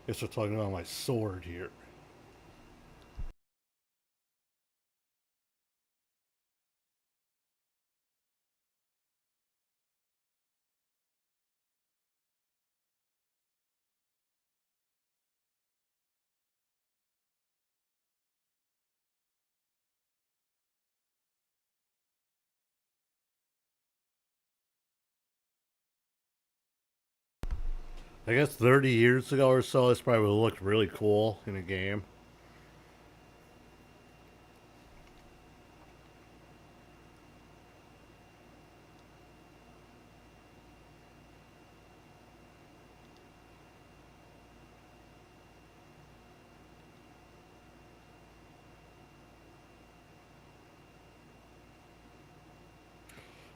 Guess we're talking about my sword here. I guess 30 years ago or so, this probably would have looked really cool in a game.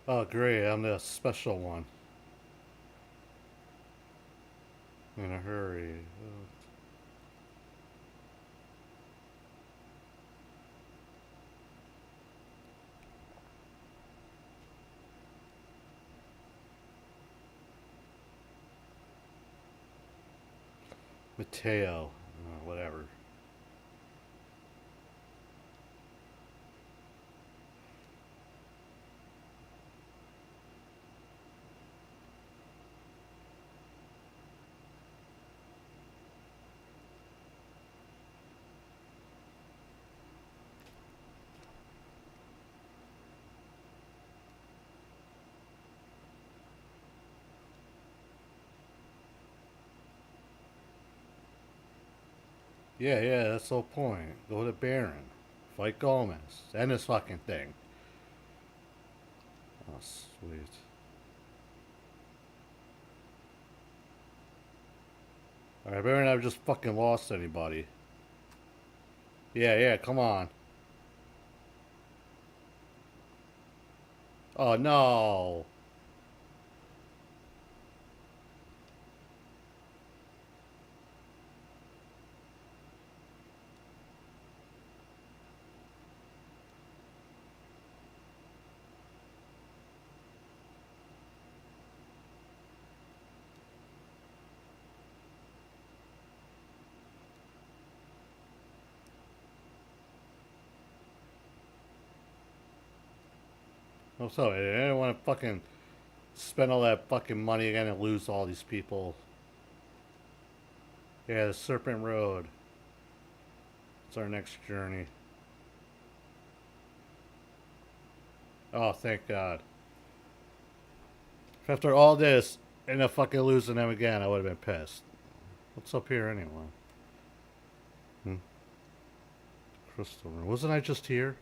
Oh, great. I'm the special one. In a hurry. Mateo. Whatever. Yeah, yeah, that's the whole point. Go to Baron. Fight Gomez. End this fucking thing. Oh, sweet. Alright, Baron, I've just fucking lost anybody. Yeah, yeah, come on. Oh, no. Oh, so I didn't want to fucking spend all that fucking money again and lose all these people. Yeah, the Serpent Road. It's our next journey. Oh, thank God. If after all this, end up fucking losing them again, I would have been pissed. What's up here anyway? Crystal room. Wasn't I just here?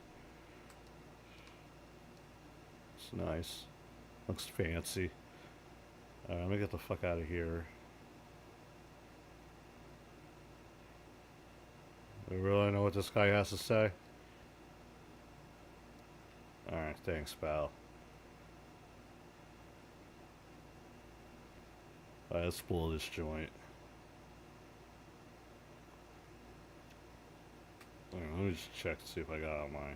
It's nice. Looks fancy. Alright, let me get the fuck out of here. We really know what this guy has to say? Alright, thanks, pal. Alright, let's blow this joint. Let me just check to see if I got all my...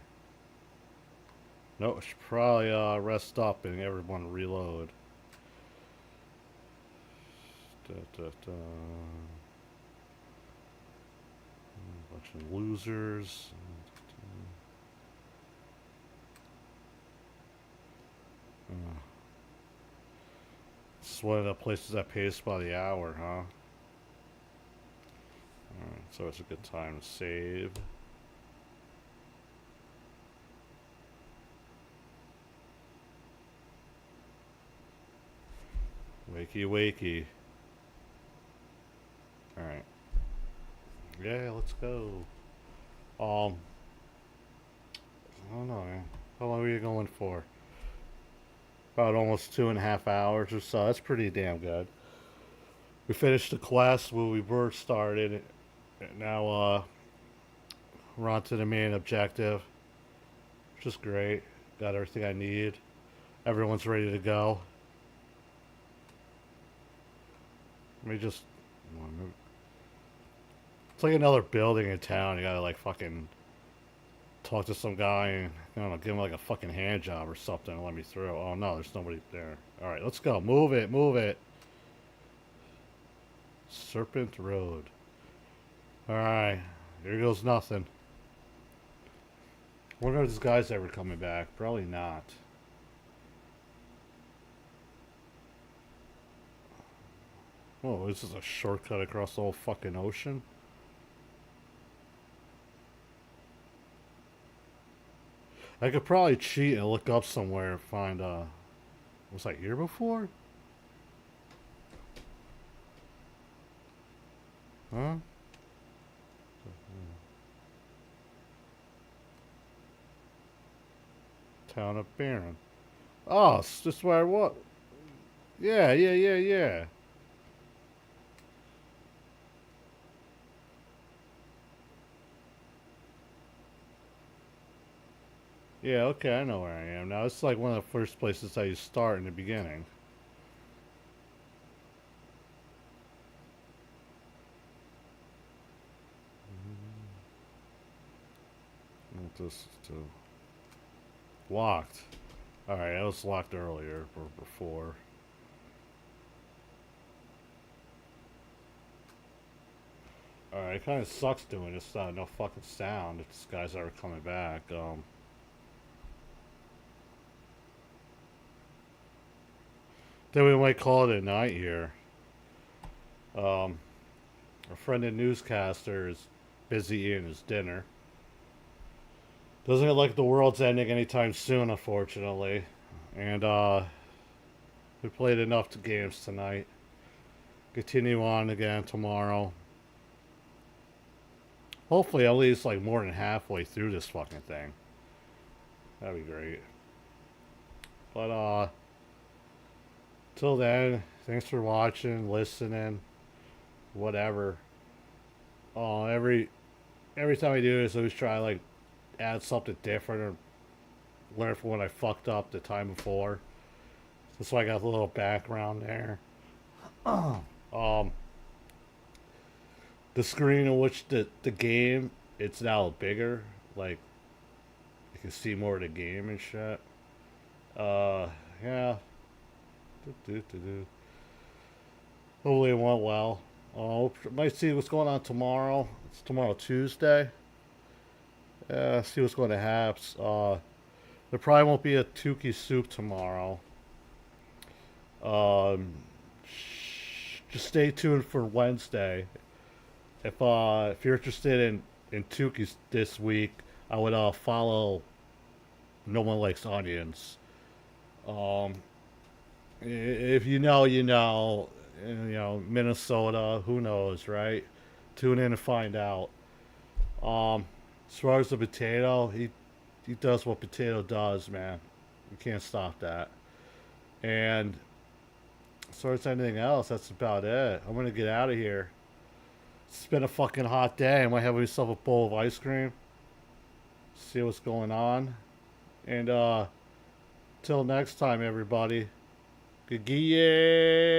No, I should probably rest up and everyone reload. Bunch of losers. This is one of the places that pays by the hour, huh? Alright, so it's a good time to save. Wakey, wakey. Alright. Yeah, let's go. I don't know, man. How long were you going for? About almost 2.5 hours or so. That's pretty damn good. We finished the quest where we were started. Now, we're on to the main objective. Which is great. Got everything I need. Everyone's ready to go. Let me just... It's like another building in town. You gotta, like, fucking talk to some guy and, I don't know, give him, like, a fucking hand job or something and let me through. Oh, no, there's nobody there. Alright, let's go. Move it, move it. Serpent Road. Alright, here goes nothing. Wonder if this guy's ever coming back. Probably not. Oh, this is a shortcut across the whole fucking ocean? I could probably cheat and look up somewhere and find, was I here before? Huh? Town of Baron. Oh, it's just where I was. Yeah. Yeah, okay, I know where I am now. It's like one of the first places that you start in the beginning. Want this to locked. All right, that was locked earlier or before. All right, it kind of sucks doing this. No fucking sound if this guy's ever coming back. Then we might call it a night here. Our friend and newscaster is busy eating his dinner. Doesn't look like the world's ending anytime soon, unfortunately. And we played enough games tonight. Continue on again tomorrow. Hopefully at least like more than halfway through this fucking thing. That'd be great. But till then, thanks for watching, listening, whatever. Every time I do this, I always try like add something different or learn from what I fucked up the time before. That's why I got a little background there. The screen in which the game, it's now bigger. Like, you can see more of the game and shit. Yeah. Hopefully it went well. Might see what's going on tomorrow. It's tomorrow Tuesday. See what's going to happen. There probably won't be a Tukey soup tomorrow. Just stay tuned for Wednesday. If you're interested in Tukey's this week, I would follow No One Likes Onions. If you know, you know. You know, Minnesota, who knows, right? Tune in and find out. As far as the potato, he does what potato does, man. You can't stop that. And as far as anything else, that's about it. I'm gonna get out of here. It's been a fucking hot day. I might have myself a bowl of ice cream. See what's going on. And till next time, everybody. Good